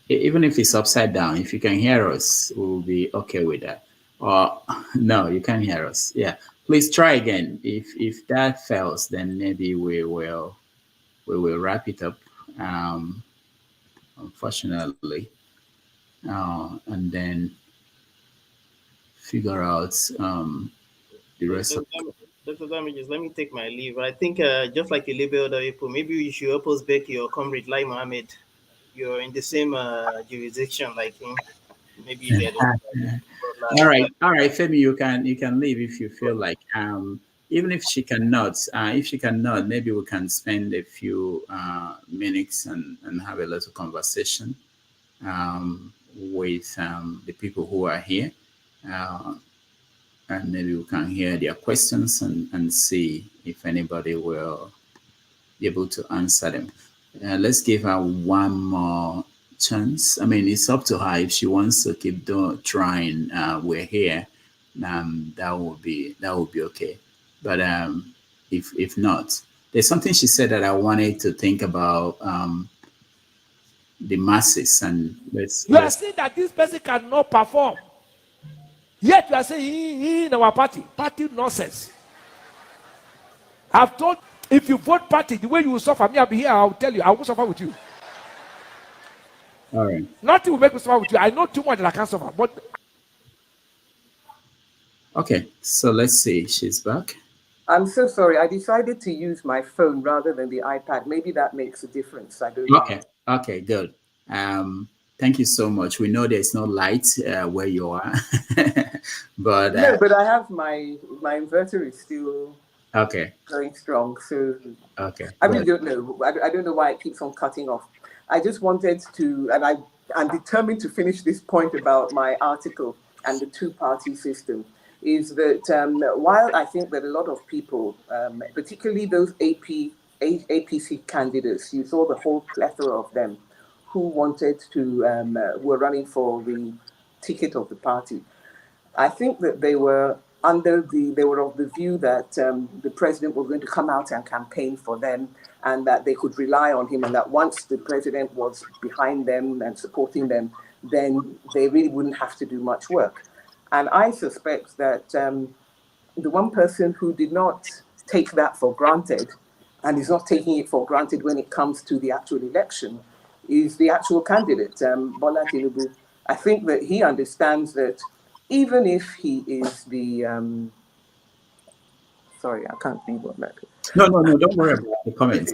[SPEAKER 1] Even if it's upside down, if you can hear us, we'll be okay with that. Or no, you can't hear us. Yeah. Please try again. If that fails, then maybe we will wrap it up. Unfortunately. And then figure out the rest of
[SPEAKER 9] Dr. Damages, let me take my leave. I think just like you labeled other people, maybe you should help us back your comrade Lai Mohammed. You're in the same jurisdiction like him. Maybe you get it.
[SPEAKER 1] All right, Femi, you can leave if you feel like. Even if she cannot, maybe we can spend a few minutes and have a little conversation with the people who are here. And maybe we can hear their questions and see if anybody will be able to answer them. Let's give her one more chance. I mean, it's up to her if she wants to keep trying. We're here. That would be okay. But if not, there's something she said that I wanted to think about. The masses, and
[SPEAKER 12] you are saying that this person cannot perform. Yet you are saying he in our party nonsense. I've told, if you vote party, the way you will suffer, me, I'll be here, I'll tell you, I will suffer with you.
[SPEAKER 1] All right.
[SPEAKER 12] Nothing will make me suffer with you. I know too much that I can't suffer. But
[SPEAKER 1] okay, so let's see. She's back.
[SPEAKER 3] I'm so sorry. I decided to use my phone rather than the iPad. Maybe that makes a difference. I don't know.
[SPEAKER 1] Okay, good. Thank you so much. We know there's no light where you are, but
[SPEAKER 3] no, but I have my inverter is still going strong. So I really don't know. I don't know why it keeps on cutting off. I just wanted to, and I'm determined to finish this point about my article and the two-party system. Is that while I think that a lot of people, particularly those APC candidates, you saw the whole plethora of them who wanted to, were running for the ticket of the party. I think that they were of the view that the president was going to come out and campaign for them, and that they could rely on him, and that once the president was behind them and supporting them, then they really wouldn't have to do much work. And I suspect that the one person who did not take that for granted and is not taking it for granted when it comes to the actual election is the actual candidate, Bola Tinubu. I think that he understands that even if he is the... sorry, I can't read what that is.
[SPEAKER 1] No, don't worry about the comments.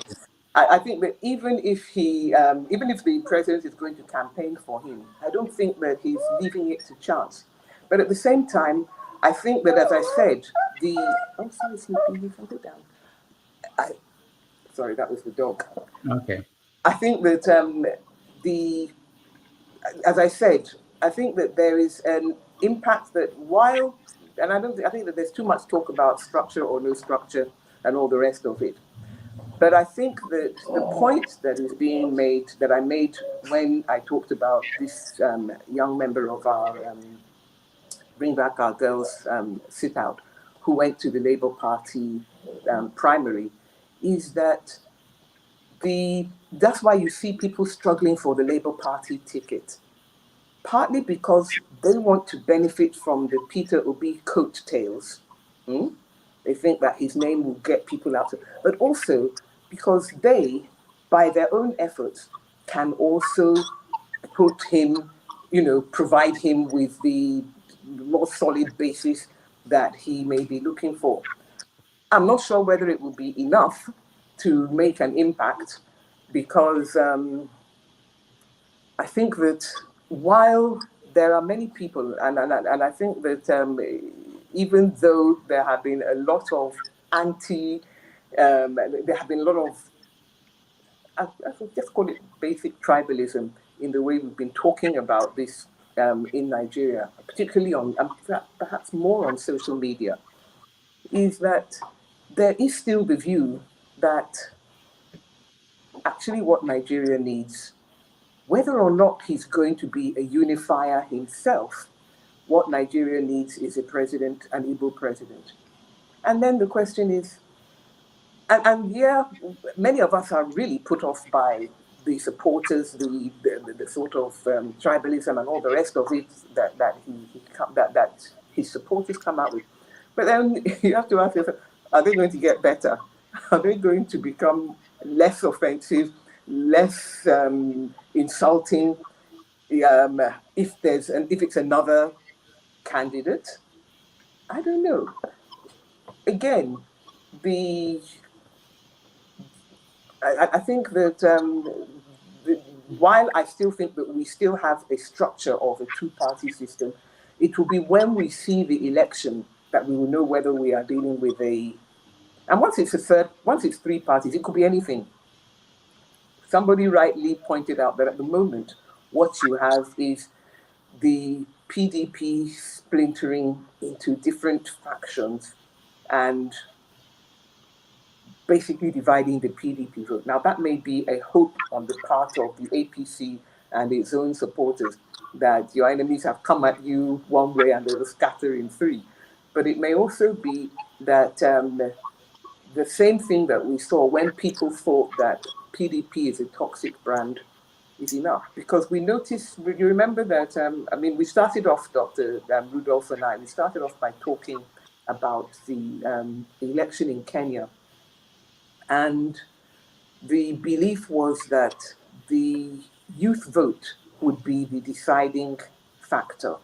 [SPEAKER 3] I think that even if the president is going to campaign for him, I don't think that he's leaving it to chance. But at the same time, I think that, as I said, Oh, sorry, Snoopy, you can go down. Sorry, that was the dog.
[SPEAKER 1] Okay.
[SPEAKER 3] I think that as I said, I think that there is an impact that while, and I think that there's too much talk about structure or no structure and all the rest of it. But I think that the point that is being made, that I made when I talked about this young member of our Bring Back Our Girls sit out, who went to the Labour Party primary, is that that's why you see people struggling for the Labour Party ticket. Partly because they want to benefit from the Peter Obi coattails. They think that his name will get people out. But also because they, by their own efforts, can also put him, provide him with the more solid basis that he may be looking for. I'm not sure whether it will be enough to make an impact because I think that while there are many people, and I think that even though there have been a lot of there have been a lot of, I would just call it basic tribalism in the way we've been talking about this in Nigeria, particularly perhaps more on social media, is that there is still the view that actually what Nigeria needs, whether or not he's going to be a unifier himself, what Nigeria needs is a president, an Igbo president. And then the question is, and yeah, many of us are really put off by the supporters, the sort of tribalism and all the rest of it that his supporters come out with. But then you have to ask yourself, are they going to get better? Are they going to become less offensive, less insulting if it's another candidate? I don't know. Again, I think that while I still think that we still have a structure of a two-party system, it will be when we see the election that we will know whether we are dealing with and once it's three parties, it could be anything. Somebody rightly pointed out that at the moment, what you have is the PDP splintering into different factions and basically dividing the PDP vote. Now, that may be a hope on the part of the APC and its own supporters that your enemies have come at you one way and they will scatter in three. But it may also be that the same thing that we saw when people thought that PDP is a toxic brand is enough. Because we noticed, you remember that, we started off, Dr. Rudolph and I, we started off by talking about the election in Kenya. And the belief was that the youth vote would be the deciding factor.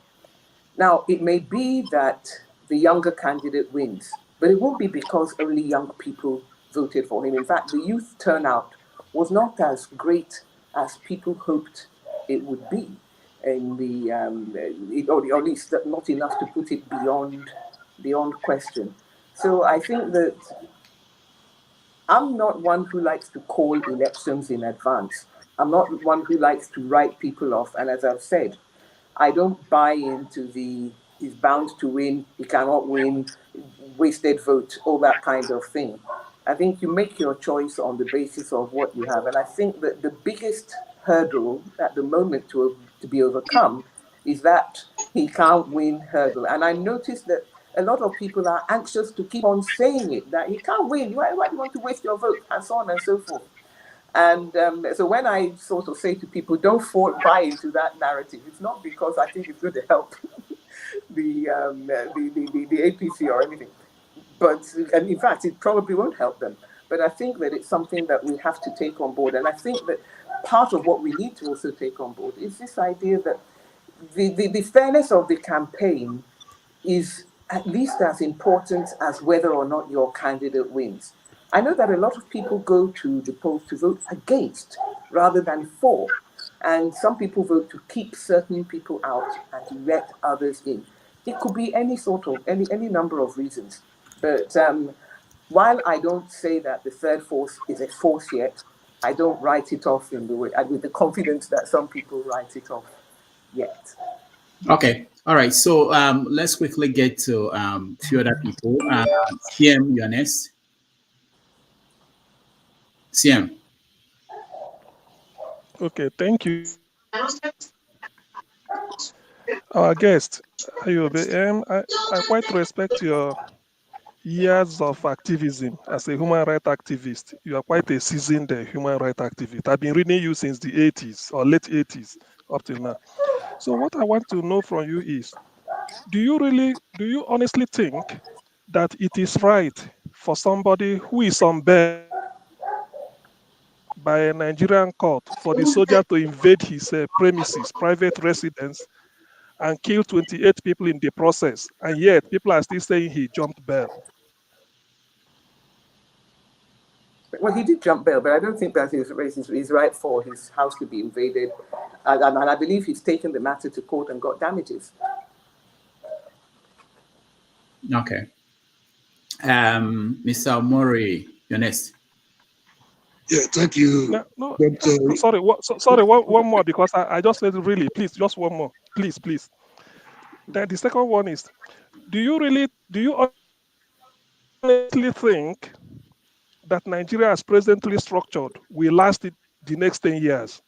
[SPEAKER 3] Now, it may be that the younger candidate wins, but it won't be because only young people voted for him. In fact, the youth turnout was not as great as people hoped it would be, or at least not enough to put it beyond question. So I think that I'm not one who likes to call elections in advance. I'm not one who likes to write people off. And as I've said, I don't buy into he's bound to win, he cannot win, wasted vote, all that kind of thing. I think you make your choice on the basis of what you have. And I think that the biggest hurdle at the moment to be overcome is that he can't win hurdle. And I noticed that a lot of people are anxious to keep on saying it, that he can't win. Why do you want to waste your vote? And so on and so forth. And so when I sort of say to people, don't buy into that narrative, it's not because I think it's going to help the APC or anything. And in fact, it probably won't help them. But I think that it's something that we have to take on board. And I think that part of what we need to also take on board is this idea that the fairness of the campaign is at least as important as whether or not your candidate wins. I know that a lot of people go to the polls to vote against rather than for. And some people vote to keep certain people out and to let others in. It could be any number of reasons. But while I don't say that the third force is a force yet, I don't write it off in the way with the confidence that some people write it off yet.
[SPEAKER 1] Okay. All right. So let's quickly get to a few other people. CM, you're next. CM.
[SPEAKER 13] Okay, thank you. Our guest, Ayo Obe, I quite respect your years of activism as a human rights activist. You are quite a seasoned human rights activist. I've been reading you since the 80s or late 80s up till now. So what I want to know from you is, do you honestly think that it is right for somebody who is on bail by a Nigerian court for the soldier to invade his premises, private residence, and kill 28 people in the process, and yet people are still saying he jumped bail?
[SPEAKER 3] Well, he did jump bail, but I don't think that he's right for his house to be invaded. And I believe he's taken the matter to court and got damages.
[SPEAKER 1] Okay. Mr. Omori, you're next.
[SPEAKER 14] Yeah, thank you.
[SPEAKER 13] No, sorry, one more, because I just said really, please, just one more, please. Then the second one is, do you honestly think that Nigeria as presently structured will last the next 10 years?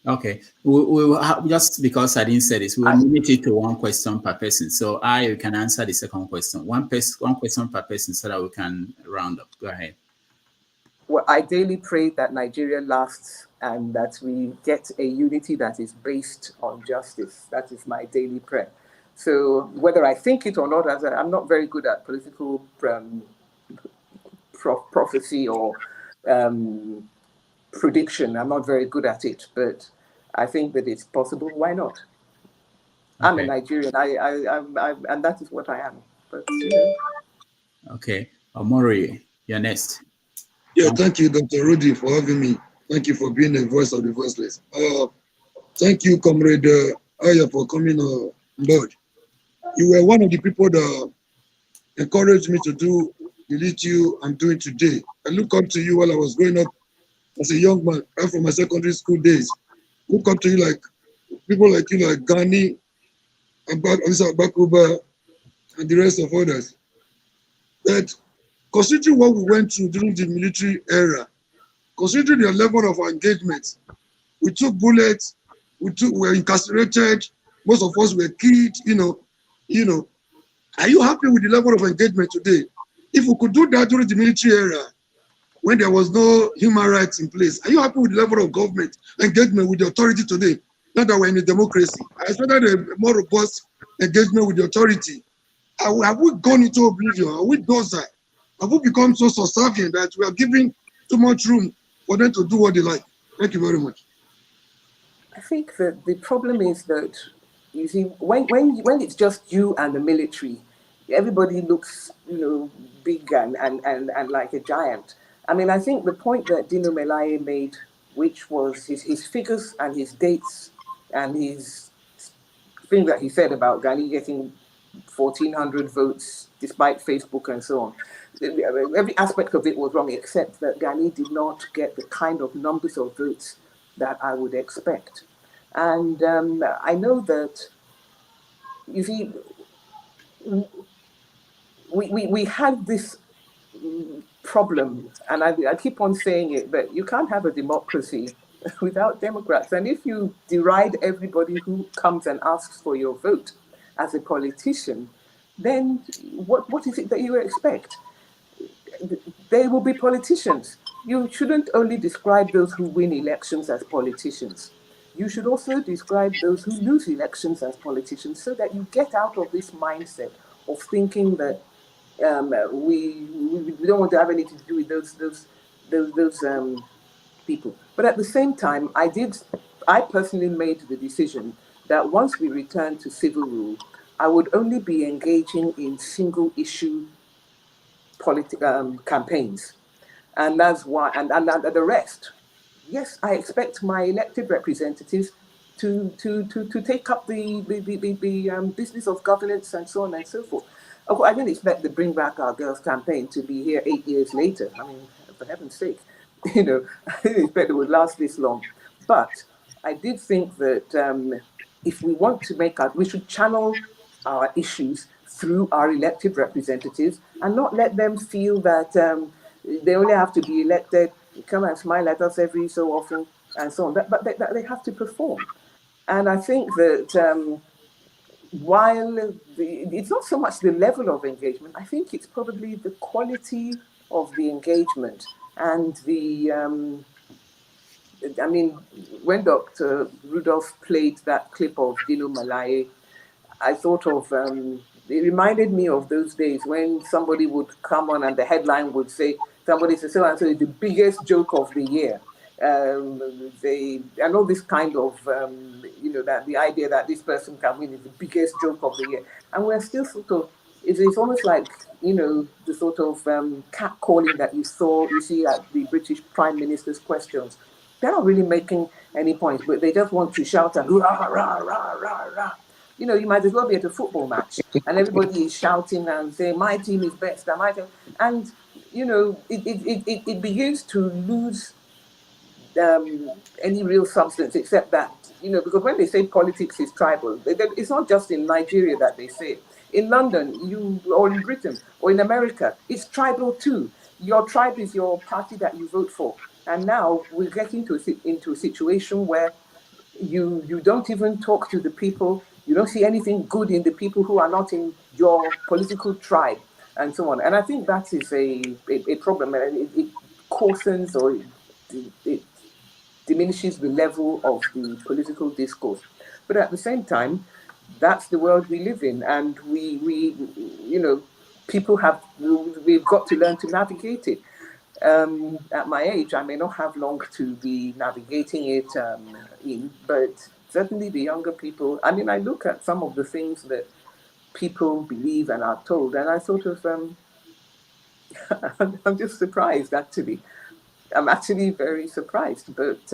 [SPEAKER 1] Okay. We will just because I didn't say this, we'll limit it to one question per person. So you can answer the second question. One question per person so that we can round up. Go ahead.
[SPEAKER 3] Well, I daily pray that Nigeria lasts and that we get a unity that is based on justice. That is my daily prayer. So whether I think it or not, I'm not very good at political prophecy or prediction. I'm not very good at it, but I think that it's possible. Why not? Okay. I'm a Nigerian. And that is what I am. But
[SPEAKER 1] Okay, Omori, you're next.
[SPEAKER 14] Yeah, thank you, Dr. Rudy, for having me. Thank you for being the voice of the voiceless. Thank you, Comrade Ayo, for coming on board. You were one of the people that encouraged me to do the little I'm doing today. I look up to you while I was growing up as a young man, right from my secondary school days. Look up to you like people like you, like Ghani, Olisa Bakuba, and the rest of others. That considering what we went through during the military era, considering the level of our engagement, we took bullets, we were incarcerated, most of us were killed, Are you happy with the level of engagement today? If we could do that during the military era, when there was no human rights in place, are you happy with the level of government engagement with the authority today? Not that we're in a democracy. I expected a more robust engagement with the authority. Have we gone into oblivion? Are we docile? Have we become so subservient that we are giving too much room for them to do what they like? Thank you very much.
[SPEAKER 3] I think that the problem is that, you see, when it's just you and the military, everybody looks, big and like a giant. I mean, I think the point that Dino Melaye made, which was his figures and his dates and his thing that he said about Ghani getting 1,400 votes despite Facebook and so on. Every aspect of it was wrong, except that Ghani did not get the kind of numbers of votes that I would expect. And I know that, you see, we had this problem, and I keep on saying it, but you can't have a democracy without Democrats. And if you deride everybody who comes and asks for your vote as a politician, then what is it that you expect? They will be politicians. You shouldn't only describe those who win elections as politicians. You should also describe those who lose elections as politicians, so that you get out of this mindset of thinking that we don't want to have anything to do with those people. But at the same time, I personally made the decision that once we return to civil rule, I would only be engaging in single issue campaigns. And that's why, and the rest, yes, I expect my elected representatives to take up the business of governance and so on and so forth. Oh, I didn't expect the Bring Back Our Girls campaign to be here 8 years later. I mean, for heaven's sake, I didn't expect it would last this long. But I did think that if we want to we should channel our issues through our elected representatives and not let them feel that they only have to be elected, come and smile at us every so often, and so on. But they have to perform. And I think that while it's not so much the level of engagement, I think it's probably the quality of the engagement and I mean, when Dr. Rudolph played that clip of Dino Malaye, I thought of, it reminded me of those days when somebody would come on and the headline would say, somebody says, so is the biggest joke of the year. I know this kind of, that the idea that this person can win is the biggest joke of the year. And we're still sort of, it's almost like, the sort of catcalling that you see at the British Prime Minister's questions. They're not really making any points, but they just want to shout and rah, rah, rah, rah, rah. You might as well be at a football match and everybody is shouting and saying, my team is best, and my team. And, it begins to lose any real substance, except that, because when they say politics is tribal, it's not just in Nigeria that they say it. In London, or in Britain, or in America, it's tribal too. Your tribe is your party that you vote for. And now we're getting into a situation where you don't even talk to the people. You don't see anything good in the people who are not in your political tribe, and so on. And I think that is a problem. And it coarsens or it diminishes the level of the political discourse. But at the same time, that's the world we live in, and we've got to learn to navigate it. At my age, I may not have long to be navigating it but certainly the younger people. I mean, I look at some of the things that people believe and are told, and I sort of, I'm just surprised, actually. I'm actually very surprised, but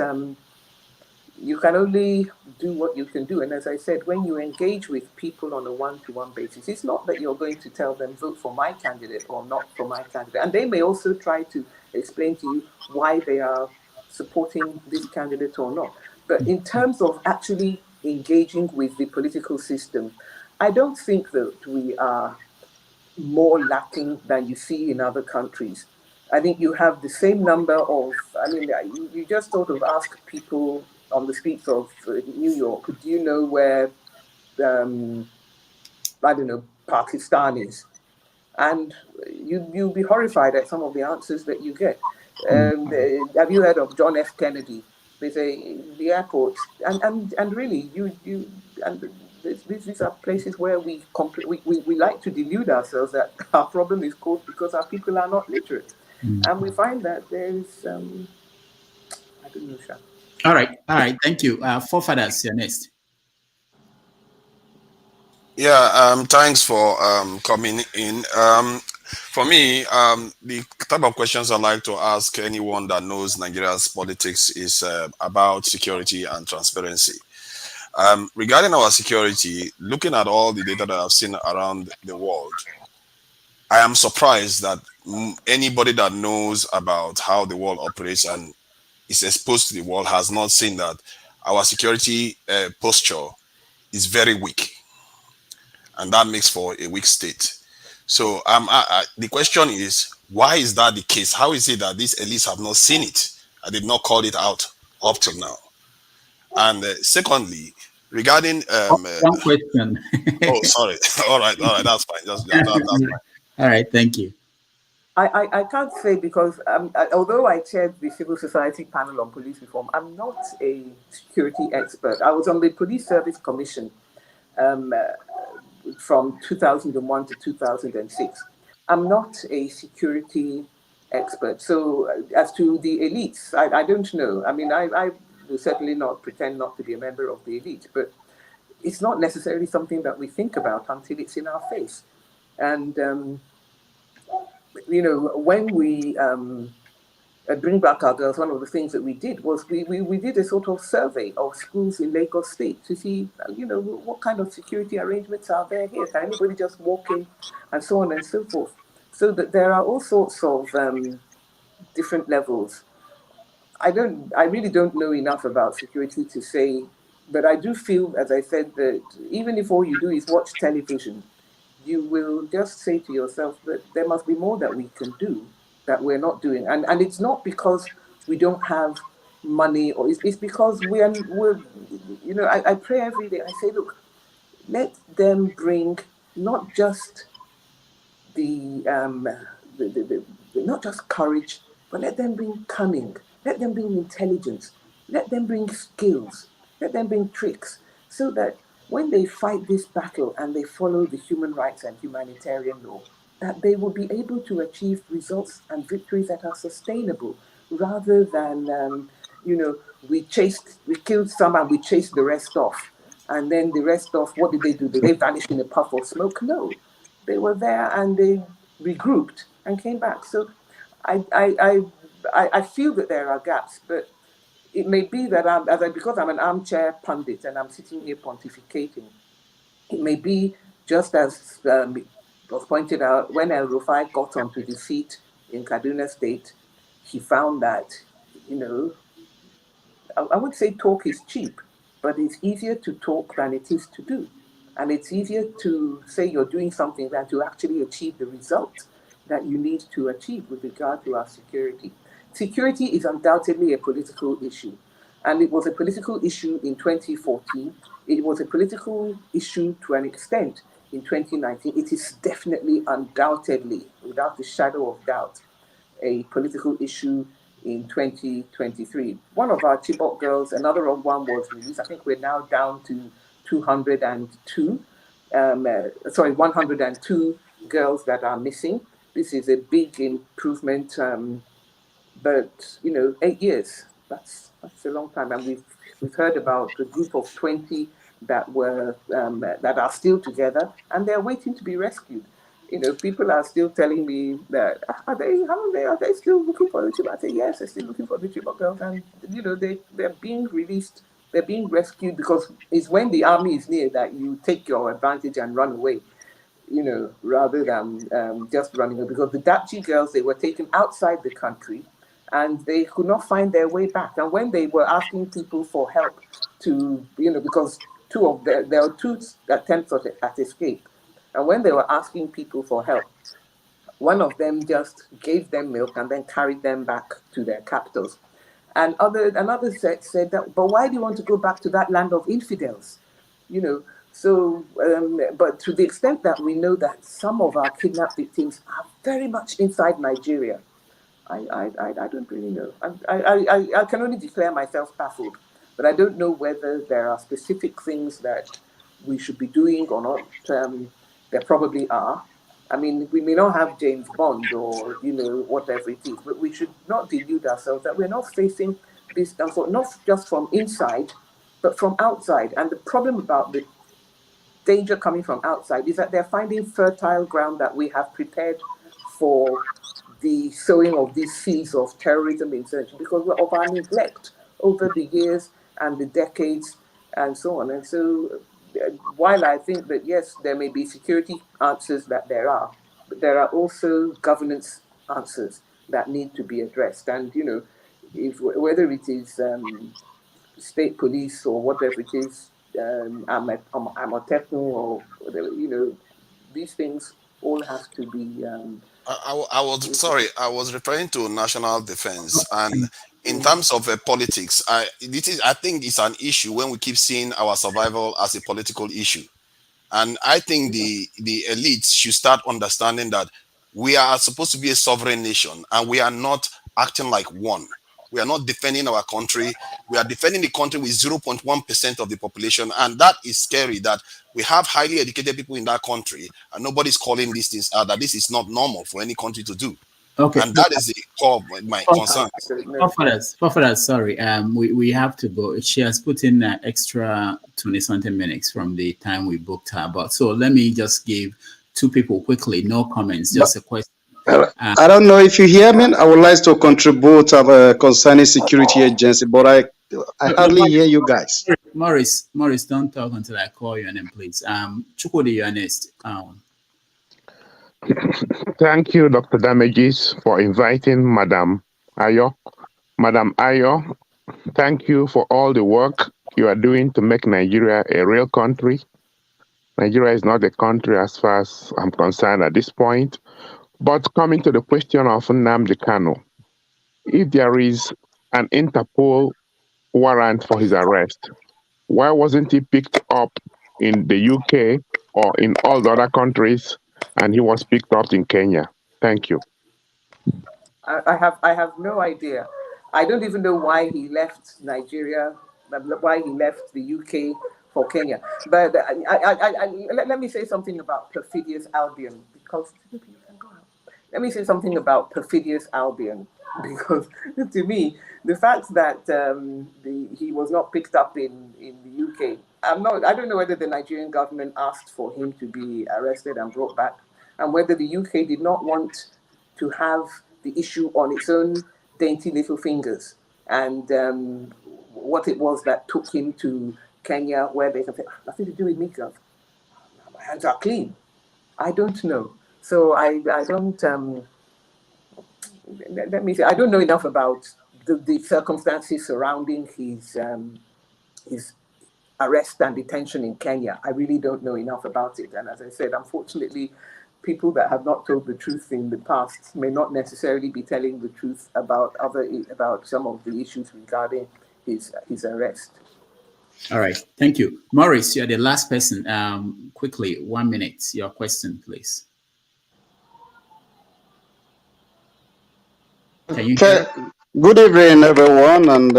[SPEAKER 3] you can only do what you can do. And as I said, when you engage with people on a one-to-one basis, it's not that you're going to tell them, vote for my candidate or not for my candidate. And they may also try to explain to you why they are supporting this candidate or not. But in terms of actually engaging with the political system, I don't think that we are more lacking than you see in other countries. I think you have the same number of, you just sort of ask people on the streets of New York, do you know where, Pakistan is? And you'll be horrified at some of the answers that you get. Have you heard of John F. Kennedy? They say the airport, and really, these are places where we like to delude ourselves that our problem is caused because our people are not literate, and we find that there's I don't know, Sha.
[SPEAKER 1] All right, thank you. Forefathers, you're next.
[SPEAKER 15] Yeah, thanks for coming in. For me, the type of questions I like to ask anyone that knows Nigeria's politics is about security and transparency. Regarding our security, looking at all the data that I've seen around the world, I am surprised that anybody that knows about how the world operates and is exposed to the world has not seen that our security posture is very weak. And that makes for a weak state. So the question is, why is that the case? How is it that these elites have not seen it? I did not call it out up to now. And secondly, regarding
[SPEAKER 1] one question.
[SPEAKER 15] Oh, sorry. All right, that's fine. That's fine.
[SPEAKER 1] All right, thank you.
[SPEAKER 3] I can't say because although I chaired the Civil Society panel on police reform, I'm not a security expert. I was on the Police Service Commission from 2001 to 2006. I'm not a security expert. So as to the elites, I don't know. I mean, I will certainly not pretend not to be a member of the elite, but it's not necessarily something that we think about until it's in our face. And, when we Bring Back Our Girls, one of the things that we did was we did a sort of survey of schools in Lagos State to see, what kind of security arrangements are there here. Can anybody just walk in, and so on and so forth. So that there are all sorts of different levels. I really don't know enough about security to say, but I do feel, as I said, that even if all you do is watch television, you will just say to yourself that there must be more that we can do that we're not doing. And it's not because we don't have money, or it's because we're I pray every day. I say, look, let them bring not just not just courage, but let them bring cunning, let them bring intelligence, let them bring skills, let them bring tricks, so that when they fight this battle and they follow the human rights and humanitarian law, that they will be able to achieve results and victories that are sustainable, rather than we killed some and we chased the rest off, and then the rest off, what did they do? Did they vanish in a puff of smoke? No, they were there and they regrouped and came back. So I feel that there are gaps, but it may be that because I'm an armchair pundit and I'm sitting here pontificating, it may be just as was pointed out, when El Rufai got onto the seat in Kaduna State, he found that, I would say talk is cheap, but it's easier to talk than it is to do. And it's easier to say you're doing something than to actually achieve the result that you need to achieve with regard to our security. Security is undoubtedly a political issue. And it was a political issue in 2014. It was a political issue to an extent in 2019. It is definitely, undoubtedly, without the shadow of doubt, a political issue in 2023. One of our Chibok girls, another one was released. I think we're now down to 102 girls that are missing. This is a big improvement, but 8 years, that's a long time. And we've heard about a group of 20 that are still together and they're waiting to be rescued. People are still telling me that are they still looking for the Chibok? I say yes, they're still looking for the Chibok girls, and they're being released, they're being rescued, because it's when the army is near that you take your advantage and run away, rather than just running away. Because the Dachi girls, they were taken outside the country and they could not find their way back. And when they were asking people for help to, because there were two attempts at escape. And when they were asking people for help, one of them just gave them milk and then carried them back to their captors. And another said that, but why do you want to go back to that land of infidels? So, but to the extent that we know that some of our kidnapped victims are very much inside Nigeria, I don't really know. I can only declare myself baffled, but I don't know whether there are specific things that we should be doing or not. There probably are. I mean, we may not have James Bond or, whatever it is, but we should not delude ourselves that we're not facing this, not just from inside, but from outside. And the problem about the danger coming from outside is that they're finding fertile ground that we have prepared for the sowing of these seeds of terrorism insurgency, because of our neglect over the years and the decades and so on. And so while I think that, yes, there may be security answers that there are, but there are also governance answers that need to be addressed. And, whether it is state police or whatever it is, Amotekun or whatever, these things all have to be...
[SPEAKER 15] I was referring to national defense, and in terms of politics, I think it's an issue when we keep seeing our survival as a political issue. And I think the elites should start understanding that we are supposed to be a sovereign nation and we are not acting like one. We are not defending our country. We are defending the country with 0.1% of the population. And that is scary, that we have highly educated people in that country and nobody's calling these things out, that this is not normal for any country to do.
[SPEAKER 1] Okay.
[SPEAKER 15] And that is the core of my concern.
[SPEAKER 1] Forefathers, sorry. We have to go. She has put in extra 20-something minutes from the time we booked her. But so let me just give two people quickly, no comments, just a question.
[SPEAKER 16] I don't know if you hear me. I would like to contribute concerning security agency, but I hardly hear you guys.
[SPEAKER 1] Morris, don't talk until I call your name, please. Chukwudi, you're next.
[SPEAKER 17] Thank you, Dr. Damages, for inviting Madam Ayo. Madam Ayo, thank you for all the work you are doing to make Nigeria a real country. Nigeria is not a country as far as I'm concerned at this point. But coming to the question of Nnamdi Kanu, if there is an Interpol warrant for his arrest, why wasn't he picked up in the UK or in all the other countries and he was picked up in Kenya? Thank you.
[SPEAKER 3] I have no idea. I don't even know why he left Nigeria, why he left the UK for Kenya. But let me say something about perfidious Albion, because let me say something about perfidious Albion, because to me, the fact that he was not picked up in the UK, I don't know whether the Nigerian government asked for him to be arrested and brought back, and whether the UK did not want to have the issue on its own dainty little fingers, and what it was that took him to Kenya, where they can say, nothing to do with me, Gov. My hands are clean. I don't know. So I don't, let me say, I don't know enough about the circumstances surrounding his arrest and detention in Kenya. I really don't know enough about it. And as I said, unfortunately, people that have not told the truth in the past may not necessarily be telling the truth about some of the issues regarding his arrest.
[SPEAKER 1] All right, thank you. Morris, you're the last person. Quickly, 1 minute, your question, please. Can you hear?
[SPEAKER 16] Good evening, everyone, and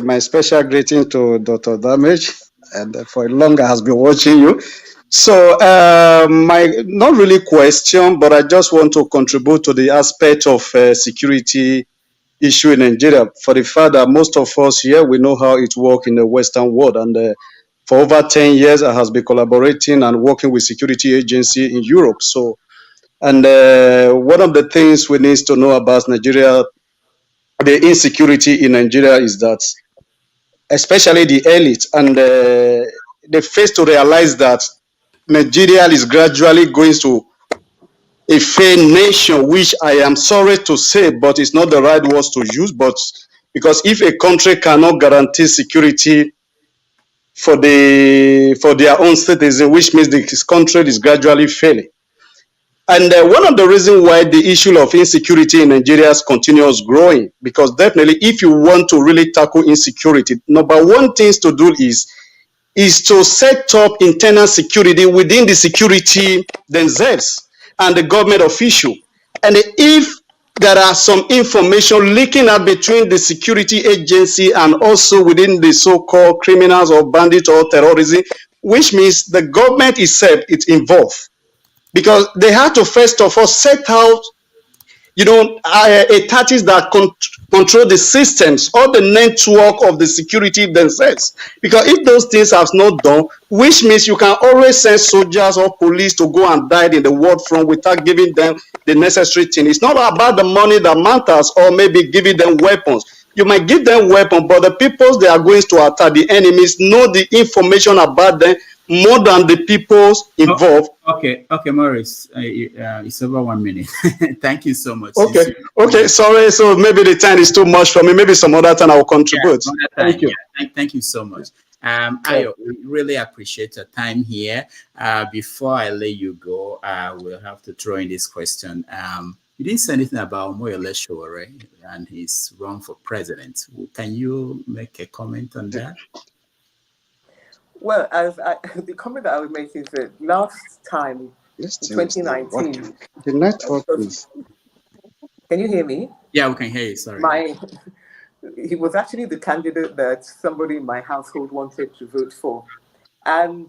[SPEAKER 16] my special greeting to Dr. Damage, and for longer has been watching you. So, my not really question, but I just want to contribute to the aspect of security issue in Nigeria, for the fact that most of us here, we know how it works in the Western world, and for over 10 years, I has been collaborating and working with security agency in Europe. So, and one of the things we need to know about Nigeria, the insecurity in Nigeria, is that especially the elite, and they face to realize that Nigeria is gradually going to a failed nation, which I am sorry to say, but it's not the right words to use. But because if a country cannot guarantee security for their own citizens, which means this country is gradually failing. And one of the reasons why the issue of insecurity in Nigeria continues growing, because definitely if you want to really tackle insecurity, number one thing to do is to set up internal security within the security themselves and the government official. And if there are some information leaking out between the security agency and also within the so-called criminals or bandits or terrorism, which means the government itself is involved. Because they have to first of all set out, a tactics that control the systems or the network of the security themselves. Because if those things have not done, which means you can always send soldiers or police to go and die in the war front without giving them the necessary thing. It's not about the money that matters or maybe giving them weapons. You might give them weapons, but the peoples they are going to attack, the enemies, know the information about them more than the peoples involved.
[SPEAKER 1] Okay, Morris, it's over 1 minute. Thank you so much.
[SPEAKER 16] Okay, sorry. So maybe the time is too much for me. Maybe some other time I will contribute. Thank you.
[SPEAKER 1] Yeah, thank you so much. Ayo, we really appreciate your time here. Before I let you go, we'll have to throw in this question. You didn't say anything about Omoyele Sowore and his run for president. Can you make a comment on that?
[SPEAKER 3] Well, the comment that I was making is that last time, in 2019,
[SPEAKER 16] the network, please.
[SPEAKER 3] Can you hear me?
[SPEAKER 1] Yeah, we can hear you. Sorry.
[SPEAKER 3] He was actually the candidate that somebody in my household wanted to vote for, and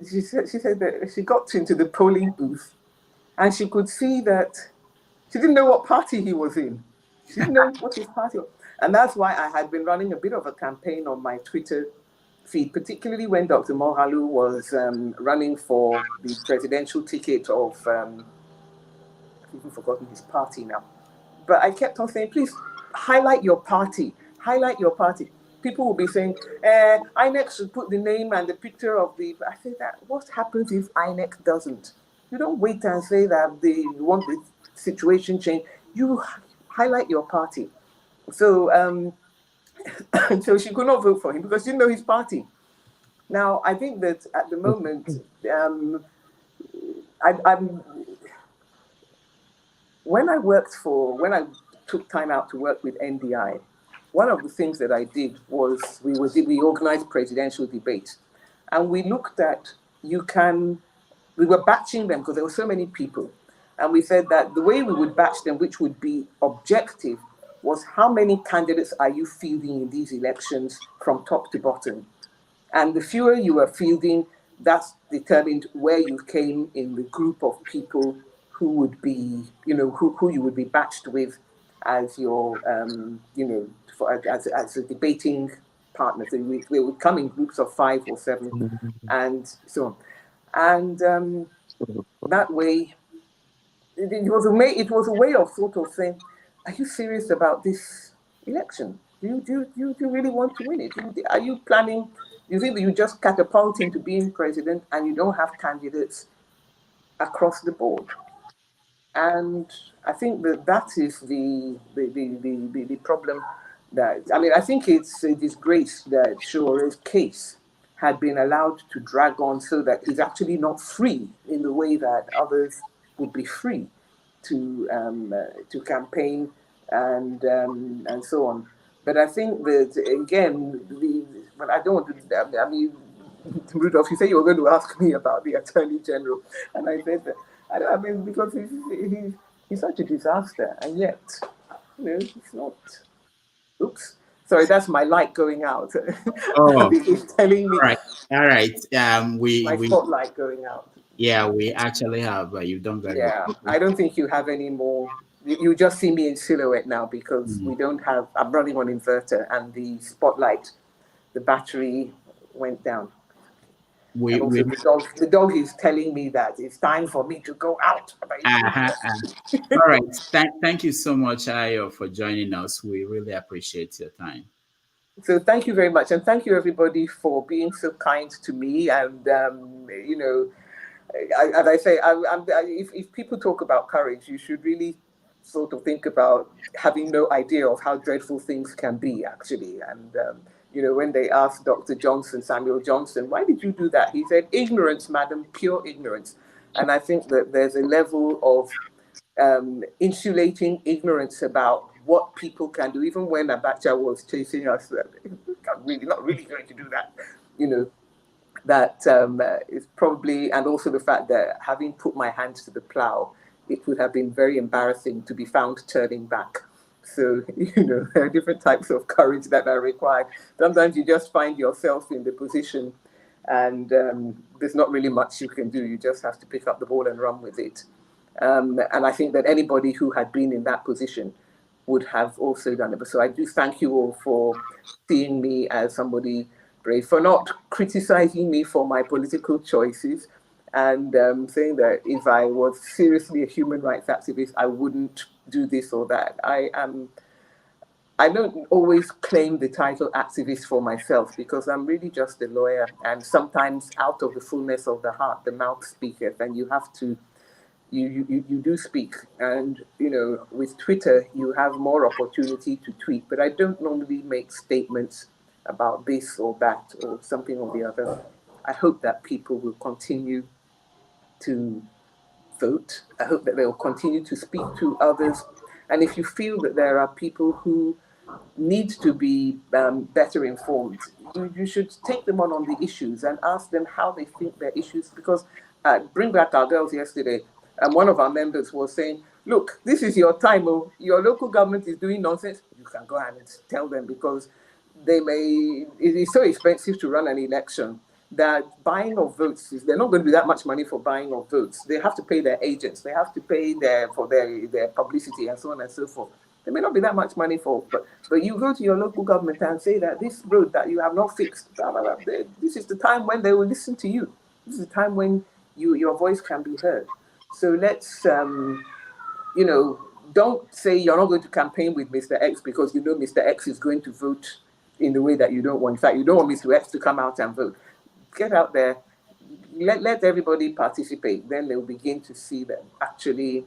[SPEAKER 3] she said that she got into the polling booth, and she could see that she didn't know what party he was in. She didn't know what his party was. And that's why I had been running a bit of a campaign on my Twitter feed, particularly when Dr. Mohalu was running for the presidential ticket of, I've even forgotten his party now. But I kept on saying, please highlight your party, highlight your party. People will be saying, INEC should put the name and the picture of the. I say that what happens if INEC doesn't? You don't wait and say that they want the situation changed. You highlight your party. So, so she could not vote for him because she didn't know his party. Now, I think that at the moment, when I took time out to work with NDI, one of the things that I did was we organized presidential debates, and we looked at we were batching them because there were so many people, and we said that the way we would batch them, which would be objective, was how many candidates are you fielding in these elections from top to bottom, and the fewer you were fielding, that's determined where you came in the group of people who would be, who you would be batched with as your, as a debating partner. So they would come in groups of 5 or 7 and so on. And that way, it was a way of sort of saying, are you serious about this election? Do you really want to win it? Are you planning, you think that you just catapult into being president and you don't have candidates across the board? And I think that is the problem. I think it's a disgrace that Shore's case had been allowed to drag on so that he's actually not free in the way that others would be free to campaign and so on. But I think that again, but I don't want to. I mean, Rudolph, you said you were going to ask me about the Attorney General, and I said that. I mean, because he's such a disaster, and yet, he's not. Oops, sorry, that's my light going out.
[SPEAKER 1] Oh,
[SPEAKER 3] it's telling me.
[SPEAKER 1] All right.
[SPEAKER 3] My spotlight going out.
[SPEAKER 1] Yeah, we actually have. You've done very well.
[SPEAKER 3] Yeah, I don't think you have any more. You just see me in silhouette now because we don't have. I'm running on inverter, and the spotlight, the battery went down. The dog is telling me that it's time for me to go out.
[SPEAKER 1] All right. Thank you so much, Ayo, for joining us. We really appreciate your time.
[SPEAKER 3] So thank you very much. And thank you, everybody, for being so kind to me. And, as I say, if people talk about courage, you should really sort of think about having no idea of how dreadful things can be, actually. And, when they asked Dr. Samuel Johnson, why did you do that? He said, ignorance, madam, pure ignorance. And I think that there's a level of insulating ignorance about what people can do. Even when Abacha was chasing us, not really going to do that. That is probably, and also the fact that having put my hand to the plow, it would have been very embarrassing to be found turning back. So, there are different types of courage that are required. Sometimes you just find yourself in the position and there's not really much you can do. You just have to pick up the ball and run with it. And I think that anybody who had been in that position would have also done it. But so I do thank you all for seeing me as somebody brave, for not criticizing me for my political choices, and saying that if I was seriously a human rights activist, I wouldn't do this or that. I don't always claim the title activist for myself because I'm really just a lawyer, and sometimes out of the fullness of the heart, the mouth speaketh, and you have to, you do speak. And, with Twitter, you have more opportunity to tweet, but I don't normally make statements about this or that or something or the other. I hope that people will continue to vote. I hope that they will continue to speak to others. And if you feel that there are people who need to be better informed, you should take them on the issues and ask them how they think their issues, because Bring Back Our Girls yesterday, one of our members was saying, look, this is your time. Your local government is doing nonsense. You can go and tell them, because it is so expensive to run an election that buying of votes, they're not going to do that much money for buying of votes. They have to pay their agents. They have to pay for their publicity and so on and so forth. There may not be that much money for, but you go to your local government and say that this road that you have not fixed, blah, blah, blah, this is the time when they will listen to you. This is the time when your voice can be heard. So let's, don't say you're not going to campaign with Mr. X because you know Mr. X is going to vote in the way that you don't want. In fact, you don't want Mr. X to come out and vote. Get out there, let everybody participate. Then they'll begin to see that actually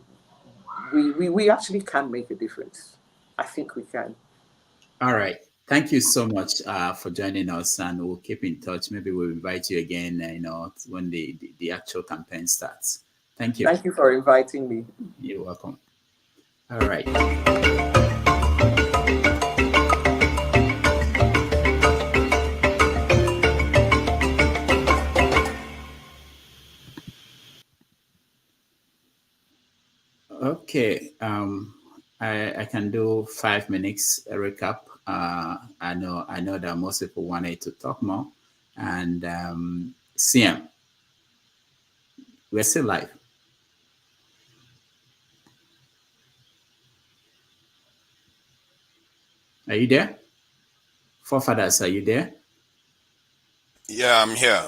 [SPEAKER 3] we actually can make a difference. I think we can.
[SPEAKER 1] All right. Thank you so much for joining us, and we'll keep in touch. Maybe we'll invite you again, when the actual campaign starts. Thank you.
[SPEAKER 3] Thank you for inviting me.
[SPEAKER 1] You're welcome. All right. Okay. I can do 5 minutes recap. I know that most people wanted to talk more, and CM, we're still live. Are you there? Forefathers, are you there?
[SPEAKER 15] Yeah, I'm here.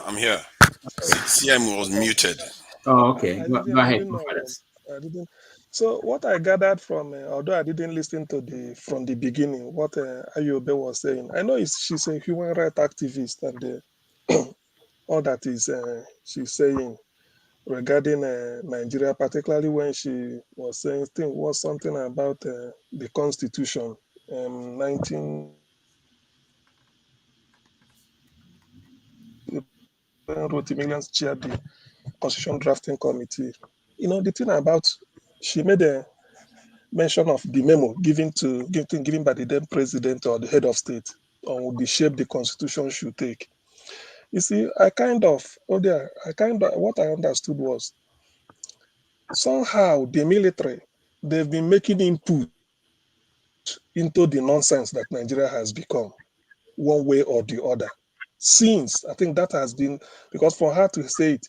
[SPEAKER 15] CM was muted.
[SPEAKER 1] Oh, okay. Go ahead,
[SPEAKER 13] Know,
[SPEAKER 1] Forefathers.
[SPEAKER 13] I didn't. So what I gathered from, although I didn't listen to from the beginning, what Ayo Obe was saying, I know she's a human rights activist, and all that is she's saying regarding Nigeria, particularly when she was saying something about the Constitution, 19. Rotimi chaired the Constitution Drafting Committee. The thing about, she made a mention of the memo given by the then president or the head of state on the shape the Constitution should take. You see, what I understood was somehow the military, they've been making input into the nonsense that Nigeria has become, one way or the other. Since, I think that has been, because for her to say it,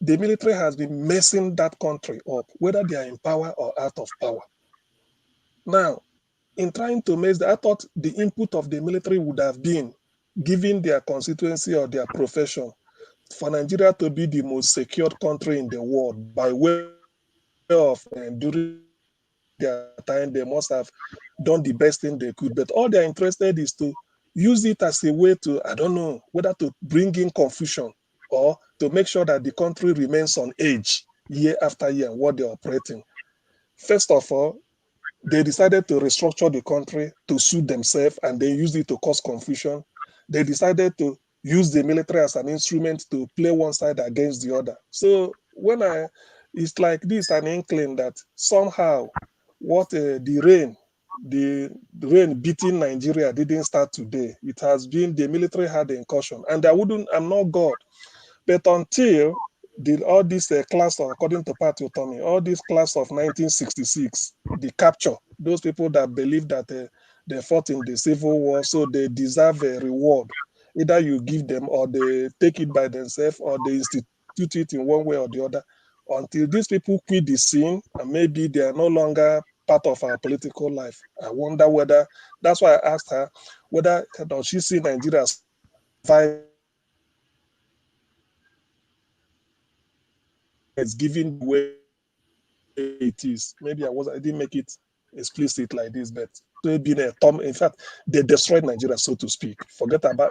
[SPEAKER 13] the military has been messing that country up, whether they are in power or out of power. Now, in trying to mess that, I thought the input of the military would have been, given their constituency or their profession, for Nigeria to be the most secured country in the world by way of during their time, they must have done the best thing they could. But all they're interested is to use it as a way to, I don't know, whether to bring in confusion or to make sure that the country remains on edge year after year and what they're operating. First of all, they decided to restructure the country to suit themselves, and they used it to cause confusion. They decided to use the military as an instrument to play one side against the other. So it's like this, an inkling that somehow what the rain beating Nigeria didn't start today. It has been the military had the incursion, and I'm not God, but until all this class of, according to Pat Utomi, all this class of 1966, the capture, those people that believe that they fought in the Civil War, so they deserve a reward. Either you give them or they take it by themselves or they institute it in one way or the other. Until these people quit the scene and maybe they are no longer part of our political life. I wonder whether, that's why I asked her, whether does she see Nigeria survive it's given the way it is. Maybe I didn't make it explicit like this, but they've been in fact, they destroyed Nigeria, so to speak. Forget about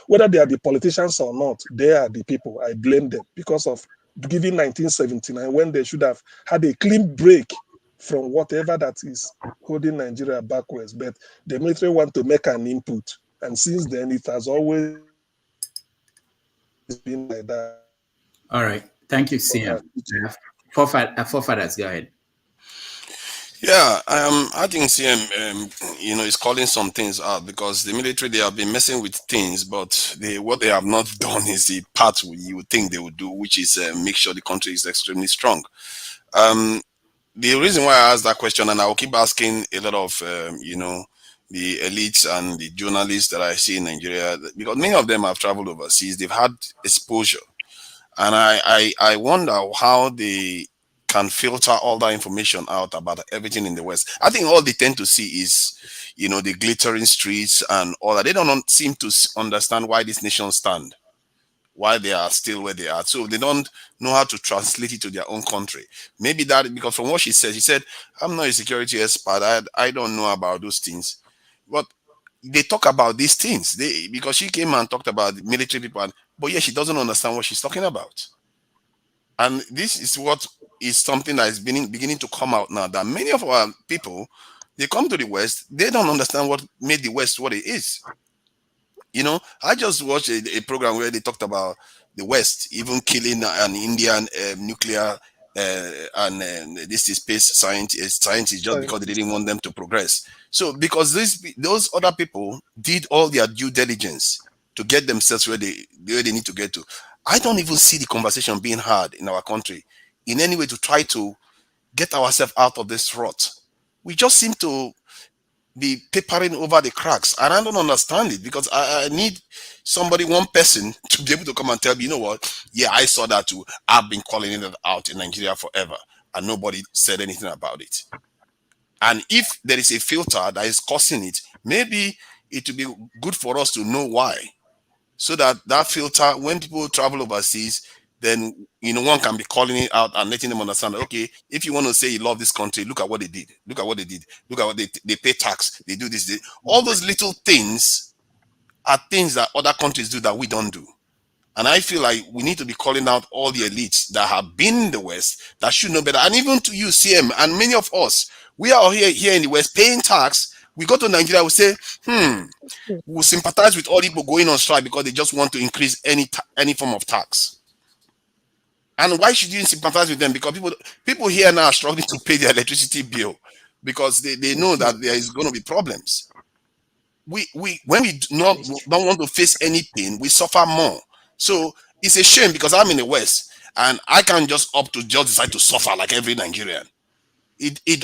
[SPEAKER 13] whether they are the politicians or not, they are the people. I blame them because of giving 1979 when they should have had a clean break from whatever that is holding Nigeria backwards. But the military want to make an input. And since then, it has always been like that.
[SPEAKER 1] All right. Thank you, CM. Forefathers, go ahead.
[SPEAKER 15] Yeah, I think CM, is calling some things out because the military, they have been messing with things, but what they have not done is the part you would think they would do, which is make sure the country is extremely strong. The reason why I asked that question, and I'll keep asking a lot of, the elites and the journalists that I see in Nigeria, because many of them have traveled overseas, they've had exposure. And I wonder how they can filter all that information out about everything in the West. I think all they tend to see is, the glittering streets and all that. They don't seem to understand why this nation stand, why they are still where they are. So they don't know how to translate it to their own country. Maybe that, because from what she said, I'm not a security expert. I don't know about those things. But they talk about these things. Because she came and talked about the military people, but yeah, she doesn't understand what she's talking about. And this is what is something that is beginning to come out now, that many of our people, they come to the West, they don't understand what made the West what it is. I just watched a program where they talked about the West even killing an Indian nuclear and this is space scientists just because they didn't want them to progress. So because those other people did all their due diligence to get themselves where they need to get to. I don't even see the conversation being had in our country in any way to try to get ourselves out of this rut. We just seem to be papering over the cracks, and I don't understand it, because I need somebody, one person, to be able to come and tell me, you know what, yeah, I saw that too. I've been calling it out in Nigeria forever, and nobody said anything about it. And if there is a filter that is causing it, maybe it would be good for us to know why, so that filter, when people travel overseas, then one can be calling it out and letting them understand, okay, if you want to say you love this country, look at what they did, look at what they pay tax, they do this, all those little things are things that other countries do that we don't do. And I feel like we need to be calling out all the elites that have been in the West that should know better. And even to you, CM, and many of us, we are all here in the West paying tax. We go to Nigeria, we say, we'll sympathize with all people going on strike because they just want to increase any form of tax. And why should you sympathize with them? Because people here now are struggling to pay their electricity bill because they know that there is going to be problems. When we don't want to face any pain, we suffer more. So it's a shame, because I'm in the West and I can't just decide to suffer like every Nigerian.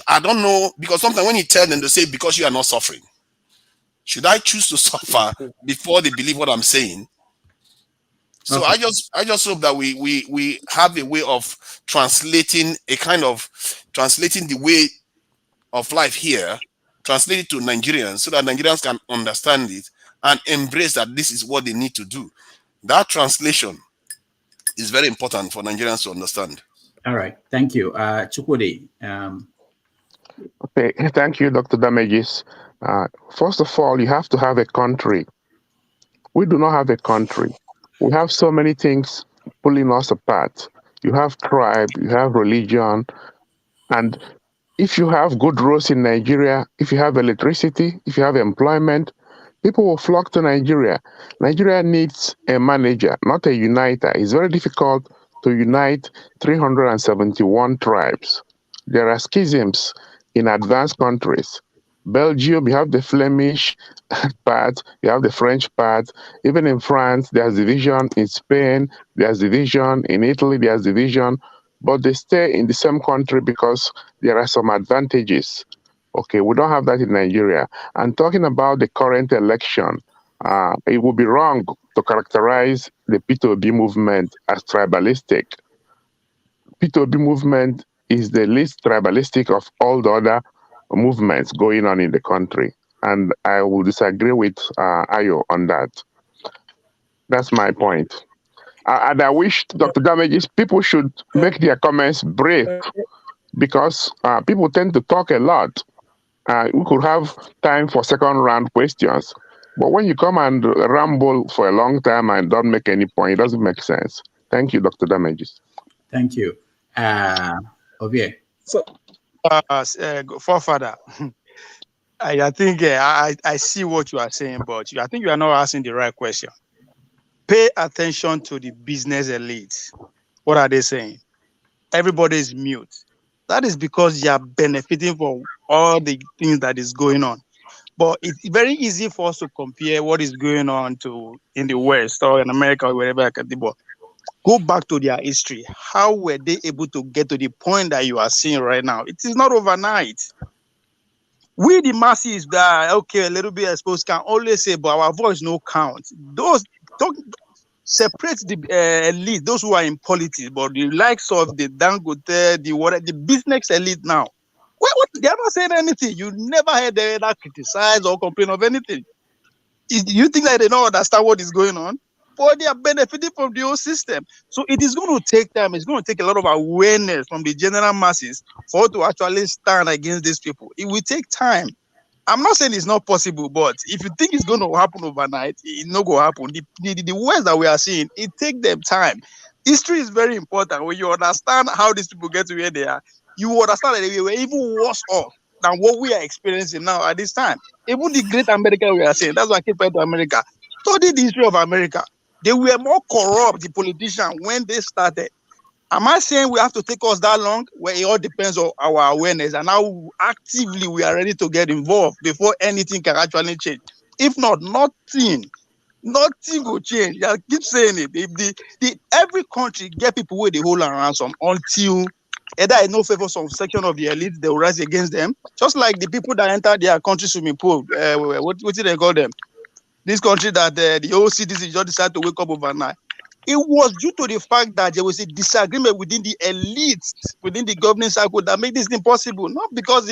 [SPEAKER 15] I don't know, because sometimes when you tell them, they say, because you are not suffering. Should I choose to suffer before they believe what I'm saying? So okay. I just hope that we have a way of translating the way of life here, translate it to Nigerians, so that Nigerians can understand it and embrace that this is what they need to do. That translation is very important for Nigerians to understand.
[SPEAKER 1] All right, thank you, Chukwudi.
[SPEAKER 17] Okay, thank you, Dr. Damages. First of all, you have to have a country. We do not have a country. We have so many things pulling us apart. You have tribe, you have religion, and if you have good roads in Nigeria, if you have electricity, if you have employment, people will flock to Nigeria. Nigeria needs a manager, not a uniter. It's very difficult to unite 371 tribes. There are schisms in advanced countries. Belgium, you have the Flemish part, you have the French part. Even in France, there's division. In Spain, there's division. In Italy, there's division. But they stay in the same country because there are some advantages. Okay, we don't have that in Nigeria. And talking about the current election, it would be wrong to characterize the P2B movement as tribalistic. P2B movement is the least tribalistic of all the other movements going on in the country. And I will disagree with Ayo on that. That's my point. And I wish, Dr. Damages, people should make their comments brief, because people tend to talk a lot. We could have time for second round questions. But when you come and ramble for a long time and don't make any point, it doesn't make sense. Thank you, Dr. Damages.
[SPEAKER 1] Thank you. Obe.
[SPEAKER 10] So, forefather, I think I see what you are saying, but I think you are not asking the right question. Pay attention to the business elites. What are they saying? Everybody is mute. That is because you are benefiting from all the things that is going on. But it's very easy for us to compare what is going on in the West or in America or wherever. But go back to their history. How were they able to get to the point that you are seeing right now? It is not overnight. We, the masses, that okay, a little bit exposed, can always say, but our voice no count. separate the elite, those who are in politics, but the likes of the Dangote, the business elite now. What, they haven't said anything. You never heard them either criticize or complain of anything. You think that they don't understand what is going on? But they are benefiting from the whole system. So it is going to take time. It's going to take a lot of awareness from the general masses for us to actually stand against these people. It will take time. I'm not saying it's not possible, but if you think it's going to happen overnight, it's not going to happen. The words that we are seeing, it takes them time. History is very important. When you understand how these people get to where they are, you understand that they were even worse off than what we are experiencing now at this time. Even the great America we are saying, that's why I keep going to America. Study the history of America. They were more corrupt, the politicians, when they started. Am I saying we have to take us that long? Well, it all depends on our awareness and how actively we are ready to get involved before anything can actually change. If not, nothing will change. I keep saying it. If every country get people where they hold on ransom until either I know favor some section of the elite, they will rise against them. Just like the people that enter their country swimming pool. What did they call them? This country that the old citizens just decided to wake up overnight. It was due to the fact that there was a disagreement within the elites, within the governing circle that made this impossible. Not because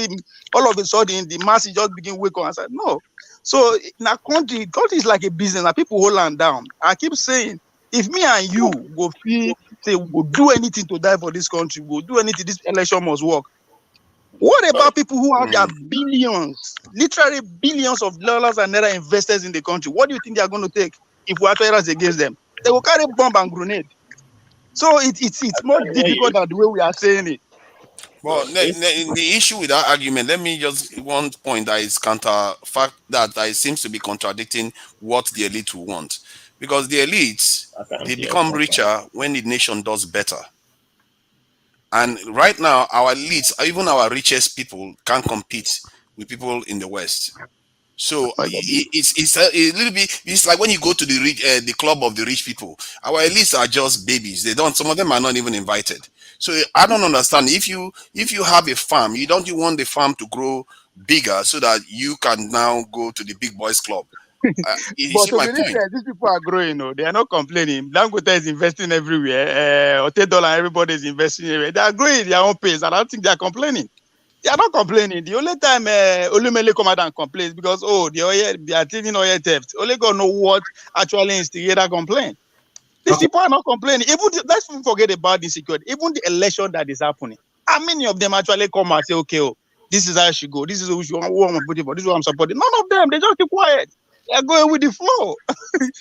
[SPEAKER 10] all of a sudden the masses just begin wake up and say, no. So in a country is like a business and people hold on down. I keep saying, if me and you go feel, say, we'll do anything to die for this country, we'll do anything, this election must work. What about people who have their billions, literally billions of dollars and naira investors in the country? What do you think they are going to take if we actually rise against them? They will carry bomb and grenade. So it's more difficult than the way we are saying it.
[SPEAKER 15] Well, the issue with that argument, let me just one point that is fact that it seems to be contradicting what the elite will want, because the elites they become richer when the nation does better. And right now, our elites, even our richest people, can't compete with people in the West. So it's a little bit. It's like when you go to the club of the rich people. Our elites are just babies. Some of them are not even invited. So I don't understand. If you have a farm, you want the farm to grow bigger so that you can now go to the big boys club.
[SPEAKER 10] But to be fair, these people are growing. They are not complaining. Dangote is investing everywhere. $10, everybody is investing everywhere. They are growing at their own pace, and I don't think they are complaining. They are not complaining. The only time Olumele come out and complain because the oil, they are taking oil theft. Only God know what actually instigated that complaint. These people are not complaining. Let's forget about the security. Even the election that is happening. How many of them actually come and say, okay, this is how I should go. This is who I'm voting for. This is what I'm supporting. None of them. They just keep quiet. They are going with the flow.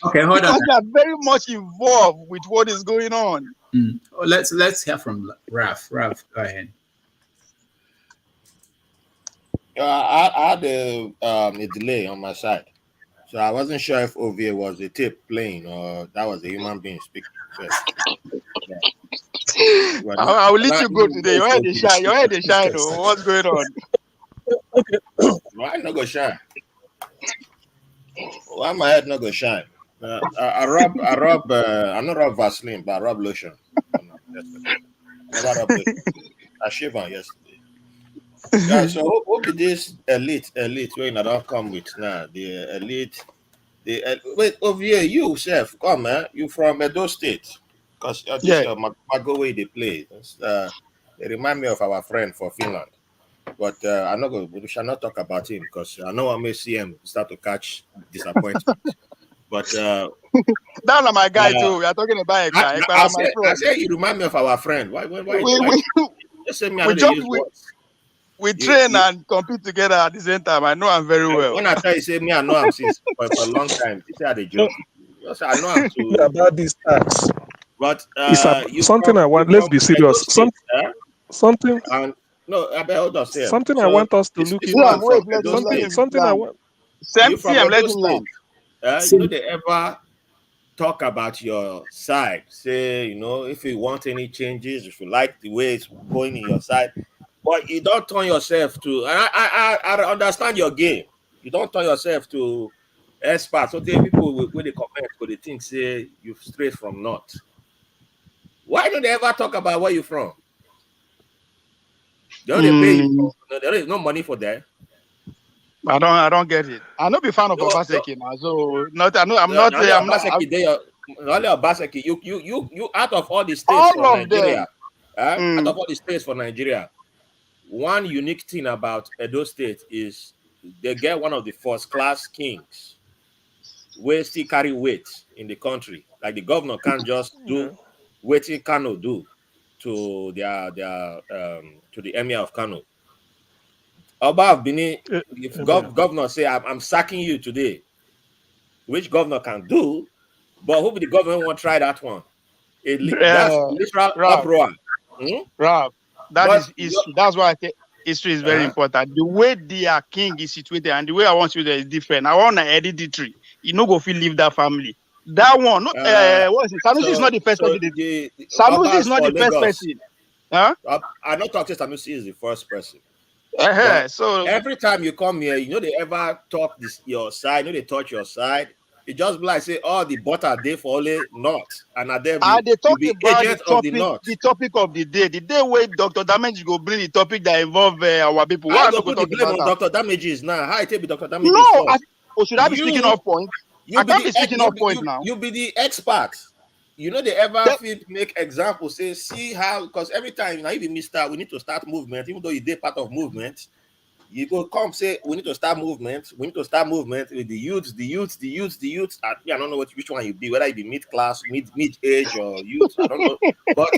[SPEAKER 1] Okay, hold on.
[SPEAKER 10] Because they are very much involved with what is going on.
[SPEAKER 1] Let's hear from Ralph. Ralph, go ahead.
[SPEAKER 18] I had a delay on my side, so I wasn't sure if OVA was a tape playing or that was a human being speaking first. Yeah.
[SPEAKER 10] I will let you go today. Your head is shine. Your head is shine. What's going on?
[SPEAKER 18] Why not go shine? Why my head not go shine? I not rub Vaseline, but I rub lotion. Never rub lotion. I shave on yesterday. Yeah, so what be this elite where you don't come with now? The elite, wait, over here, you chef, come man, you from Edo State? Because Mago way they play. They remind me of our friend for Finland. But we shall not talk about him because I know I may see him start to catch disappointment. But
[SPEAKER 10] that's my guy too. We are talking about a guy.
[SPEAKER 18] I say you remind me of our friend. Why just say me
[SPEAKER 10] we train and compete together at the same time. I know him very well.
[SPEAKER 18] When I tell you, say me, I know him since for a long time. You say I joke. I know him too.
[SPEAKER 13] About these tax.
[SPEAKER 18] But
[SPEAKER 13] something I want. Let's be serious. Something.
[SPEAKER 18] No, I better hold on.
[SPEAKER 13] Something I want us to look into. Something I want.
[SPEAKER 10] Same thing. I'm letting you.
[SPEAKER 18] You know, they ever talk about your side? Say, if you want any changes, if you like the way it's going in your side. But you don't turn yourself to, and I understand your game. You don't turn yourself to experts. So there people when they comment, but they think say you straight from north. Why don't they ever talk about where you're from? They only pay you. There is no money for that.
[SPEAKER 10] I don't get it. I'm not a fan of Obaseki now, so I'm not.
[SPEAKER 18] Only Obaseki, you out of all the states
[SPEAKER 10] All
[SPEAKER 18] for
[SPEAKER 10] of them.
[SPEAKER 18] Nigeria, out of all the states for Nigeria, one unique thing about Edo State is they get one of the first-class kings, where still carry weight in the country. Like the governor can't just do what Kano do to to the emir of Kano. Oba of Benin, if governor say I'm sacking you today, which governor can do, but who be the governor won't try that one? That's literal
[SPEAKER 10] Rob,
[SPEAKER 18] uproar.
[SPEAKER 10] Rob, that
[SPEAKER 18] But
[SPEAKER 10] is history. That's why I think history is very important. The way their king is situated and the way I want you there is different. I want an hereditary. You no go feel leave that family. That one, what is it? Sanusi is not the first person. Sanusi is not the first person. Huh?
[SPEAKER 18] I not talk to Sanusi is the first person.
[SPEAKER 10] So
[SPEAKER 18] every time you come here, they ever talk your side, they touch your side. It just be like say, oh, the butter they for only north, and they
[SPEAKER 10] talk
[SPEAKER 18] be
[SPEAKER 10] about
[SPEAKER 18] agent of the north.
[SPEAKER 10] The topic of the day where Dr. Damage go bring the topic that involve our people.
[SPEAKER 18] Why go put the blame on Dr. Damages now? How it be Dr. Damages?
[SPEAKER 10] No, should I be speaking off point? I can't be speaking off point now.
[SPEAKER 18] You be the expert. They ever make examples, say, see how, because every time, if we need to start movement, even though you did part of movement, you go come say, we need to start movement with the youths. I don't know which one you be, whether you be mid-class, mid-age, or youth, I don't know. But,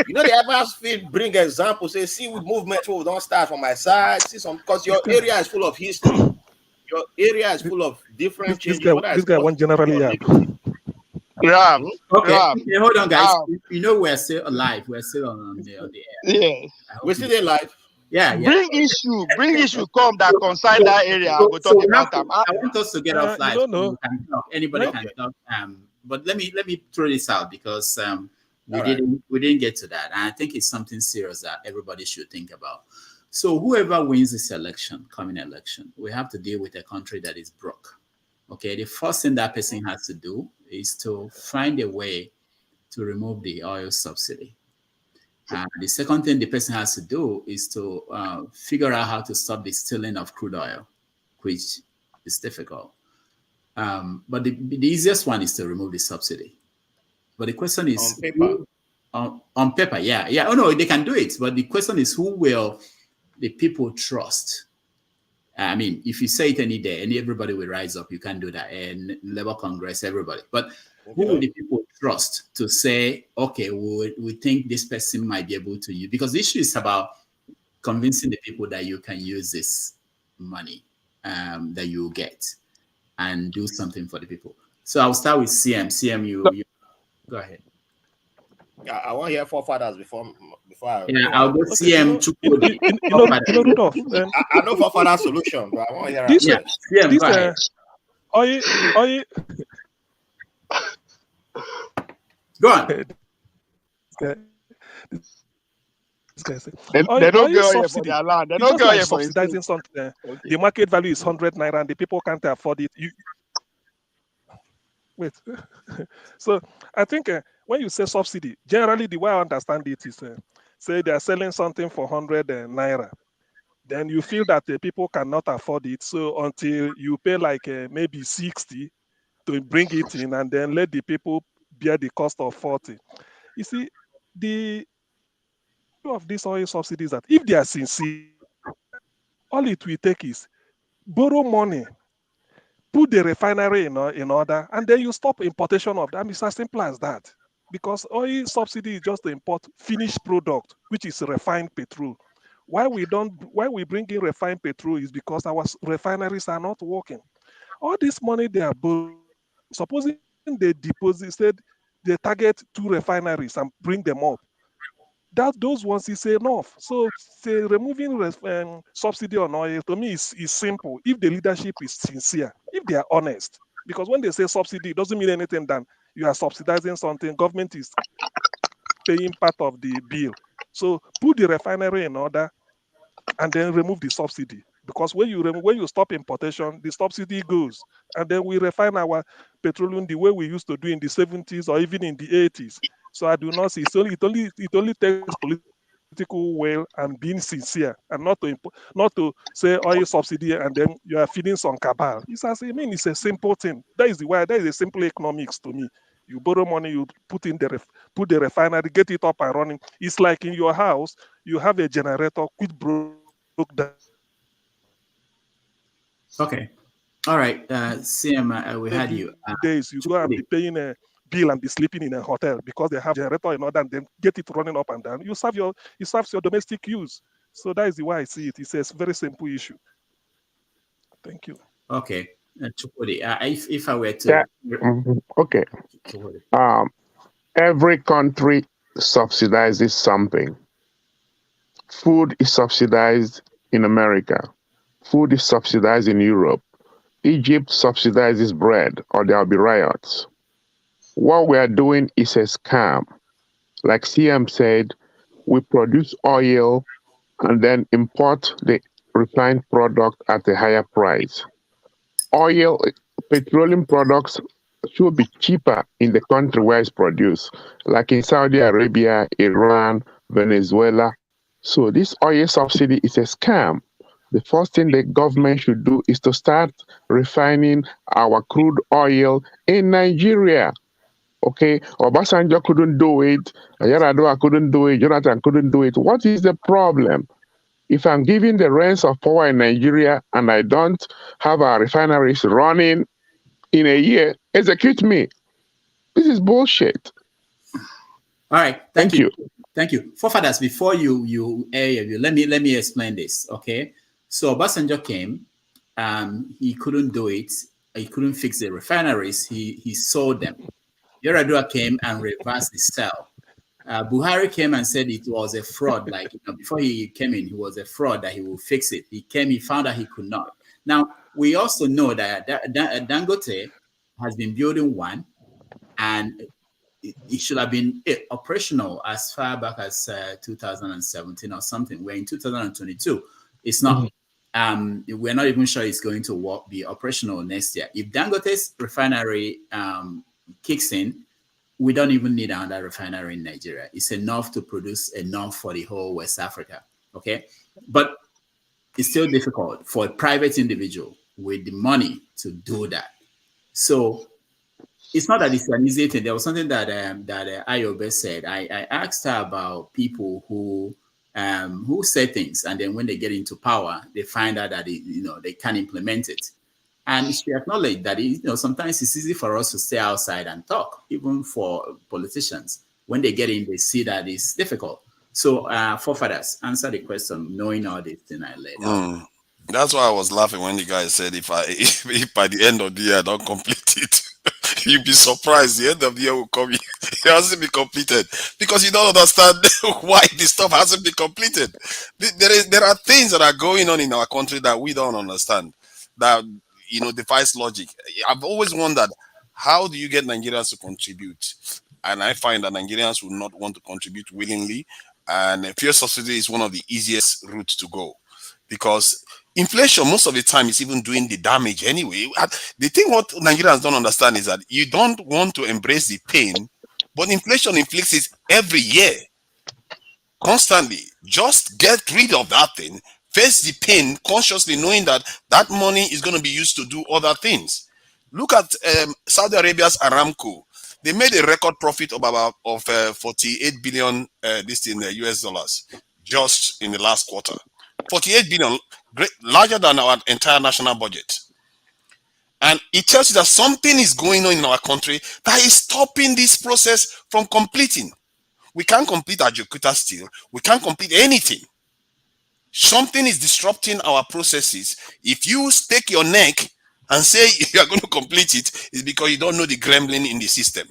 [SPEAKER 18] they ever bring examples, say, see with movement, we don't start from my side, see some, because your area is full of history. Your area is full of different changes.
[SPEAKER 13] This guy won't generally have.
[SPEAKER 1] Okay, hold on, guys. We're still alive. We're still on the air.
[SPEAKER 10] Yeah,
[SPEAKER 18] we're still alive.
[SPEAKER 1] Yeah.
[SPEAKER 10] Bring issue come that concern that area. We'll talk about them.
[SPEAKER 1] I want us to get off live. Anybody can talk. But let me throw this out because we didn't get to that, and I think it's something serious that everybody should think about. So whoever wins this coming election, we have to deal with a country that is broke. Okay, the first thing that person has to do is to find a way to remove the oil subsidy. The second thing the person has to do is to figure out how to stop the stealing of crude oil, which is difficult. But the easiest one is to remove the subsidy. But the question is,
[SPEAKER 18] on paper.
[SPEAKER 1] On paper, yeah. Oh no, they can do it. But the question is, who will the people trust? I mean, if you say it any day, and everybody will rise up, you can do that. And Labour Congress, everybody. But who will the people trust to say, okay, we think this person might be able to use? Because the issue is about convincing the people that you can use this money that you get and do something for the people. So I'll start with CM. CM, you go ahead.
[SPEAKER 18] I want to hear forefathers before I...
[SPEAKER 1] Yeah, I'll go CM.
[SPEAKER 13] Rudolph.
[SPEAKER 18] I know forefather solution, but I want to hear
[SPEAKER 1] CM, go ahead. Go on.
[SPEAKER 10] They don't go here for their land. They don't go here for
[SPEAKER 13] subsidizing something. The market value is 100 naira and the people can't afford it. Wait. So I think when you say subsidy, generally the way I understand it is, say they are selling something for 100 naira. Then you feel that the people cannot afford it. So until you pay like maybe 60 to bring it in and then let the people bear the cost of 40. You see, the of these oil subsidies that if they are sincere, all it will take is borrow money, put the refinery in order, and then you stop importation of them. It's as simple as that. Because oil subsidy is just to import finished product, which is refined petrol. Why we bring in refined petrol is because our refineries are not working. All this money they are borrowing, supposing they deposited, they target 2 refineries and bring them up. Those ones is enough. So say removing subsidy on oil to me is simple. If the leadership is sincere, if they are honest, because when they say subsidy, it doesn't mean anything than you are subsidizing something. Government is paying part of the bill. So put the refinery in order and then remove the subsidy. Because when you stop importation, the subsidy goes, and then we refine our petroleum the way we used to do in the 70s or even in the 80s. So I do not see. So it only takes political will and being sincere, and not to say oil subsidy and then you are feeding some cabal. It's a simple thing. That is a simple economics to me. You borrow money, you put put the refinery, get it up and running. It's like in your house, you have a generator, quit broke down.
[SPEAKER 1] Okay. All right. CM, we had you.
[SPEAKER 13] Days you go and be paying a bill and be sleeping in a hotel because they have generator in order and then get it running up and down. It serves your domestic use. So that is the way I see it. It's a very simple issue. Thank you.
[SPEAKER 1] Okay. If I were to...
[SPEAKER 17] Okay. Every country subsidizes something. Food is subsidized in America. Food is subsidized in Europe. Egypt subsidizes bread or there'll be riots. What we are doing is a scam. Like CM said, we produce oil and then import the refined product at a higher price. Petroleum products should be cheaper in the country where it's produced, like in Saudi Arabia, Iran, Venezuela. So this oil subsidy is a scam. The first thing the government should do is to start refining our crude oil in Nigeria. Okay, Obasanjo couldn't do it, Yar'Adua couldn't do it, Jonathan couldn't do it. What is the problem? If I'm giving the reins of power in Nigeria and I don't have our refineries running in a year, execute me. This is bullshit.
[SPEAKER 1] All right, thank you. Thank you. Forefathers, before you let me explain this, okay? So Obasanjo came, he couldn't do it, he couldn't fix the refineries, he sold them. Yar'Adua came and reversed the sale. Buhari came and said it was a fraud, like before he came in, he was a fraud that he will fix it. He came, he found out he could not. Now, we also know that Dangote has been building one, and it should have been operational as far back as 2017 or something. We're in 2022. It's not. We're not even sure it's going to be operational next year. If Dangote's refinery kicks in, we don't even need another refinery in Nigeria. It's enough to produce enough for the whole West Africa. Okay, but it's still difficult for a private individual with the money to do that. So it's not that it's an easy thing. There was something that Ayo Obe said. I asked her about people who say things, and then when they get into power, they find out that they can't implement it. And she acknowledged that sometimes it's easy for us to stay outside and talk, even for politicians. When they get in, they see that it's difficult. So, forefathers, answer the question, knowing all this thing I laid out.
[SPEAKER 15] That's why I was laughing when the guy said, if by the end of the year I don't complete it, you'll be surprised. The end of the year will come. It hasn't been completed because you don't understand why this stuff hasn't been completed. There are things that are going on in our country that we don't understand. That defies logic. I've always wondered, how do you get Nigerians to contribute? And I find that Nigerians will not want to contribute willingly. And fuel subsidy is one of the easiest routes to go, because inflation most of the time is even doing the damage anyway. The thing what Nigerians don't understand is that you don't want to embrace the pain, but inflation inflicts it every year, constantly. Just get rid of that thing. Face the pain consciously, knowing that that money is going to be used to do other things. Look at Saudi Arabia's Aramco. They made a record profit of 48 billion US dollars just in the last quarter. 48 billion, larger than our entire national budget. And it tells you that something is going on in our country that is stopping this process from completing. We can't complete Ajaokuta steel. We can't complete anything. Something is disrupting our processes. If you stake your neck and say you are going to complete it, it's because you don't know the gremlin in the system.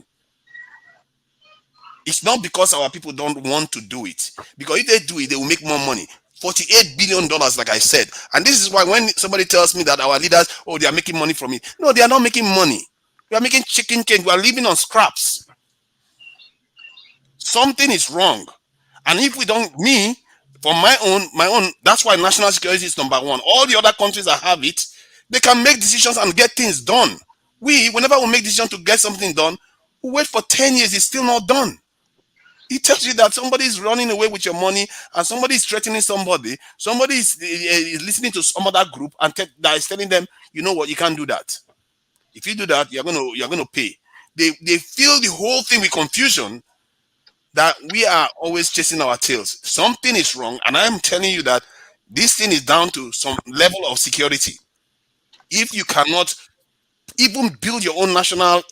[SPEAKER 15] It's not because our people don't want to do it. Because if they do it, they will make more money. $48 billion, like I said. And this is why when somebody tells me that our leaders, they are making money from it. No, they are not making money. We are making chicken change. We are living on scraps. Something is wrong. And if we don't, for my own, that's why national security is number one. All the other countries that have it, they can make decisions and get things done. Whenever we make decisions to get something done, we wait for 10 years, it's still not done. It tells you that somebody is running away with your money and somebody is threatening somebody. Somebody is listening to some other group and that is telling them, you know what, you can't do that. If you do that, you're going to pay. they fill the whole thing with confusion, that we are always chasing our tails. Something is wrong, and I'm telling you that this thing is down to some level of security. If you cannot even build your own national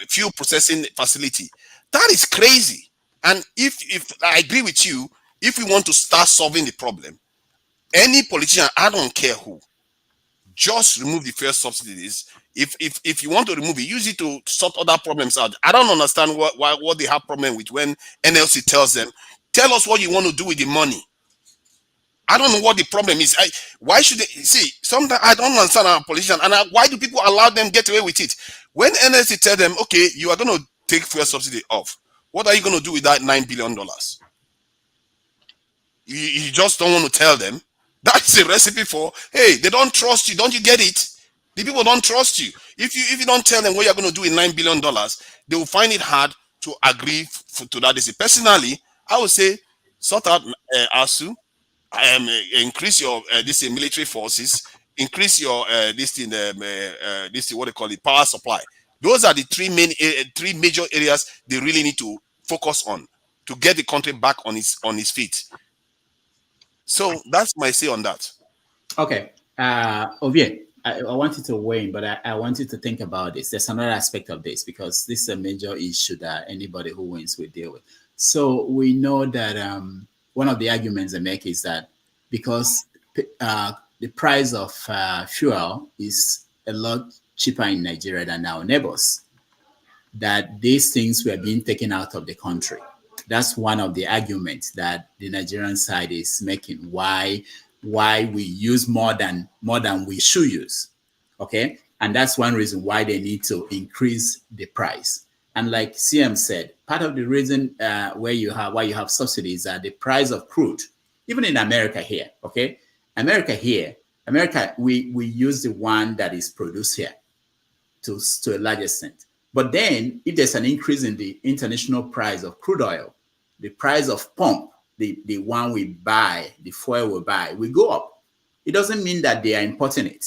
[SPEAKER 15] fuel processing facility, that is crazy. And if I agree with you, if we want to start solving the problem, any politician, I don't care who, just remove the fuel subsidies. If you want to remove it, use it to sort other problems out. I don't understand what they have problem with when NLC tells them, tell us what you want to do with the money. I don't know what the problem is. Why should they see? Sometimes I don't understand our politicians, and why do people allow them get away with it? When NLC tell them, okay, you are going to take fuel subsidy off, what are you going to do with that $9 billion? You just don't want to tell them. That's a recipe for, hey, they don't trust you. Don't you get it? The people don't trust you. If you don't tell them what you're going to do with $9 billion, they will find it hard to agree to that. Personally, I would say sort out ASU. Increase your military forces, increase your what they call it, power supply. Those are the three major areas they really need to focus on to get the country back on its feet. So that's my say on that.
[SPEAKER 1] Okay, Ovie, I want you to weigh in, but I want you to think about this. There's another aspect of this, because this is a major issue that anybody who wins will deal with. So we know that one of the arguments they make is that because the price of fuel is a lot cheaper in Nigeria than our neighbors, that these things were being taken out of the country. That's one of the arguments that the Nigerian side is making, why we use more than we should use. Okay, and that's one reason why they need to increase the price. And like CM said, part of the reason why you have subsidies are the price of crude. Even in America here, okay? America, we use the one that is produced here to a large extent. But then if there's an increase in the international price of crude oil, the price of pump, the one we buy, the fuel we buy, will go up. It doesn't mean that they are importing it.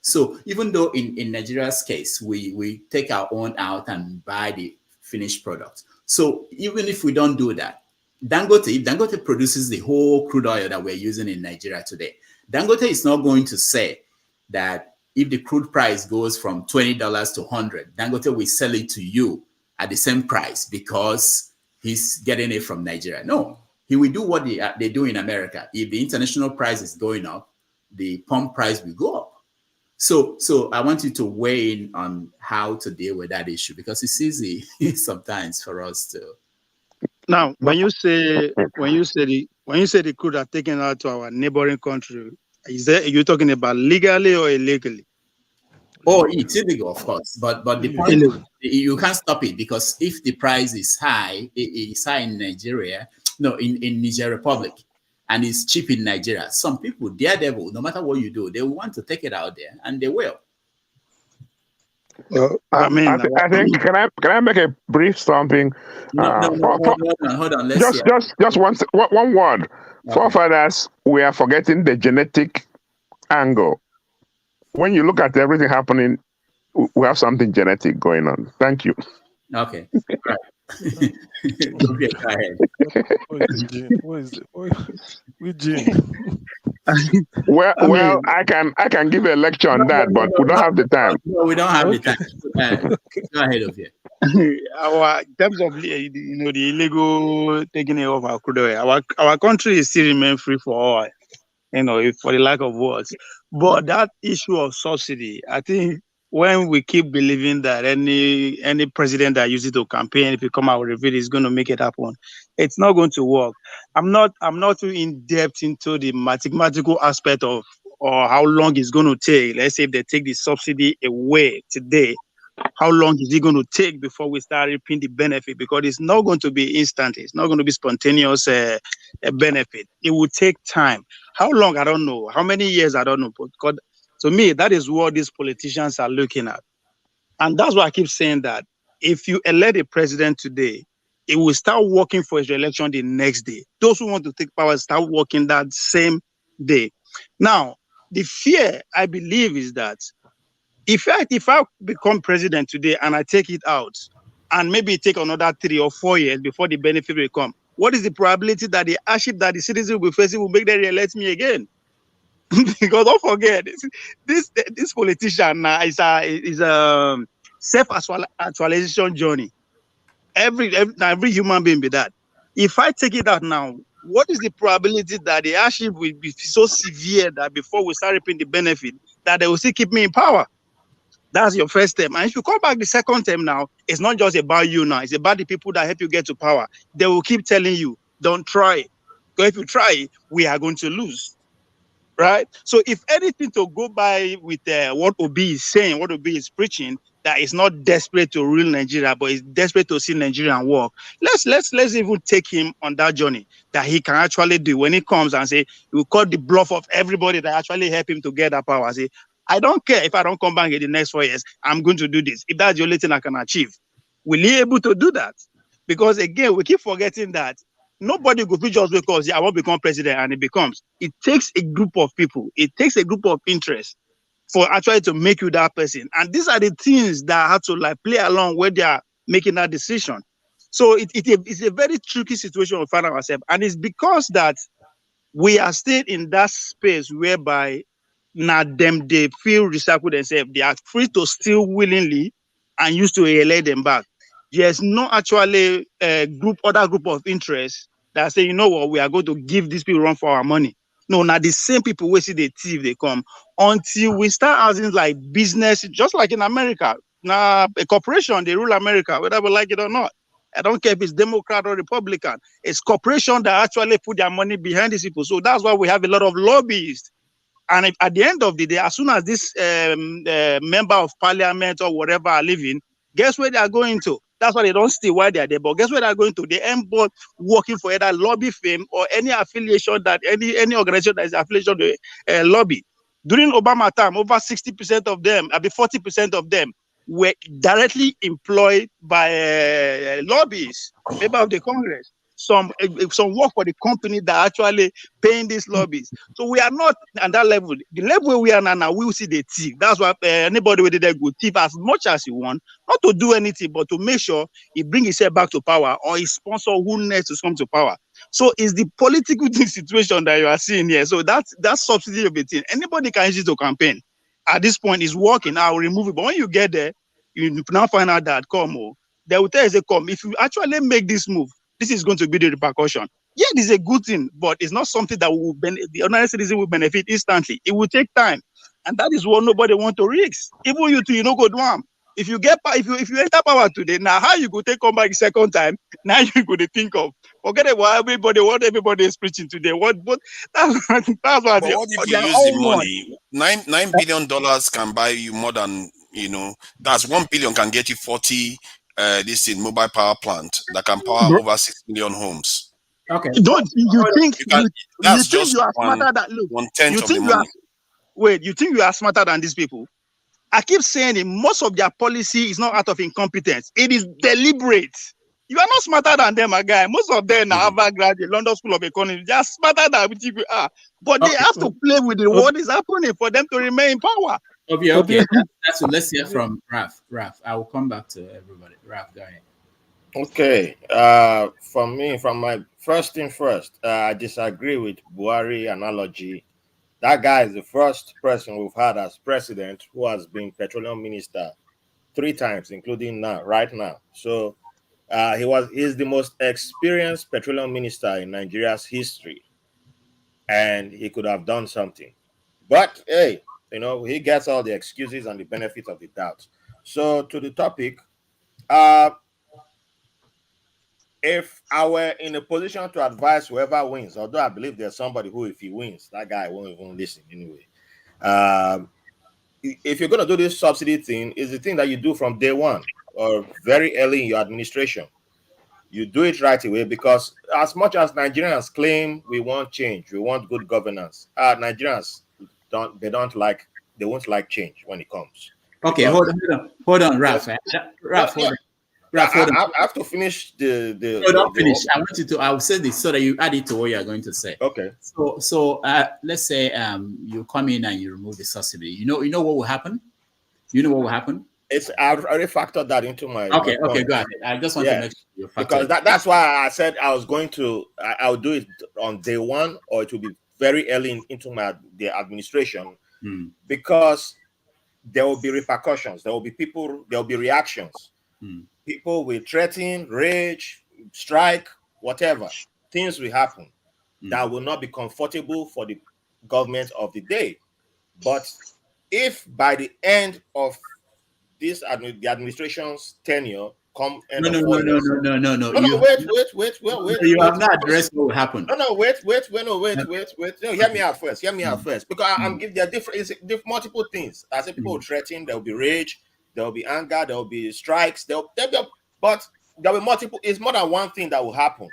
[SPEAKER 1] So even though in Nigeria's case, we take our own out and buy the finished product. So even if we don't do that, if Dangote produces the whole crude oil that we're using in Nigeria today, Dangote is not going to say that if the crude price goes from $20 to $100, Dangote will sell it to you at the same price because he's getting it from Nigeria. No, he will do what they do in America. If the international price is going up, the pump price will go up. So I want you to weigh in on how to deal with that issue, because it's easy sometimes for us to.
[SPEAKER 10] Now, when you say the crude are taken out to our neighboring country, are you talking about legally or illegally?
[SPEAKER 1] Oh, it's illegal, of course, but the point is, you can't stop it, because if the price is high, it's high in Nigeria, in Niger Republic, and it's cheap in Nigeria. Some people, daredevil, no matter what you do, they want to take it out there, and they will.
[SPEAKER 17] I think can I make a brief something?
[SPEAKER 1] Hold on.
[SPEAKER 17] Just one word. Okay. Forefathers, we are forgetting the genetic angle. When you look at everything happening, we have something genetic going on. Thank you.
[SPEAKER 1] Okay. Right. Okay, go ahead.
[SPEAKER 13] Which gene?
[SPEAKER 17] Well, I can give a lecture on that, but we don't have the time.
[SPEAKER 1] No, we don't have the time. Go ahead, Ovie.
[SPEAKER 10] In terms of the illegal taking of our crude oil, our country is still remain free for all, for the lack of words. But that issue of subsidy, I think when we keep believing that any president that uses it to campaign, if he come out with it, is going to make it happen, it's not going to work. I'm not too in depth into the mathematical aspect of or how long it's going to take. Let's say if they take the subsidy away today, how long is it going to take before we start reaping the benefit? Because it's not going to be instant. It's not going to be spontaneous benefit. It will take time. How long? I don't know. How many years? I don't know. But to me, that is what these politicians are looking at. And that's why I keep saying that if you elect a president today, it will start working for his election the next day. Those who want to take power start working that same day. Now, the fear, I believe, is that If I become president today and I take it out, and maybe take another 3 or 4 years before the benefit will come, what is the probability that the hardship that the citizens will be facing will make them re-elect me again? Because don't forget, this politician now is a self-actualization journey. Every human being be that. If I take it out now, what is the probability that the hardship will be so severe that before we start reaping the benefit, that they will still keep me in power? That's your first term. And if you come back the second term now, it's not just about you now. It's about the people that help you get to power. They will keep telling you, don't try. Because if you try, we are going to lose. Right? So if anything to go by with what Obi is saying, what Obi is preaching, that is not desperate to rule Nigeria, but is desperate to see Nigeria work. Let's even take him on that journey that he can actually do when he comes and say, he will cut the bluff of everybody that actually help him to get that power. Say, I don't care if I don't come back in the next 4 years, I'm going to do this. If that's the only thing I can achieve. Will he able to do that? Because again, we keep forgetting that nobody could just because I want to become president and it becomes. It takes a group of people. It takes a group of interests for actually to make you that person. And these are the things that have to like play along when they are making that decision. So it's a very tricky situation we find ourselves. And it's because that we are still in that space whereby now they feel recycled themselves. They are free to steal willingly and used to elect them back. There's no actually other group of interests that say, you know what, we are going to give these people run for our money. No, now the same people we see the thief they come until we start having like business, just like in America. Now a corporation, they rule America, whether we like it or not. I don't care if it's Democrat or Republican. It's corporation that actually put their money behind these people. So that's why we have a lot of lobbyists. And if, at the end of the day, as soon as this member of parliament or whatever are leaving, guess where they are going to? That's why they don't stay while they are there. But guess where they are going to? They end up working for either lobby firm or any affiliation that any organization that is affiliation to lobby. During Obama time, over 60% of them, 40% of them were directly employed by lobbyists, member of the Congress. Some work for the company that actually paying these lobbies. So we are not at that level. The level we are now, we will see the thief. That's why anybody with there go thief as much as he want, not to do anything, but to make sure he bring himself back to power or he sponsor who needs to come to power. So it's the political situation that you are seeing here. So that's subsidy of the thing. Anybody can use it to campaign. At this point, it's working. I will remove it. But when you get there, you now find out that they will tell you, come, if you actually make this move, this is going to be the repercussion. Yeah, this is a good thing, but it's not something that will the ordinary citizen will benefit instantly. It will take time, and that is what nobody want to risk. Even you two, go do them. If you enter power today, now how you go take come back the second time? Now you go to think of forget what everybody is preaching today. That's what
[SPEAKER 15] but what if you use the money? $9 billion can buy you more than That's 1 billion can get you 40. This in mobile power plant that can power over 6 million homes.
[SPEAKER 1] Okay.
[SPEAKER 10] Don't you think
[SPEAKER 15] that's just
[SPEAKER 10] you are smarter than look?
[SPEAKER 15] 1/10 of the money.
[SPEAKER 10] You think you are smarter than these people? I keep saying it, most of their policy is not out of incompetence. It is deliberate. You are not smarter than them, my guy. Most of them are Harvard graduate, London School of Economics. They are smarter than you are. But they have to play with what is happening for them to remain in power.
[SPEAKER 1] Okay. Let's hear from Raf. I will come back to everybody. Raf, go ahead.
[SPEAKER 18] Okay. From my first thing first, I disagree with Buhari analogy. That guy is the first person we've had as president who has been petroleum minister 3 times, including right now. So he's the most experienced petroleum minister in Nigeria's history, and he could have done something. But hey, he gets all the excuses and the benefit of the doubt. So to the topic, if I were in a position to advise whoever wins, although I believe there's somebody who, if he wins, that guy won't even listen anyway. If you're going to do this subsidy thing, it's the thing that you do from day one or very early in your administration. You do it right away, because as much as Nigerians claim we want change, we want good governance, Nigerians won't like change when it comes.
[SPEAKER 1] Okay, hold on, Raf. Raf, hold on.
[SPEAKER 18] I have to finish the.
[SPEAKER 1] No, don't finish. I will say this so that you add it to what you are going to say.
[SPEAKER 18] Okay.
[SPEAKER 1] So let's say you come in and you remove the subsidy. You know what will happen? You know what will happen?
[SPEAKER 18] I've already factored that into my.
[SPEAKER 1] Okay,
[SPEAKER 18] my
[SPEAKER 1] okay, go ahead. I just want to make sure you factor
[SPEAKER 18] because that's why I said I was going to. I'll do it on day one, or it will be very early into the administration, because there will be repercussions. There will be people. There will be reactions. People will threaten, rage, strike, whatever. Things will happen that will not be comfortable for the government of the day. But if by the end of the administration's tenure come end of 4 years.
[SPEAKER 1] No.
[SPEAKER 18] Wait.
[SPEAKER 1] You have not addressed what will happen.
[SPEAKER 18] Wait. No, hear me out first. Because I'm giving there different multiple things. I said people will threaten, there will be rage, there will be anger, there will be strikes, but there will be multiple, it's more than one thing that will happen.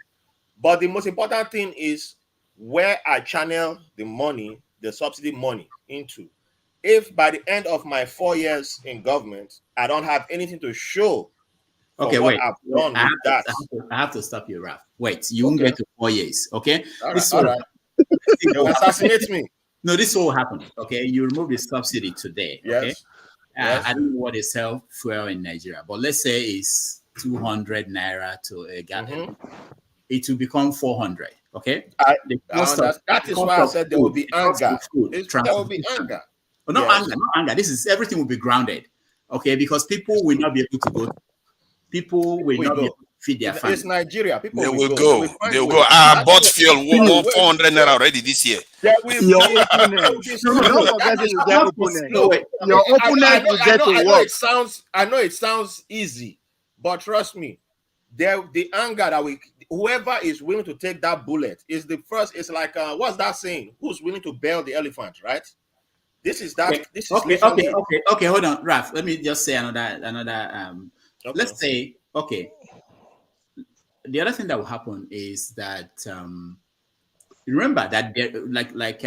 [SPEAKER 18] But the most important thing is where I channel the money, the subsidy money into. If by the end of my 4 years in government, I don't have anything to show for what I've done with that.
[SPEAKER 1] I have to stop you, Ralph. Wait, you won't get to 4 years, okay?
[SPEAKER 18] All right. They'll assassinate me.
[SPEAKER 1] No, this will happen, okay? You remove the subsidy today, okay?
[SPEAKER 18] Yes.
[SPEAKER 1] I don't know what they sell fuel in Nigeria, but let's say it's 200 naira to a gallon. It will become 400, okay?
[SPEAKER 18] That is why I said there will be anger. There will be anger.
[SPEAKER 1] Not anger. This is everything will be grounded, okay? Because people will not be able to go. People will not be able to feed their family.
[SPEAKER 18] It's Nigeria. People
[SPEAKER 15] they will go. They will go. I bought fuel 400 naira already this year.
[SPEAKER 11] Your opponent. Don't forget that you get opponent. Your opponent will get to work.
[SPEAKER 18] I know it sounds easy, but trust me, the anger that whoever is willing to take that bullet is the first. It's like what's that saying? Who's willing to bail the elephant, right? This is that.
[SPEAKER 1] Okay.
[SPEAKER 18] This is
[SPEAKER 1] okay. Hold on, Ralph. Let me just say another. Let's say, okay. The other thing that will happen is that remember that like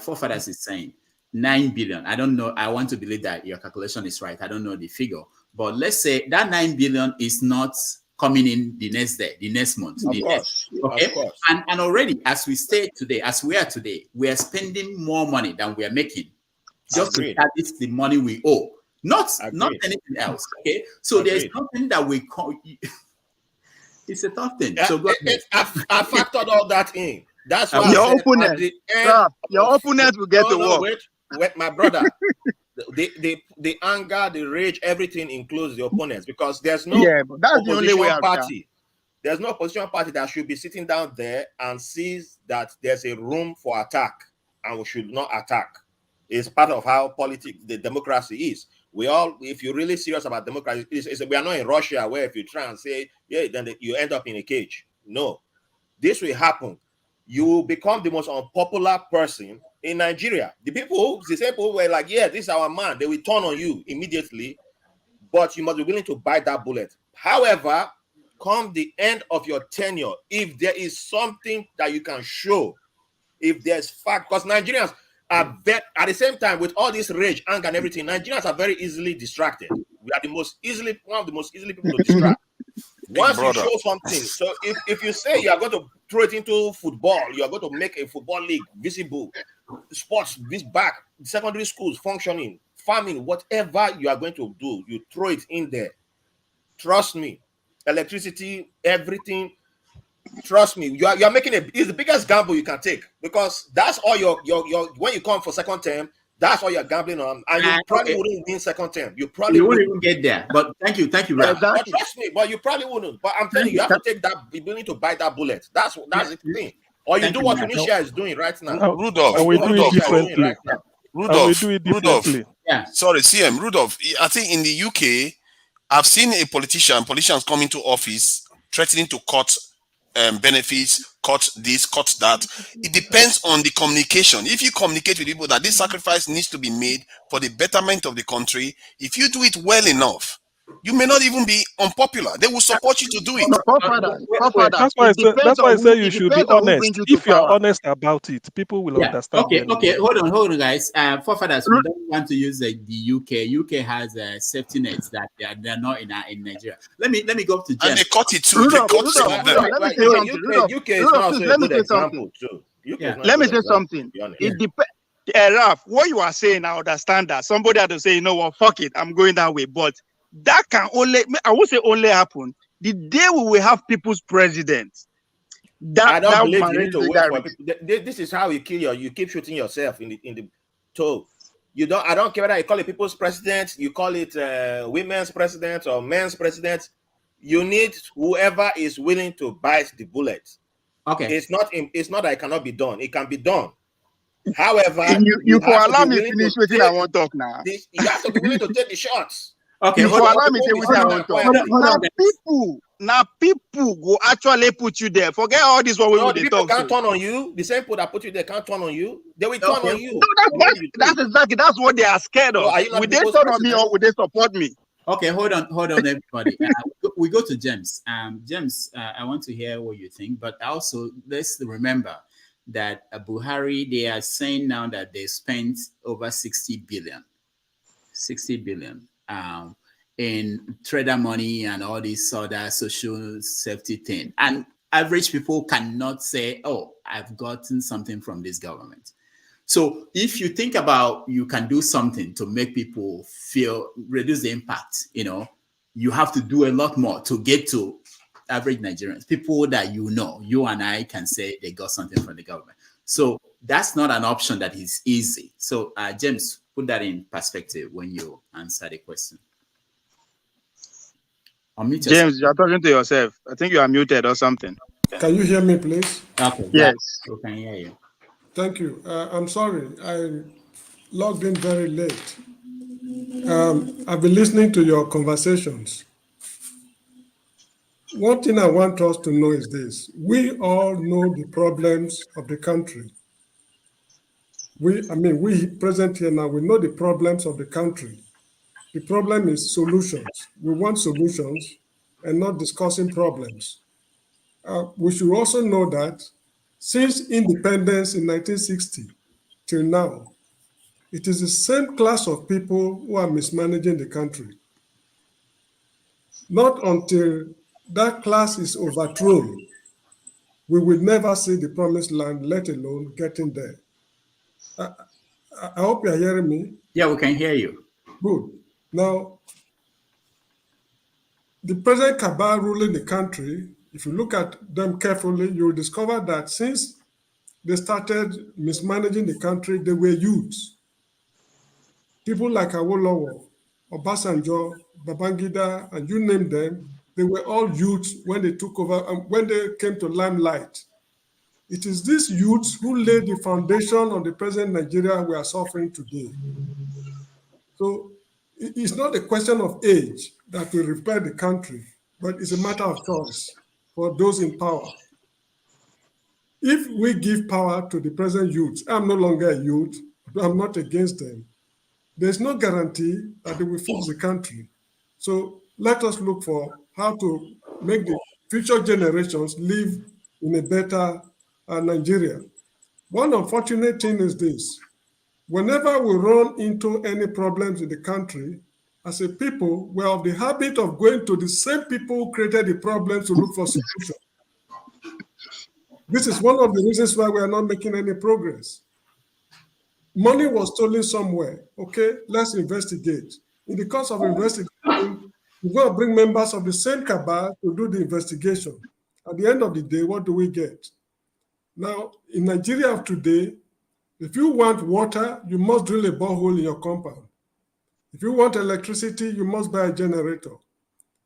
[SPEAKER 1] forefathers is saying 9 billion. I don't know. I want to believe that your calculation is right. I don't know the figure, but let's say that 9 billion is not coming in the next day, the next month.
[SPEAKER 18] Of course.
[SPEAKER 1] And already as we are today, we are spending more money than we are making. Just to establish the money we owe, not anything else. Okay, so there's something that we call. It's a tough thing. So
[SPEAKER 18] I factored all that in. That's why
[SPEAKER 11] your opponent will get to work.
[SPEAKER 18] Wait, my brother. the anger, the rage, everything includes the opponents, because there's no
[SPEAKER 11] but that's the only way
[SPEAKER 18] party. There's no opposition party that should be sitting down there and sees that there's a room for attack, and we should not attack. It's part of how the democracy is. If you're really serious about democracy, we are not in Russia where if you try and say, then you end up in a cage. No, this will happen. You will become the most unpopular person in Nigeria. The same people were like, this is our man. They will turn on you immediately, but you must be willing to bite that bullet. However, come the end of your tenure, if there is something that you can show, if there's fact, because Nigerians are at the same time with all this rage, anger, and everything, Nigerians are very easily distracted. We are one of the most easily people to distract. Once you show something, so if you say you are going to throw it into football, you are going to make a football league visible, sports back, secondary schools functioning, farming, whatever you are going to do, you throw it in there. Trust me, electricity, everything. Trust me, you are making it's the biggest gamble you can take, because that's all your when you come for second term, that's all you're gambling on, and you probably wouldn't win second term. You wouldn't
[SPEAKER 1] even get there. But thank you, Ralph.
[SPEAKER 18] But trust me, but you probably wouldn't. But I'm telling you, you have to take that. Be willing to bite that bullet. That's the thing. Or you do what Tunisia is doing right now.
[SPEAKER 15] Rudolph,
[SPEAKER 13] we do it differently.
[SPEAKER 15] Rudolph. Yeah. Sorry, CM Rudolph. I think in the UK, I've seen politicians come into office threatening to cut benefits, cut this, cut that. It depends on the communication. If you communicate with people that this sacrifice needs to be made for the betterment of the country, if you do it well enough, you may not even be unpopular. They will support you to do it.
[SPEAKER 13] That's why I say you should be honest. If you are honest about it, people will understand.
[SPEAKER 1] Okay. Hold on, guys. Forefathers, we don't want to use the UK. UK has safety nets that they're not in Nigeria. Let me go to Jeff.
[SPEAKER 15] And they cut it too. They cut some of them.
[SPEAKER 18] UK is not a good example too.
[SPEAKER 11] Let me say something.
[SPEAKER 10] Ralph, what you are saying, I understand that. Somebody had to say, you know what, fuck it, I'm going that way. But that can only, I won't say only happen, the day we will have people's presidents.
[SPEAKER 18] I don't believe you need to wait for people. This is how you kill you keep shooting yourself in the toe. You don't. I don't care whether you call it people's president, you call it women's president or men's president. You need whoever is willing to bite the bullet.
[SPEAKER 1] Okay.
[SPEAKER 18] It's not that it cannot be done. It can be done. However,
[SPEAKER 10] you for allow me finish what I want to talk now.
[SPEAKER 18] You have to be willing to take the shots.
[SPEAKER 1] Okay,
[SPEAKER 10] you for allow me to say what I want to talk. Now people go actually put you there. Forget all this one
[SPEAKER 18] no, the people can't turn on you. The same people that put you there can't turn on you. They will turn on you.
[SPEAKER 10] No, that's exactly what they are scared of.
[SPEAKER 18] So
[SPEAKER 10] would they turn on me or would they support me?
[SPEAKER 1] Okay, hold on, everybody. We go to James. James, I want to hear what you think, but also let's remember that Buhari, they are saying now that they spent over 60 billion in trader money and all this other social safety thing. And average people cannot say, oh, I've gotten something from this government. So if you think about you can do something to make people reduce the impact, you have to do a lot more to get to average Nigerians, people that you and I can say they got something from the government. So that's not an option that is easy. So James, put that in perspective when you answer the question.
[SPEAKER 10] James, you're talking to yourself. I think you are muted or something.
[SPEAKER 19] Can you hear me, please?
[SPEAKER 1] Okay.
[SPEAKER 10] Yes.
[SPEAKER 1] We can hear you.
[SPEAKER 19] Thank you. I'm sorry. I logged in very late. I've been listening to your conversations. One thing I want us to know is this. We all know the problems of the country. We present here now, we know the problems of the country. The problem is solutions. We want solutions and not discussing problems. We should also know that since independence in 1960 till now, it is the same class of people who are mismanaging the country. Not until that class is overthrown, we will never see the promised land, let alone getting there. I hope you're hearing me.
[SPEAKER 1] Yeah, we can hear you.
[SPEAKER 19] Good. Now, the present cabal ruling the country, if you look at them carefully, you will discover that since they started mismanaging the country, they were youths. People like Awolowo, Obasanjo, Babangida, and you name them, they were all youths when they took over and when they came to limelight. It is these youths who laid the foundation of the present Nigeria we are suffering today. So it's not a question of age that will repair the country, but it's a matter of choice for those in power. If we give power to the present youth, I'm no longer a youth, but I'm not against them. There's no guarantee that they will fix the country. So let us look for how to make the future generations live in a better Nigeria. One unfortunate thing is this. Whenever we run into any problems in the country, as a people, we're of the habit of going to the same people who created the problems to look for solutions. This is one of the reasons why we are not making any progress. Money was stolen somewhere. Okay, let's investigate. In the course of investigation, we're going to bring members of the same cabal to do the investigation. At the end of the day, what do we get? Now, in Nigeria of today, if you want water, you must drill a borehole in your compound. If you want electricity, you must buy a generator.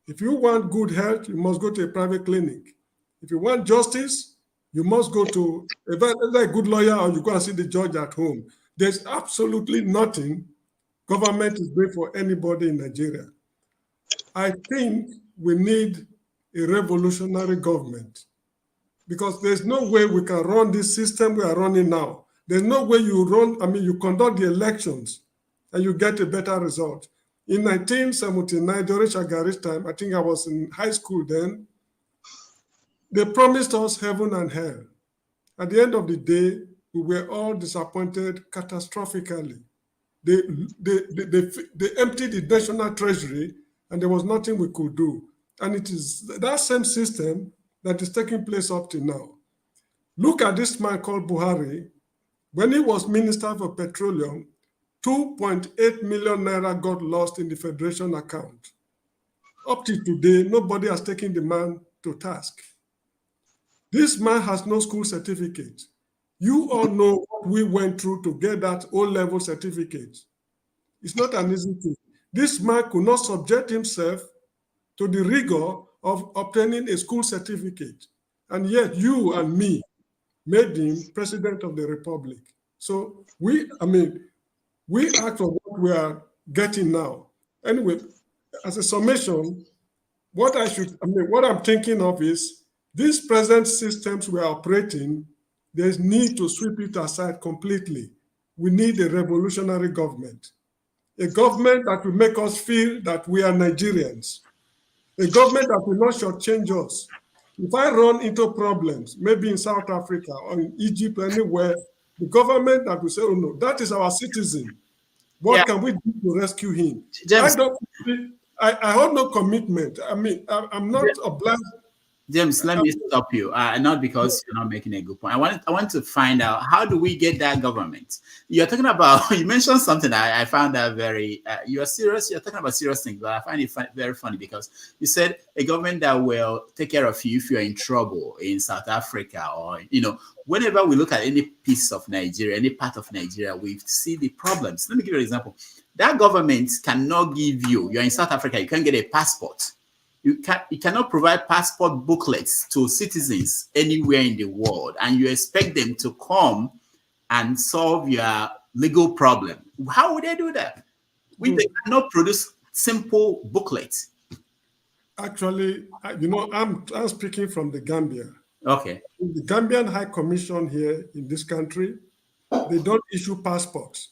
[SPEAKER 19] If you want good health, you must go to a private clinic. If you want justice, you must go to a good lawyer or you go and see the judge at home. There's absolutely nothing government is doing for anybody in Nigeria. I think we need a revolutionary government because there's no way we can run this system we are running now. There's no way you conduct the elections and you get a better result. In 1979, during Shagari's time, I think I was in high school then, they promised us heaven and hell. At the end of the day, we were all disappointed catastrophically. They emptied the national treasury and there was nothing we could do. And it is that same system that is taking place up to now. Look at this man called Buhari. When he was Minister for Petroleum, 2.8 million naira got lost in the Federation account. Up to today, nobody has taken the man to task. This man has no school certificate. You all know what we went through to get that O-level certificate. It's not an easy thing. This man could not subject himself to the rigor of obtaining a school certificate. And yet you and me made him president of the republic. So we act for what we are getting now. Anyway, as a summation, what I'm thinking of is these present systems we are operating, there's need to sweep it aside completely. We need a revolutionary government, a government that will make us feel that we are Nigerians, a government that will not shortchange us. If I run into problems, maybe in South Africa or in Egypt, anywhere, the government that will say, oh no, that is our citizen. What can we do to rescue him?
[SPEAKER 1] James,
[SPEAKER 19] I hold no commitment. I'm not obliged.
[SPEAKER 1] James, let me stop you. Not because you're not making a good point. I want to find out, how do we get that government? You're talking about, you mentioned something I found that very, you're serious, you're talking about serious things, but I find it very funny because you said a government that will take care of you if you're in trouble in South Africa, or, whenever we look at any piece of Nigeria, any part of Nigeria, we see the problems. Let me give you an example. That government cannot give you, you're in South Africa, you can't get a passport. You cannot provide passport booklets to citizens anywhere in the world, and you expect them to come and solve your legal problem. How would they do that? They cannot produce simple booklets.
[SPEAKER 19] Actually, I'm speaking from the Gambia.
[SPEAKER 1] Okay.
[SPEAKER 19] The Gambian High Commission here in this country, they don't issue passports.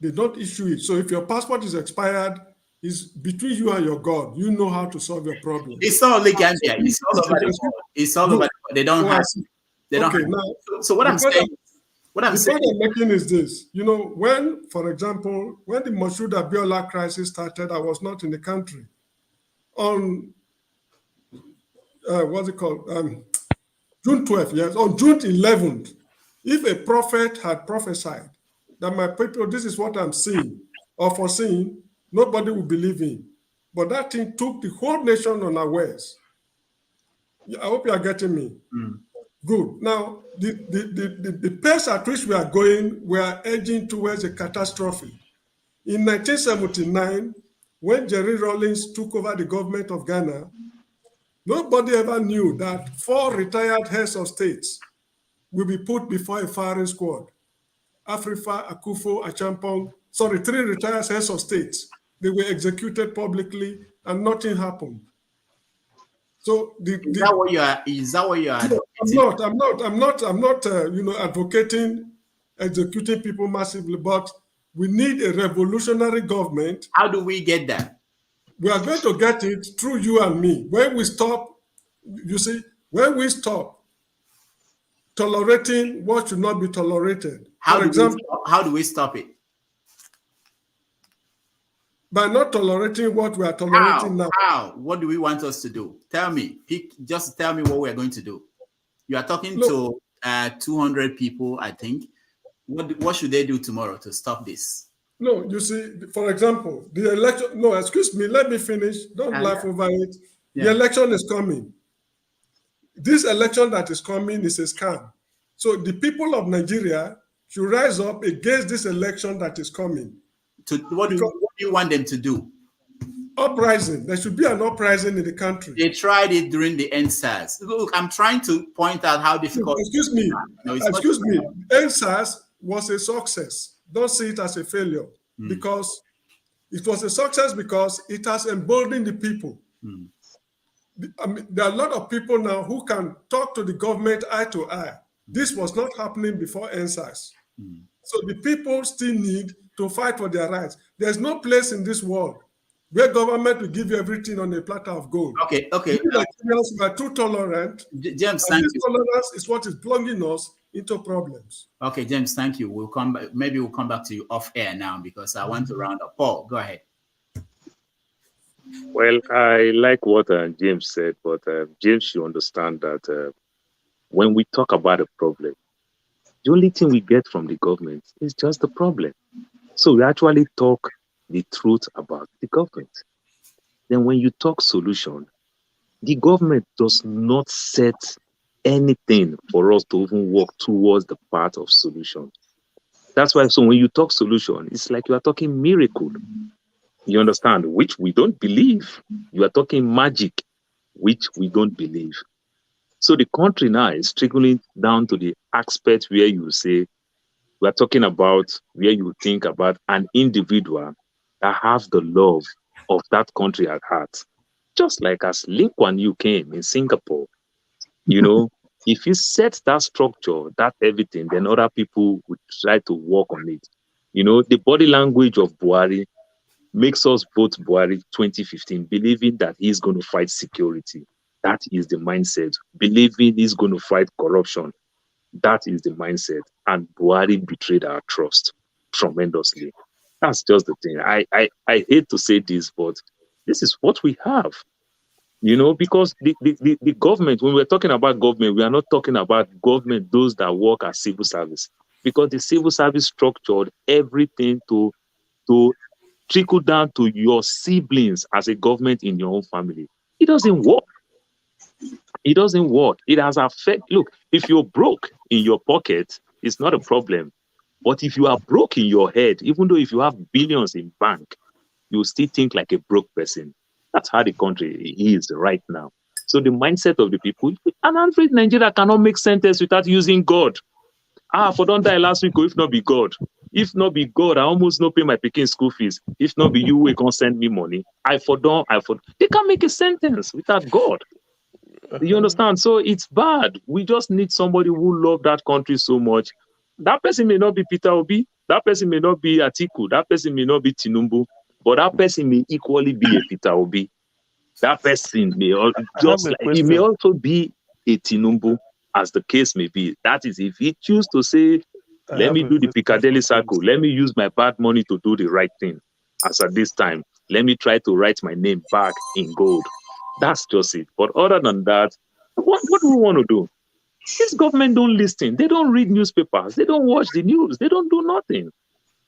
[SPEAKER 19] They don't issue it. So if your passport is expired, it's between you and your God. You know how to solve your problem.
[SPEAKER 1] It's not only Gambia. It's all over the world. It's all over the world. They don't have. They don't.
[SPEAKER 19] Okay,
[SPEAKER 1] have.
[SPEAKER 19] Now,
[SPEAKER 1] So what I'm saying.
[SPEAKER 19] What I'm making is this. When, for example, when the Moshood Abiola crisis started, I was not in the country. On what's it called? June 12th. Yes, on June 11th. If a prophet had prophesied that my people, this is what I'm seeing or foreseeing, nobody would believe him. But that thing took the whole nation unawares. I hope you are getting me. Good. Now, the pace at which we are going, we are edging towards a catastrophe. In 1979, when Jerry Rawlings took over the government of Ghana, nobody ever knew that 4 retired heads of states will be put before a firing squad. Afrifa, Akufo, Achampong, 3 retired heads of states. They were executed publicly and nothing happened. So is that what you are? I'm not advocating executing people massively, but we need a revolutionary government.
[SPEAKER 1] How do we get that?
[SPEAKER 19] We are going to get it through you and me. When we stop, when we stop tolerating what should not be tolerated.
[SPEAKER 1] How do we stop it?
[SPEAKER 19] By not tolerating what we are tolerating now.
[SPEAKER 1] How? What do we want us to do? Tell me. Just tell me what we are going to do. You are talking to 200 people, I think. What should they do tomorrow to stop this?
[SPEAKER 19] No, you see, for example, the election. No, excuse me. Let me finish. Don't laugh over it. Yeah. The election is coming. This election that is coming is a scam. So the people of Nigeria should rise up against this election that is coming.
[SPEAKER 1] What do you want them to do?
[SPEAKER 19] Uprising. There should be an uprising in the country.
[SPEAKER 1] They tried it during the NSAS. Look, I'm trying to point out how difficult.
[SPEAKER 19] Excuse me. NSAS was a success. Don't see it as a failure because it was a success because it has emboldened the people. There are a lot of people now who can talk to the government eye to eye. This was not happening before NSAS. So the people still need to fight for their rights. There's no place in this world where government will give you everything on a platter of gold.
[SPEAKER 1] Okay.
[SPEAKER 19] We are too tolerant.
[SPEAKER 1] James, thank you.
[SPEAKER 19] Tolerance is what is plunging us into problems.
[SPEAKER 1] Okay, James, thank you. We'll come back. Maybe we'll come back to you off air now because I want to round up. Paul, go ahead.
[SPEAKER 20] Well, I like what James said, but James should understand that when we talk about a problem, The only thing we get from the government is just the problem. So we actually talk the truth about the government. Then when you talk solution, the government does not set anything for us to even work towards the path of solution. That's why, so when you talk solution, it's like you are talking miracle. You understand? Which we don't believe. You are talking magic, which we don't believe. So the country now is trickling down to the aspect where you say, we are talking about where you think about an individual that have the love of that country at heart. Just like as Lee Kuan Yew came in Singapore, you know, if you set that structure, that everything, then other people would try to work on it. You know, the body language of Buhari makes us vote Buhari 2015, believing that he's going to fight security. That is the mindset. Believing he's going to fight corruption. That is the mindset. And Buhari betrayed our trust tremendously. That's just the thing. I hate to say this, but this is what we have. You know, because the government, when we're talking about government, we are not talking about government, those that work as civil service. Because the civil service structured everything to trickle down to your siblings as a government in your own family. It doesn't work. It doesn't work. It has affected. Look, if you're broke in your pocket, it's not a problem. But if you are broke in your head, even though if you have billions in bank, you still think like a broke person. That's how the country is right now. So the mindset of the people, an average Nigeria cannot make sentence without using God. For don't die last week, if not be God. If not be God, I almost not pay my picking school fees. If not be you, we can send me money. They can't make a sentence without God. You understand? So it's bad. We just need somebody who loves that country so much. That person may not be Peter Obi. That person may not be Atiku. That person may not be Tinubu. But that person may equally be a Peter Obi. That person may he may also be a Tinubu, as the case may be. That is, if he chooses to say, let me do the Piccadilly Circle, let me use my bad money to do the right thing. As at this time, let me try to write my name back in gold. That's just it. But other than that, what do we want to do? This government don't listen. They don't read newspapers. They don't watch the news. They don't do nothing.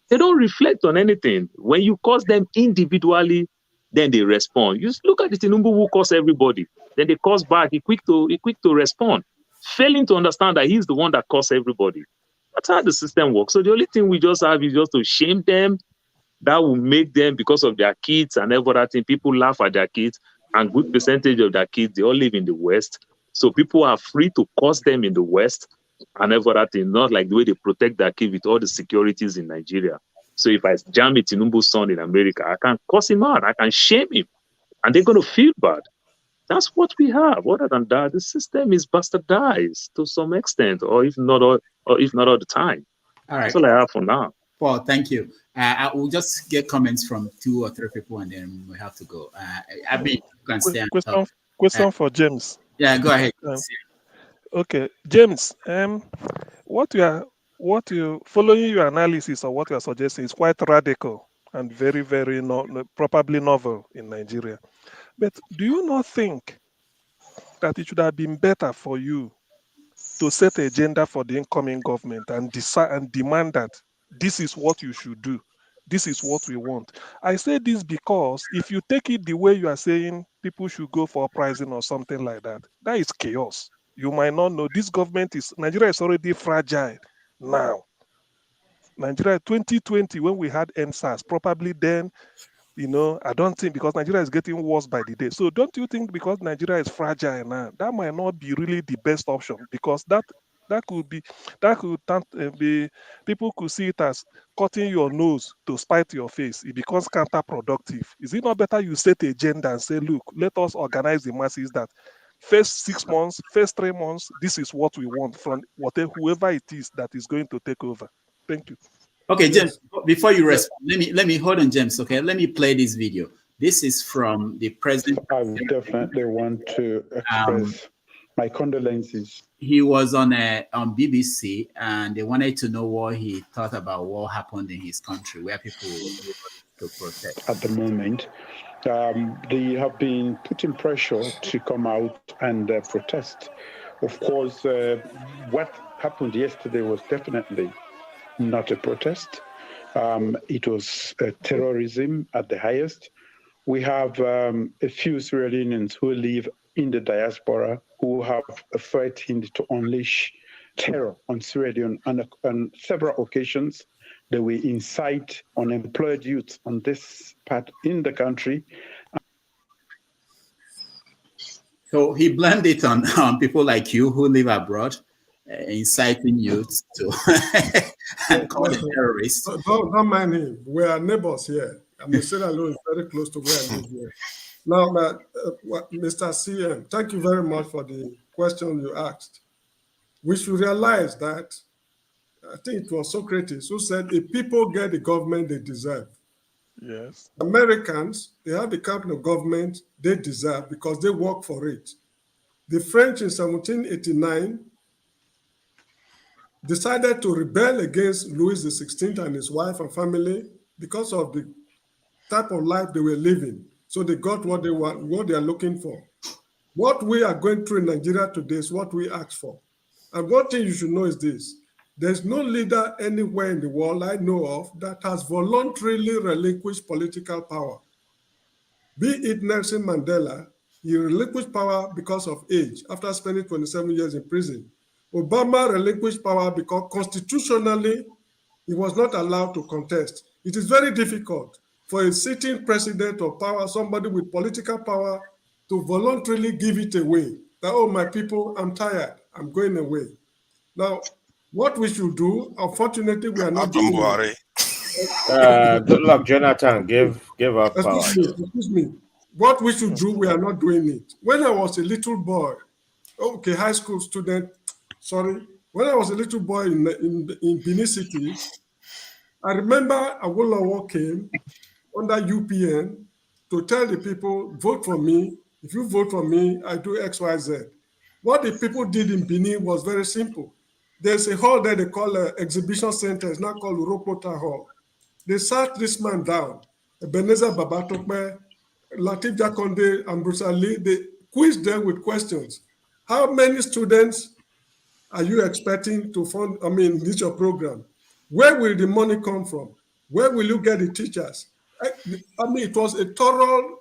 [SPEAKER 20] They don't reflect on anything. When you cause them individually, then they respond. You look at the Tinubu who calls everybody. Then they cause back. He quick to respond, failing to understand that he's the one that calls everybody. That's how the system works. So the only thing we just have is just to shame them. That will make them, because of their kids and every other thing, people laugh at their kids, and good percentage of their kids, they all live in the West. So people are free to curse them in the West and every other thing, not like the way they protect their kids with all the securities in Nigeria. So if I jam a Tinubu's son in America, I can curse him out, I can shame him, and they're going to feel bad. That's what we have. Other than that, the system is bastardized to some extent, or if not all the time.
[SPEAKER 1] All right.
[SPEAKER 20] That's all I have for now.
[SPEAKER 1] Well, thank you. I will just get comments from 2 or 3 people, and then we have to go. I mean, you can stay.
[SPEAKER 13] Question for James.
[SPEAKER 1] Yeah, go ahead.
[SPEAKER 13] Okay, James. What you following your analysis of what you are suggesting is quite radical and very, very probably novel in Nigeria. But do you not think that it should have been better for you to set an agenda for the incoming government and decide and demand that this is what you should do? This is what we want. I say this because if you take it the way you are saying people should go for uprising or something like that, that is chaos. You might not know this government Nigeria is already fragile now. Nigeria 2020, when we had NSAS, probably then, I don't think, because Nigeria is getting worse by the day. So don't you think because Nigeria is fragile now, that might not be really the best option? Because that could be, people could see it as cutting your nose to spite your face. It becomes counterproductive. Is it not better you set an agenda and say, look, let us organize the masses that first 6 months, first 3 months, this is what we want from whoever it is that is going to take over. Thank you.
[SPEAKER 1] Okay, James, before you respond, let me hold on, James. Okay, let me play this video. This is from the president.
[SPEAKER 2] I would definitely want to express my condolences.
[SPEAKER 1] He was on BBC, and they wanted to know what he thought about what happened in his country, where people were to protest.
[SPEAKER 2] At the moment, they have been putting pressure to come out and protest. Of course, what happened yesterday was definitely not a protest. It was terrorism at the highest. We have a few Sierra Leoneans who live in the diaspora who have threatened to unleash terror on Sierra Leone on several occasions. They will incite unemployed youth on this part in the country.
[SPEAKER 1] So he blamed it on people like you who live abroad, inciting youth to and call them terrorists.
[SPEAKER 19] Don't mind him. We are neighbors here. I mean, Sierra Leone is very close to where I live here. Now, Mr. CM, thank you very much for the question you asked. We should realize that, I think it was Socrates who said, if people get the government they deserve.
[SPEAKER 13] Yes.
[SPEAKER 19] Americans, they have the kind of government they deserve because they work for it. The French in 1789 decided to rebel against Louis XVI and his wife and family because of the type of life they were living. So they got what they want, what they are looking for. What we are going through in Nigeria today is what we asked for. And one thing you should know is this: there's no leader anywhere in the world I know of that has voluntarily relinquished political power. Be it Nelson Mandela, he relinquished power because of age after spending 27 years in prison. Obama relinquished power because constitutionally he was not allowed to contest. It is very difficult for a sitting president of power, somebody with political power, to voluntarily give it away. That, oh, my people, I'm tired, I'm going away. Now, what we should do, unfortunately, we are not doing it.
[SPEAKER 18] Good luck, Jonathan. Give up power.
[SPEAKER 19] Excuse me. What we should do, we are not doing it. When I was a little boy, okay, high school student, sorry. When I was a little boy in Benin City, I remember Awolowo came under UPN to tell the people, vote for me. If you vote for me, I do X, Y, Z. What the people did in Benin was very simple. There's a hall there they call an exhibition center. It's now called Uropota Hall. They sat this man down, Ebenezer Babatokme, Latif Jakonde, and Bruce Ali. They quizzed them with questions. How many students are you expecting to fund, this your program? Where will the money come from? Where will you get the teachers? It was a thorough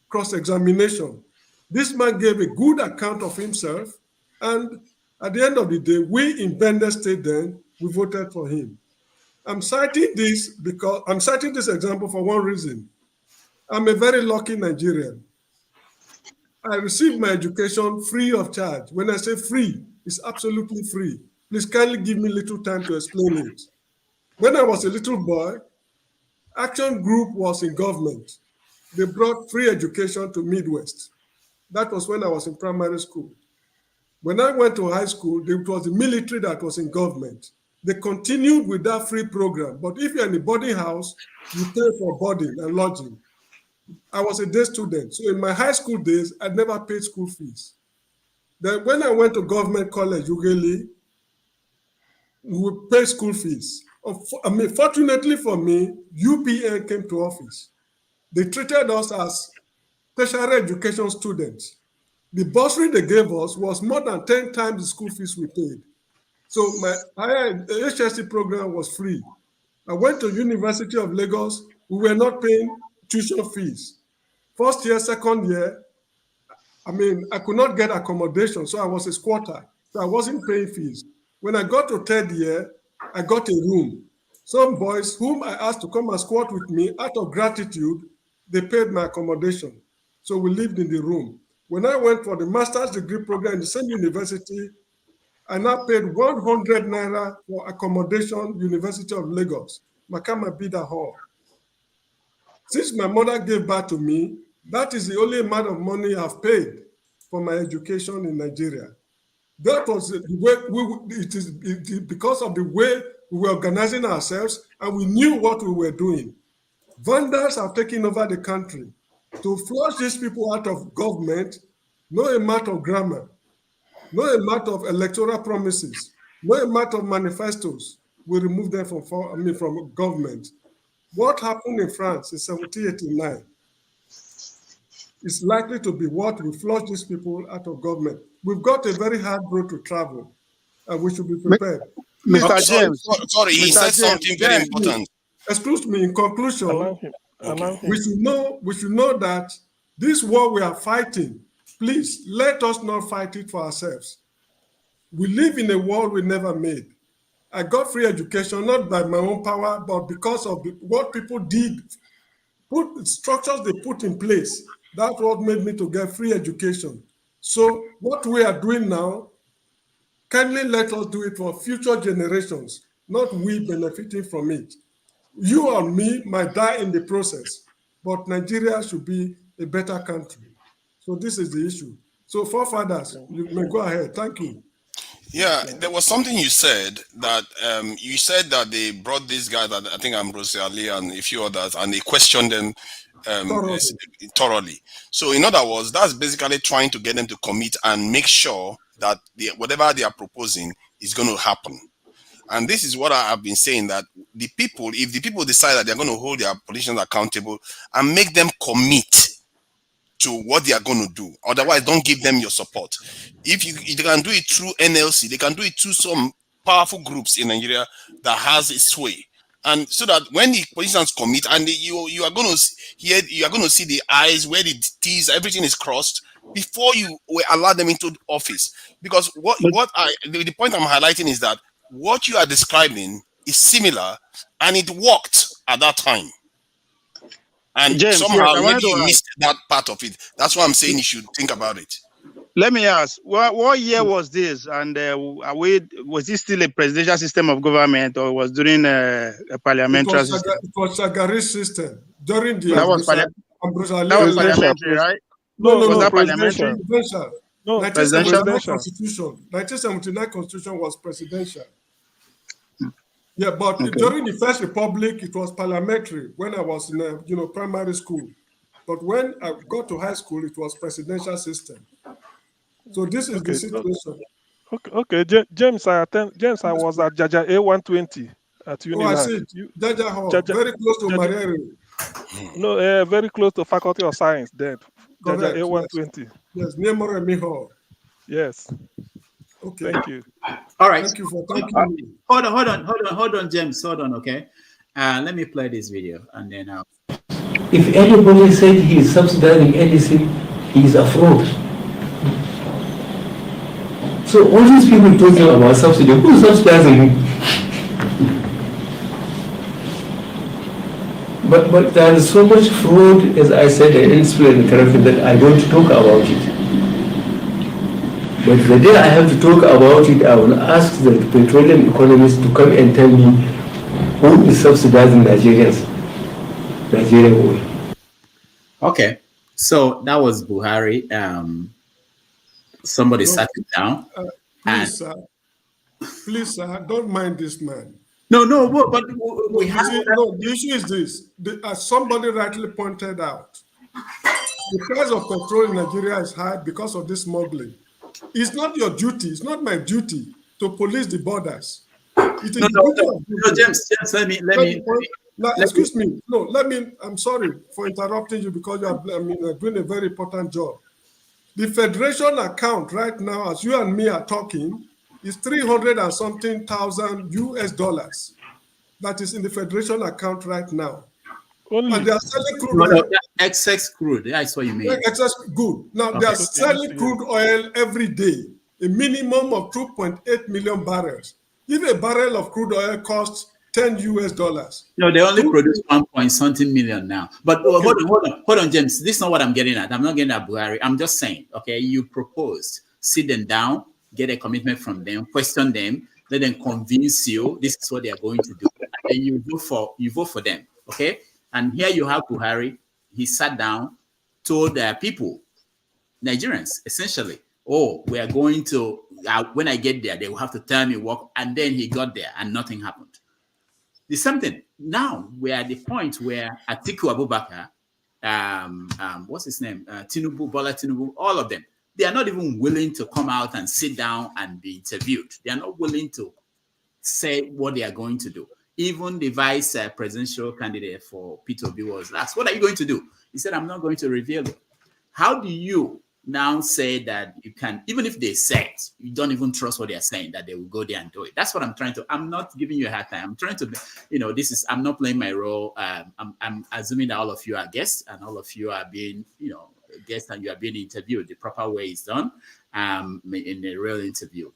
[SPEAKER 19] cross-examination. This man gave a good account of himself, and at the end of the day, we in Bender State then, we voted for him. I'm citing this example for one reason. I'm a very lucky Nigerian. I received my education free of charge. When I say free, it's absolutely free. Please kindly give me a little time to explain it. When I was a little boy, Action Group was in government. They brought free education to Midwest. That was when I was in primary school. When I went to high school, it was the military that was in government. They continued with that free program. But if you're in a boarding house, you pay for boarding and lodging. I was a day student. So in my high school days, I never paid school fees. Then when I went to government college, Ughelli, we would pay school fees. Fortunately for me, UPN came to office. They treated us as special education students. The bursary they gave us was more than 10 times the school fees we paid. So my HSC program was free. I went to University of Lagos. We were not paying tuition fees. First year, second year, I could not get accommodation, so I was a squatter. So I wasn't paying fees. When I got to third year, I got a room. Some boys whom I asked to come and squat with me, out of gratitude, they paid my accommodation. So we lived in the room. When I went for the master's degree program in the same university, I now paid 100 naira for accommodation, University of Lagos, Makama Bida Hall. Since my mother gave birth to me, that is the only amount of money I've paid for my education in Nigeria. That was the way because of the way we were organizing ourselves and we knew what we were doing. Vandals have taken over the country. To flush these people out of government, no amount of grammar, no amount of electoral promises, no amount of manifestos will remove them from government. What happened in France in 1789? is likely to be what will flush these people out of government. We've got a very hard road to travel, and we should be prepared.
[SPEAKER 15] Mr. James. Sorry, he said something very
[SPEAKER 19] James,
[SPEAKER 15] important.
[SPEAKER 19] Excuse me, in conclusion,
[SPEAKER 15] Okay.
[SPEAKER 19] we should know that this war we are fighting, please let us not fight it for ourselves. We live in a world we never made. I got free education not by my own power, but because of what people did, structures they put in place. That's what made me to get free education. So what we are doing now, kindly let us do it for future generations, not we benefiting from it. You and me might die in the process, but Nigeria should be a better country. So this is the issue. So forefathers, you may go ahead. Thank you.
[SPEAKER 15] Yeah, there was something you said that they brought these guys, that I think Ambrose Ali and a few others, and they questioned them thoroughly. So in other words, that's basically trying to get them to commit and make sure that whatever they are proposing is going to happen. And this is what I have been saying, that the people, if the people decide that they're going to hold their politicians accountable and make them commit to what they are going to do, otherwise don't give them your support. If they can do it through NLC, they can do it through some powerful groups in Nigeria that has a sway. And so that when the politicians commit, and you are going to hear, you are going to see the eyes where the T's, everything is crossed before you allow them into office. Because the point I'm highlighting is that what you are describing is similar, and it worked at that time. And
[SPEAKER 10] James,
[SPEAKER 15] somehow
[SPEAKER 10] yes,
[SPEAKER 15] maybe you missed that part of it. That's why I'm saying you should think about it.
[SPEAKER 10] Let me ask, what year was this? And was this still a presidential system of government, or was during a parliamentary system?
[SPEAKER 19] It was Shagari system during the
[SPEAKER 10] that was parliamentary, right?
[SPEAKER 19] No,
[SPEAKER 10] was that parliamentary?
[SPEAKER 19] Presidential.
[SPEAKER 10] No,
[SPEAKER 19] 1979 Constitution. 1979 Constitution was presidential. Yeah, but during the First Republic, it was parliamentary when I was in primary school. But when I got to high school, it was presidential system. So this is the situation.
[SPEAKER 13] Okay. James, I was at Jaja A120 at Unilag.
[SPEAKER 19] Oh, I see. Jaja Hall, very close to Marere.
[SPEAKER 13] No, very close to Faculty of Science then.
[SPEAKER 19] Correct,
[SPEAKER 13] Jaja A120.
[SPEAKER 19] Yes, near Moremi Hall.
[SPEAKER 13] Yes.
[SPEAKER 19] Okay.
[SPEAKER 13] Thank you.
[SPEAKER 1] All right.
[SPEAKER 19] Thank you for thanking me.
[SPEAKER 1] Hold on, James. Hold on, okay? Let me play this video and then I'll...
[SPEAKER 21] If anybody said he is subsidizing anything, he is a fraud. So all these people talking about subsidy, who is subsidizing? But there is so much fraud, as I said, and insufficient and corruption that I don't talk about it. But the day I have to talk about it, I will ask the petroleum economists to come and tell me who is subsidizing Nigeria oil.
[SPEAKER 1] Okay, so that was Buhari. Somebody sat it down.
[SPEAKER 19] Please, sir, don't mind this man.
[SPEAKER 1] No, but we have...
[SPEAKER 19] the issue is this. As somebody rightly pointed out, the price of petrol in Nigeria is high because of this smuggling. It's not your duty, it's not my duty to police the borders. It is
[SPEAKER 1] no, James,
[SPEAKER 19] excuse me. No, I'm sorry for interrupting you because you are doing a very important job. The Federation account right now, as you and me are talking, is 300 and something thousand US dollars. That is in the Federation account right now. And they are selling crude oil.
[SPEAKER 1] Excess crude, that's what you mean.
[SPEAKER 19] Excess good. Now they are selling crude oil every day, a minimum of 2.8 million barrels. If a barrel of crude oil costs $10 US.
[SPEAKER 1] No, they only produce 1.something million now. But hold on, James. This is not what I'm getting at. I'm not getting at Buhari. I'm just saying, okay, you proposed, sit them down, get a commitment from them, question them, let them convince you this is what they are going to do. And you vote for them, okay? And here you have Buhari. He sat down, told their people, Nigerians, essentially, oh, we are going to, when I get there, they will have to tell me what, and then he got there and nothing happened. There's something. Now we're at the point where Atiku Abubakar, what's his name? Tinubu, Bola Tinubu, all of them, they are not even willing to come out and sit down and be interviewed. They are not willing to say what they are going to do. Even the vice presidential candidate for Peter Obi was asked, what are you going to do? He said, I'm not going to reveal it. how do you now say that you can, even if they say it, you don't even trust what they're saying, that they will go there and do it? That's what I'm trying to, I'm not giving you a hard time. I'm trying to, this is, I'm not playing my role. I'm assuming that all of you are guests and all of you are being, guests and you are being interviewed. The proper way is done in a real interview.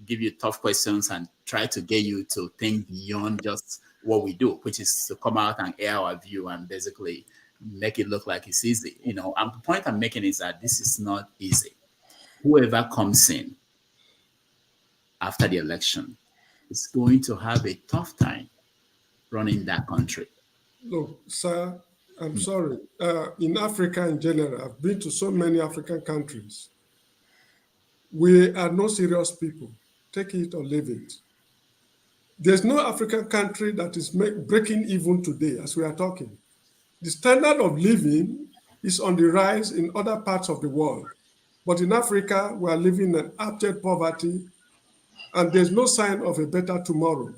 [SPEAKER 1] Give you tough questions and try to get you to think beyond just what we do, which is to come out and air our view and basically make it look like it's easy. And the point I'm making is that this is not easy. Whoever comes in after the election is going to have a tough time running that country.
[SPEAKER 19] Look, sir, I'm sorry. In Africa in general, I've been to so many African countries. We are no serious people. Take it or leave it. There's no African country that is breaking even today as we are talking. The standard of living is on the rise in other parts of the world. But in Africa, we are living in abject poverty, and there's no sign of a better tomorrow.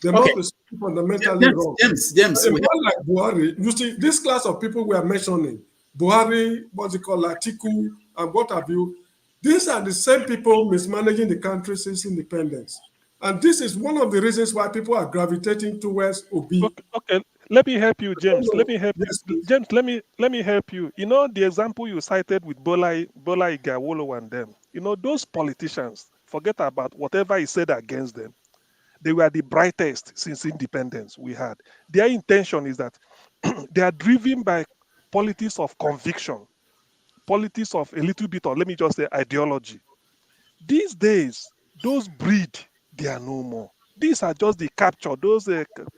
[SPEAKER 19] There must be something fundamentally wrong.
[SPEAKER 1] James,
[SPEAKER 19] a man like Buhari, you see, this class of people we are mentioning, Buhari, what's it called, Atiku, and what have you, these are the same people mismanaging the country since independence. And this is one of the reasons why people are gravitating towards Obi.
[SPEAKER 13] Okay. Let me help you, James. Let me help you. James, let me help you. The example you cited with Bola Igawolo and them, those politicians, forget about whatever is said against them. They were the brightest since independence we had. Their intention is that they are driven by politics of conviction, politics of a little bit, or let me just say ideology. These days, those breed, they are no more. These are just the capture, those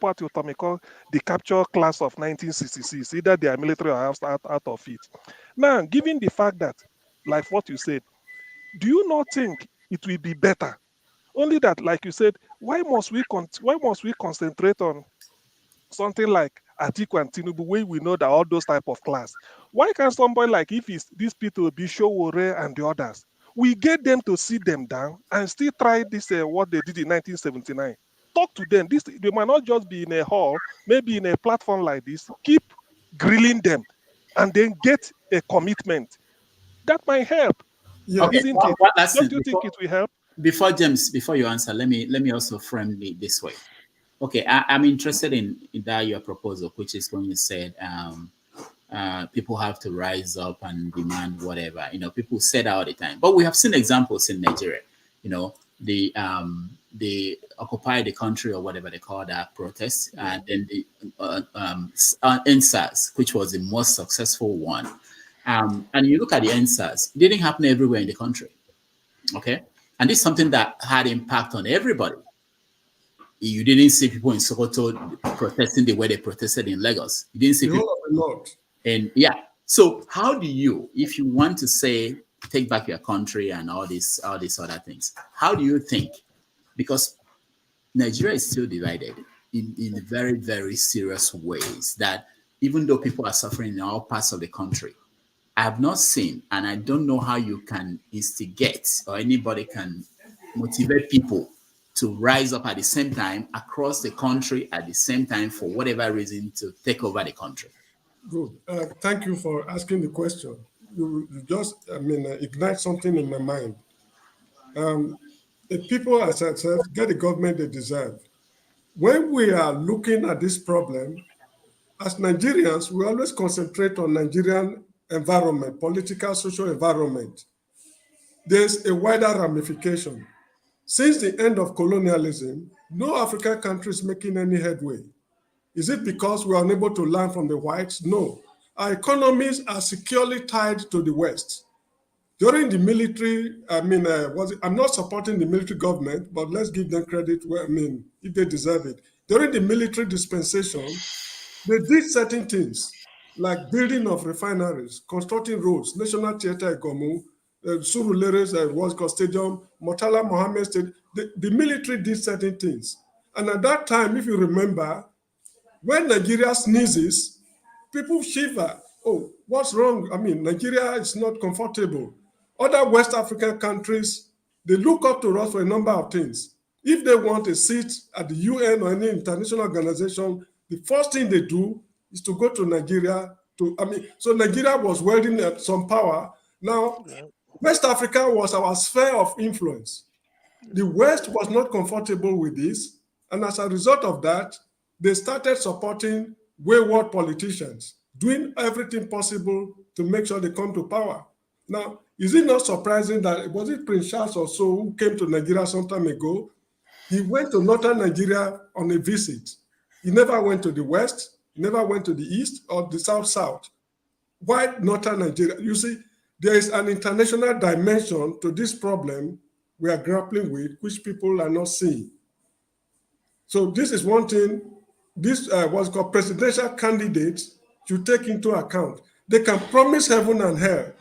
[SPEAKER 13] what you call the capture class of 1966. Either they are military or out of it. Now, given the fact that, like what you said, do you not think it will be better? Only that, like you said, why must we concentrate on something like Atiku and Tinubu, where we know that all those type of class? Why can't somebody like, if it's these people, Bishowore and the others, we get them to sit them down and still try this, what they did in 1979. Talk to them. They might not just be in a hall, maybe in a platform like this. Keep grilling them and then get a commitment. That might help.
[SPEAKER 1] Yeah. Okay.
[SPEAKER 13] Isn't it? Don't you think it will help?
[SPEAKER 1] Before you answer, let me also frame it this way. Okay, I'm interested in that your proposal, which is when you said people have to rise up and demand whatever. People say that all the time, but we have seen examples in Nigeria. They occupy the country or whatever they call that protest, and then the NSAS, which was the most successful one. And you look at the NSAS, it didn't happen everywhere in the country. Okay, and this is something that had impact on everybody. You didn't see people in Sokoto protesting the way they protested in Lagos. You didn't see people. And yeah, so how do you, if you want to say take back your country and all these other things, how do you think? Because Nigeria is still divided in very, very serious ways, that even though people are suffering in all parts of the country, I have not seen, and I don't know how you can instigate or anybody can motivate people to rise up at the same time across the country at the same time for whatever reason to take over the country.
[SPEAKER 19] Good. Thank you for asking the question. You just, ignite something in my mind. If people, as I said, get the government they deserve. When we are looking at this problem, as Nigerians, we always concentrate on Nigerian environment, political, social environment. There's a wider ramification. Since the end of colonialism, no African country is making any headway. Is it because we are unable to learn from the whites? No. Our economies are securely tied to the West. During the military, I'm not supporting the military government, but let's give them credit if they deserve it. During the military dispensation, they did certain things, like building of refineries, constructing roads, National Theatre Gomu, Surulere's what's called Stadium, Murtala Mohammed Stadium. The military did certain things. And at that time, if you remember, when Nigeria sneezes, people shiver. Oh, what's wrong? Nigeria is not comfortable. Other West African countries, they look up to us for a number of things. If they want a seat at the UN or any international organization, the first thing they do is to go to Nigeria So Nigeria was wielding some power. Now, West Africa was our sphere of influence. The West was not comfortable with this, and as a result of that, they started supporting wayward politicians, doing everything possible to make sure they come to power. Now, is it not surprising that, was it Prince Charles or so who came to Nigeria some time ago? He went to northern Nigeria on a visit. He never went to the West, never went to the East or the South. Why northern Nigeria? You see, there is an international dimension to this problem we are grappling with, which people are not seeing. So this is one thing, this what's called presidential candidates should take into account. They can promise heaven and hell.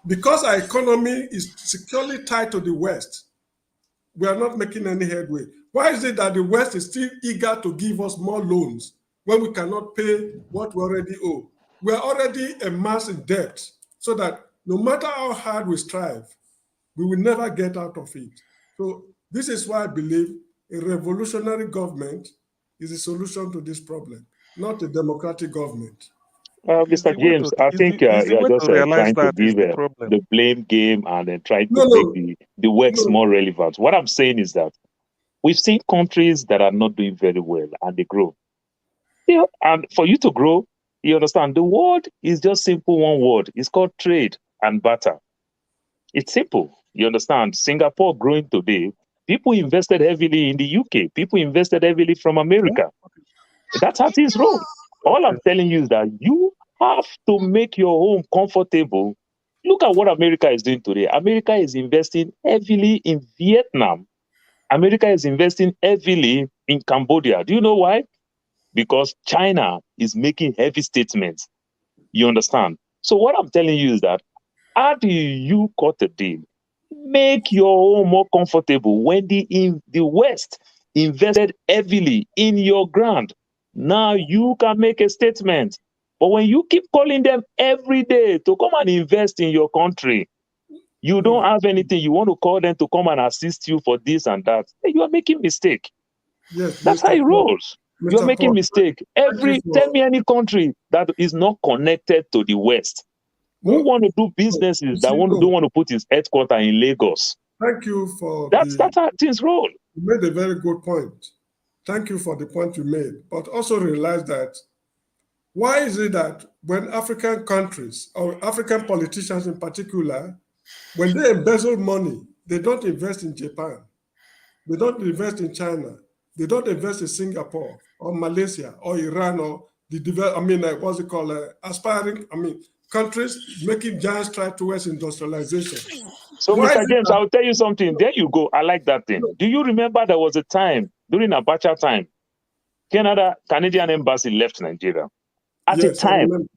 [SPEAKER 19] Because our economy is securely tied to the West, we are not making any headway. Why is it that the West is still eager to give us more loans when we cannot pay what we already owe? We are already a mass in debt, so that no matter how hard we strive, we will never get out of it. So this is why I believe a revolutionary government is a solution to this problem, not a democratic government.
[SPEAKER 20] Mr. James, I think you're just trying to give the blame game and then trying to make the works more relevant. What I'm saying is that we've seen countries that are not doing very well and they grow. Yeah, and for you to grow, you understand, the word is just simple, one word. It's called trade and barter. It's simple. You understand? Singapore growing today, people invested heavily in the UK. People invested heavily from America. That's how things roll. All I'm telling you is that you have to make your home comfortable. Look at what America is doing today. America is investing heavily in Vietnam. America is investing heavily in Cambodia. Do you know why? Because China is making heavy statements. You understand? So what I'm telling you is that how do you cut a deal? Make your home more comfortable. When the West invested heavily in your ground, now you can make a statement. But when you keep calling them every day to come and invest in your country, you don't have anything. You want to call them to come and assist you for this and that. You are making mistake.
[SPEAKER 19] Yes,
[SPEAKER 20] that's how it rolls. You're making mistake. Tell me any country that is not connected to the West. Who want to do businesses that don't want to put his headquarters in Lagos?
[SPEAKER 19] Thank you for
[SPEAKER 20] that's how things roll.
[SPEAKER 19] You made a very good point. Thank you for the point you made. But also realize that why is it that when African countries or African politicians in particular, when they embezzle money, they don't invest in Japan, they don't invest in China, they don't invest in Singapore or Malaysia or Iran or aspiring, countries making giant strides towards industrialization.
[SPEAKER 20] So, Mr. James, I'll tell you something. There you go. I like that thing. Do you remember there was a time during Abacha time, Canadian embassy left Nigeria? At the time,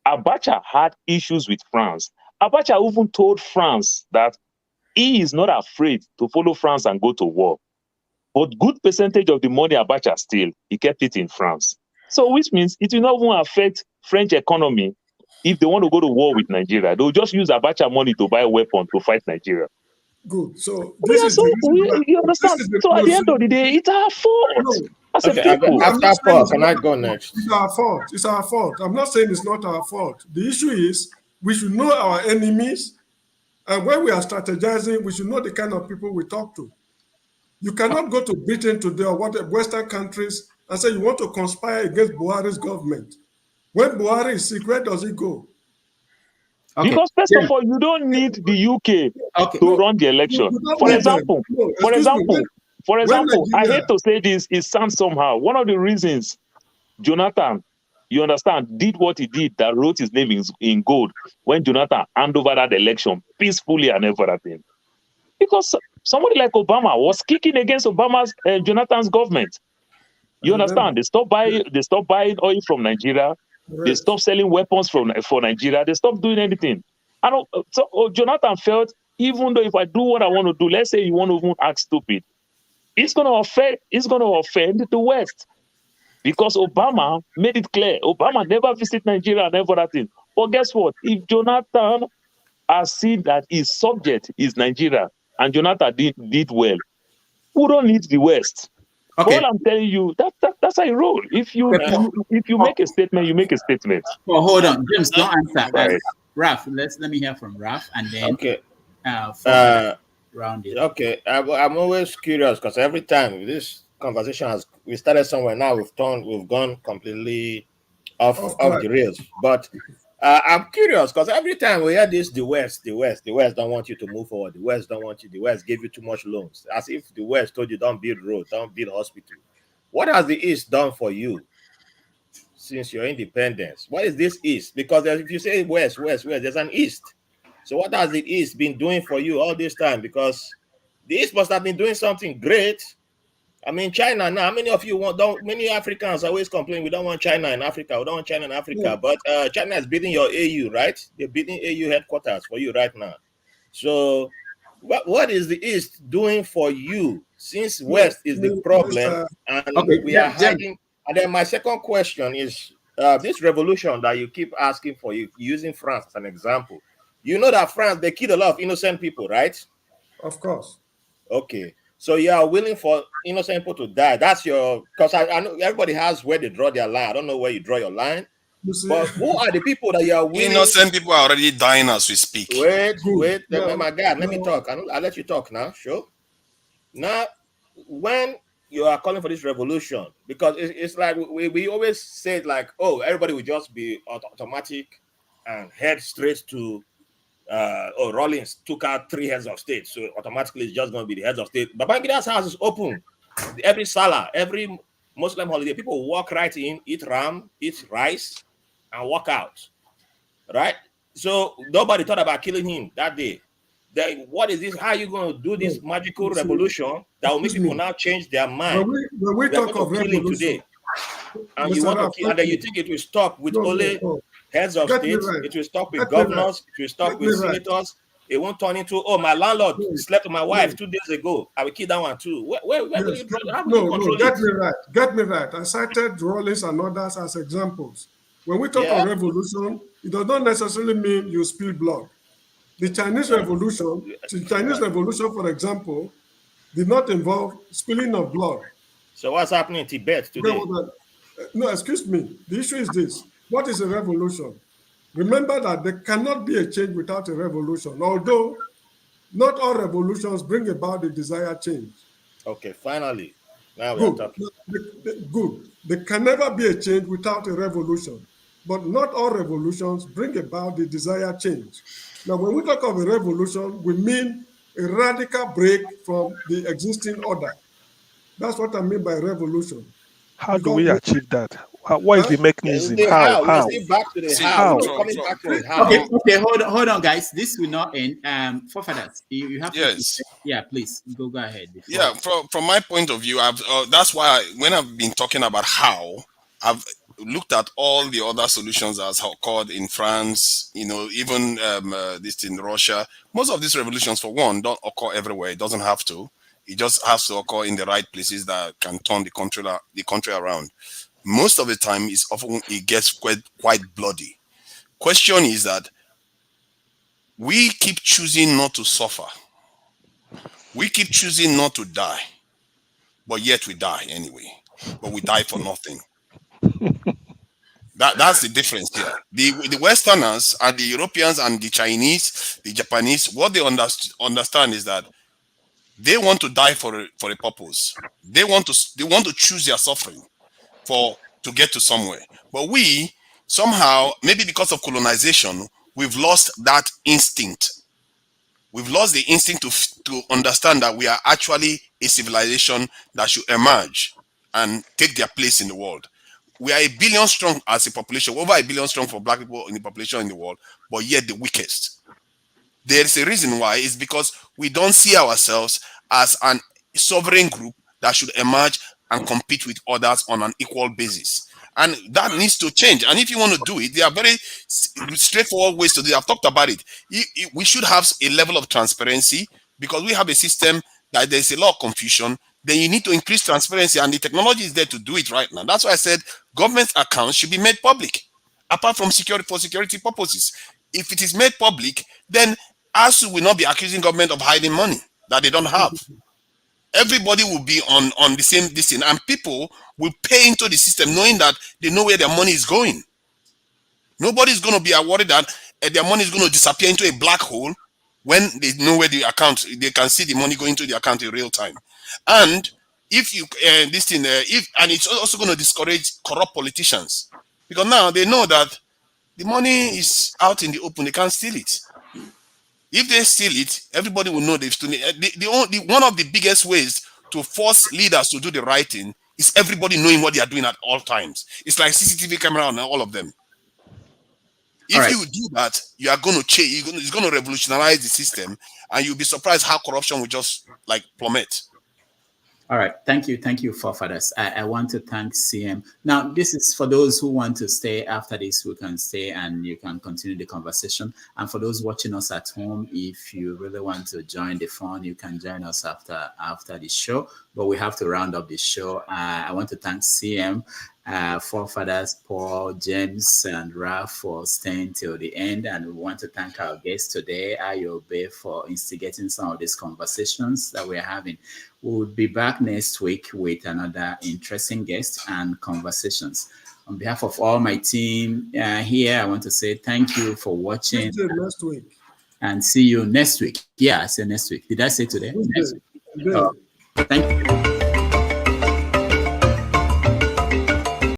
[SPEAKER 20] Abacha had issues with France. Abacha even told France that he is not afraid to follow France and go to war. But good percentage of the money Abacha steal, he kept it in France. So which means it will not even affect French economy. If they want to go to war with Nigeria, they'll just use Abacha money to buy weapons to fight Nigeria.
[SPEAKER 19] Good. So
[SPEAKER 20] you understand? So at the end of the day, it's our fault.
[SPEAKER 18] After Paul, can I go next?
[SPEAKER 19] It's our fault. It's our fault. I'm not saying it's not our fault. The issue is we should know our enemies, and when we are strategizing, we should know the kind of people we talk to. You cannot go to Britain today or Western countries and say you want to conspire against Buhari's government. When Buhari is sick, where does he go?
[SPEAKER 20] Because first of all, you don't need the UK to run the election. For example, I hate to say this, it sounds somehow. One of the reasons Jonathan, you understand, did what he did, that wrote his name in gold when Jonathan handed over that election peacefully and everything. Because somebody like Obama was kicking against Jonathan's government. You understand? They stopped buying oil from Nigeria. They stopped selling weapons for Nigeria. They stopped doing anything. And so Jonathan felt, even though if I do what I want to do, let's say you want to even act stupid, it's going to offend the West. Because Obama made it clear. Obama never visited Nigeria and everything. But guess what? If Jonathan has seen that his subject is Nigeria and Jonathan did well, who don't need the West?
[SPEAKER 1] Okay.
[SPEAKER 20] All I'm telling you, that's how I roll. If you make a statement, you make a statement.
[SPEAKER 1] Well, hold on, James, don't answer.
[SPEAKER 20] Right.
[SPEAKER 1] Ralph, let me hear from Ralph, and then
[SPEAKER 18] Okay.
[SPEAKER 1] round it.
[SPEAKER 18] Okay. I'm always curious because every time this conversation we started somewhere, now we've gone completely off the rails. But I'm curious because every time we hear this, the West don't want you to move forward. The West don't want you. The West gave you too much loans. As if the West told you don't build road, don't build hospital. What has the East done for you since your independence? What is this East? Because if you say West, there's an East. So what has the East been doing for you all this time? Because the East must have been doing something great. I mean, China now, how many of you many Africans always complain, we don't want China in Africa, but China is building your AU, right? They're building AU headquarters for you right now. So what is the East doing for you since West is the problem and we are hiding? And then my second question is this revolution that you keep asking for, you using France as an example. You know that France, they killed a lot of innocent people, right?
[SPEAKER 19] Of course.
[SPEAKER 18] Okay. So you are willing for innocent people to die. That's because I know everybody has where they draw their line. I don't know where you draw your line. But who are the people that you are willing?
[SPEAKER 15] Innocent people are already dying as we speak.
[SPEAKER 18] Wait. My God, let me talk. I'll let you talk now. Sure. Now, when you are calling for this revolution, because it's like we always say like, oh, everybody will just be automatic and head straight to Rawlings took out 3 heads of state, so automatically it's just going to be the heads of state. Babangida's house is open. Every Salah, every Muslim holiday, people walk right in, eat ram, eat rice, and walk out. Right? So nobody thought about killing him that day. Then what is this? How are you going to do this magical revolution that will make people now change their mind?
[SPEAKER 19] When we talk of
[SPEAKER 18] revolution today, and you want to kill, and then you think it will stop with only heads of state, it will stop with governors, it will stop with senators. It won't turn into, oh, my landlord slept with my wife 2 days ago. I will kill that one too. Where do you control it?
[SPEAKER 19] Get me right. I cited Rawlings and others as examples. When we talk of revolution, it does not necessarily mean you spill blood. The Chinese Revolution, for example, did not involve spilling of blood.
[SPEAKER 18] So what's happening in Tibet today?
[SPEAKER 19] No, excuse me. The issue is this. What is a revolution? Remember that there cannot be a change without a revolution, although not all revolutions bring about the desired change.
[SPEAKER 18] Okay, finally. Now we're talking.
[SPEAKER 19] Good. There can never be a change without a revolution, but not all revolutions bring about the desired change. Now, when we talk of a revolution, we mean a radical break from the existing order. That's what I mean by revolution.
[SPEAKER 13] How do we achieve that? What is the mechanism? How?
[SPEAKER 18] Okay,
[SPEAKER 1] hold on, guys. This will not end. Forefathers, you have to. Yeah, please go ahead.
[SPEAKER 15] Yeah, from my point of view, that's why when I've been talking about how, I've looked at all the other solutions as occurred in France, even this in Russia. Most of these revolutions, for one, don't occur everywhere. It doesn't have to. It just has to occur in the right places that can turn the country around. Most of the time, it gets quite bloody. Question is that we keep choosing not to suffer. We keep choosing not to die, but yet we die anyway. But we die for nothing. That's the difference here. The Westerners and the Europeans and the Chinese, the Japanese, what they understand is that they want to die for a purpose. They want to choose their suffering to get to somewhere. But we somehow, maybe because of colonization, we've lost that instinct. We've lost the instinct to understand that we are actually a civilization that should emerge and take their place in the world. We are 1 billion strong as a population, over 1 billion strong for black people in the population in the world, but yet the weakest. There is a reason why. It's because we don't see ourselves as an sovereign group that should emerge and compete with others on an equal basis. And that needs to change. And if you want to do it, there are very straightforward ways to do it. I've talked about it. We should have a level of transparency because we have a system that there's a lot of confusion. Then you need to increase transparency, and the technology is there to do it right now. That's why I said government accounts should be made public, apart from security purposes. If it is made public, then ASU will not be accusing government of hiding money that they don't have. everybody will be on the same distance, and people will pay into the system knowing that they know where their money is going. Nobody's going to be worried that their money is going to disappear into a black hole when they know where the account, they can see the money going to the account in real time. And if you and it's also going to discourage corrupt politicians, because now they know that the money is out in the open, they can't steal it. If they steal it, everybody will know they've stolen it. One of the biggest ways to force leaders to do the right thing is everybody knowing what they are doing at all times. It's like CCTV camera on all of them. If you do that, you are going to change. It's going to revolutionize the system, and you'll be surprised how corruption will just like plummet.
[SPEAKER 1] All right. Thank you, forefathers. I want to thank CM. Now, this is for those who want to stay after this, we can stay and you can continue the conversation. And for those watching us at home, if you really want to join the fun, you can join us after the show. But we have to round up the show. I want to thank CM, forefathers Paul, James, and Ralph for staying till the end. And we want to thank our guest today, Ayo Obe, for instigating some of these conversations that we're having. We'll be back next week with another interesting guest and conversations. On behalf of all my team here, I want to say thank you for watching.
[SPEAKER 19] Next week.
[SPEAKER 1] And see you next week. Yeah, I said next week. Did I say today? Next week. Thank you.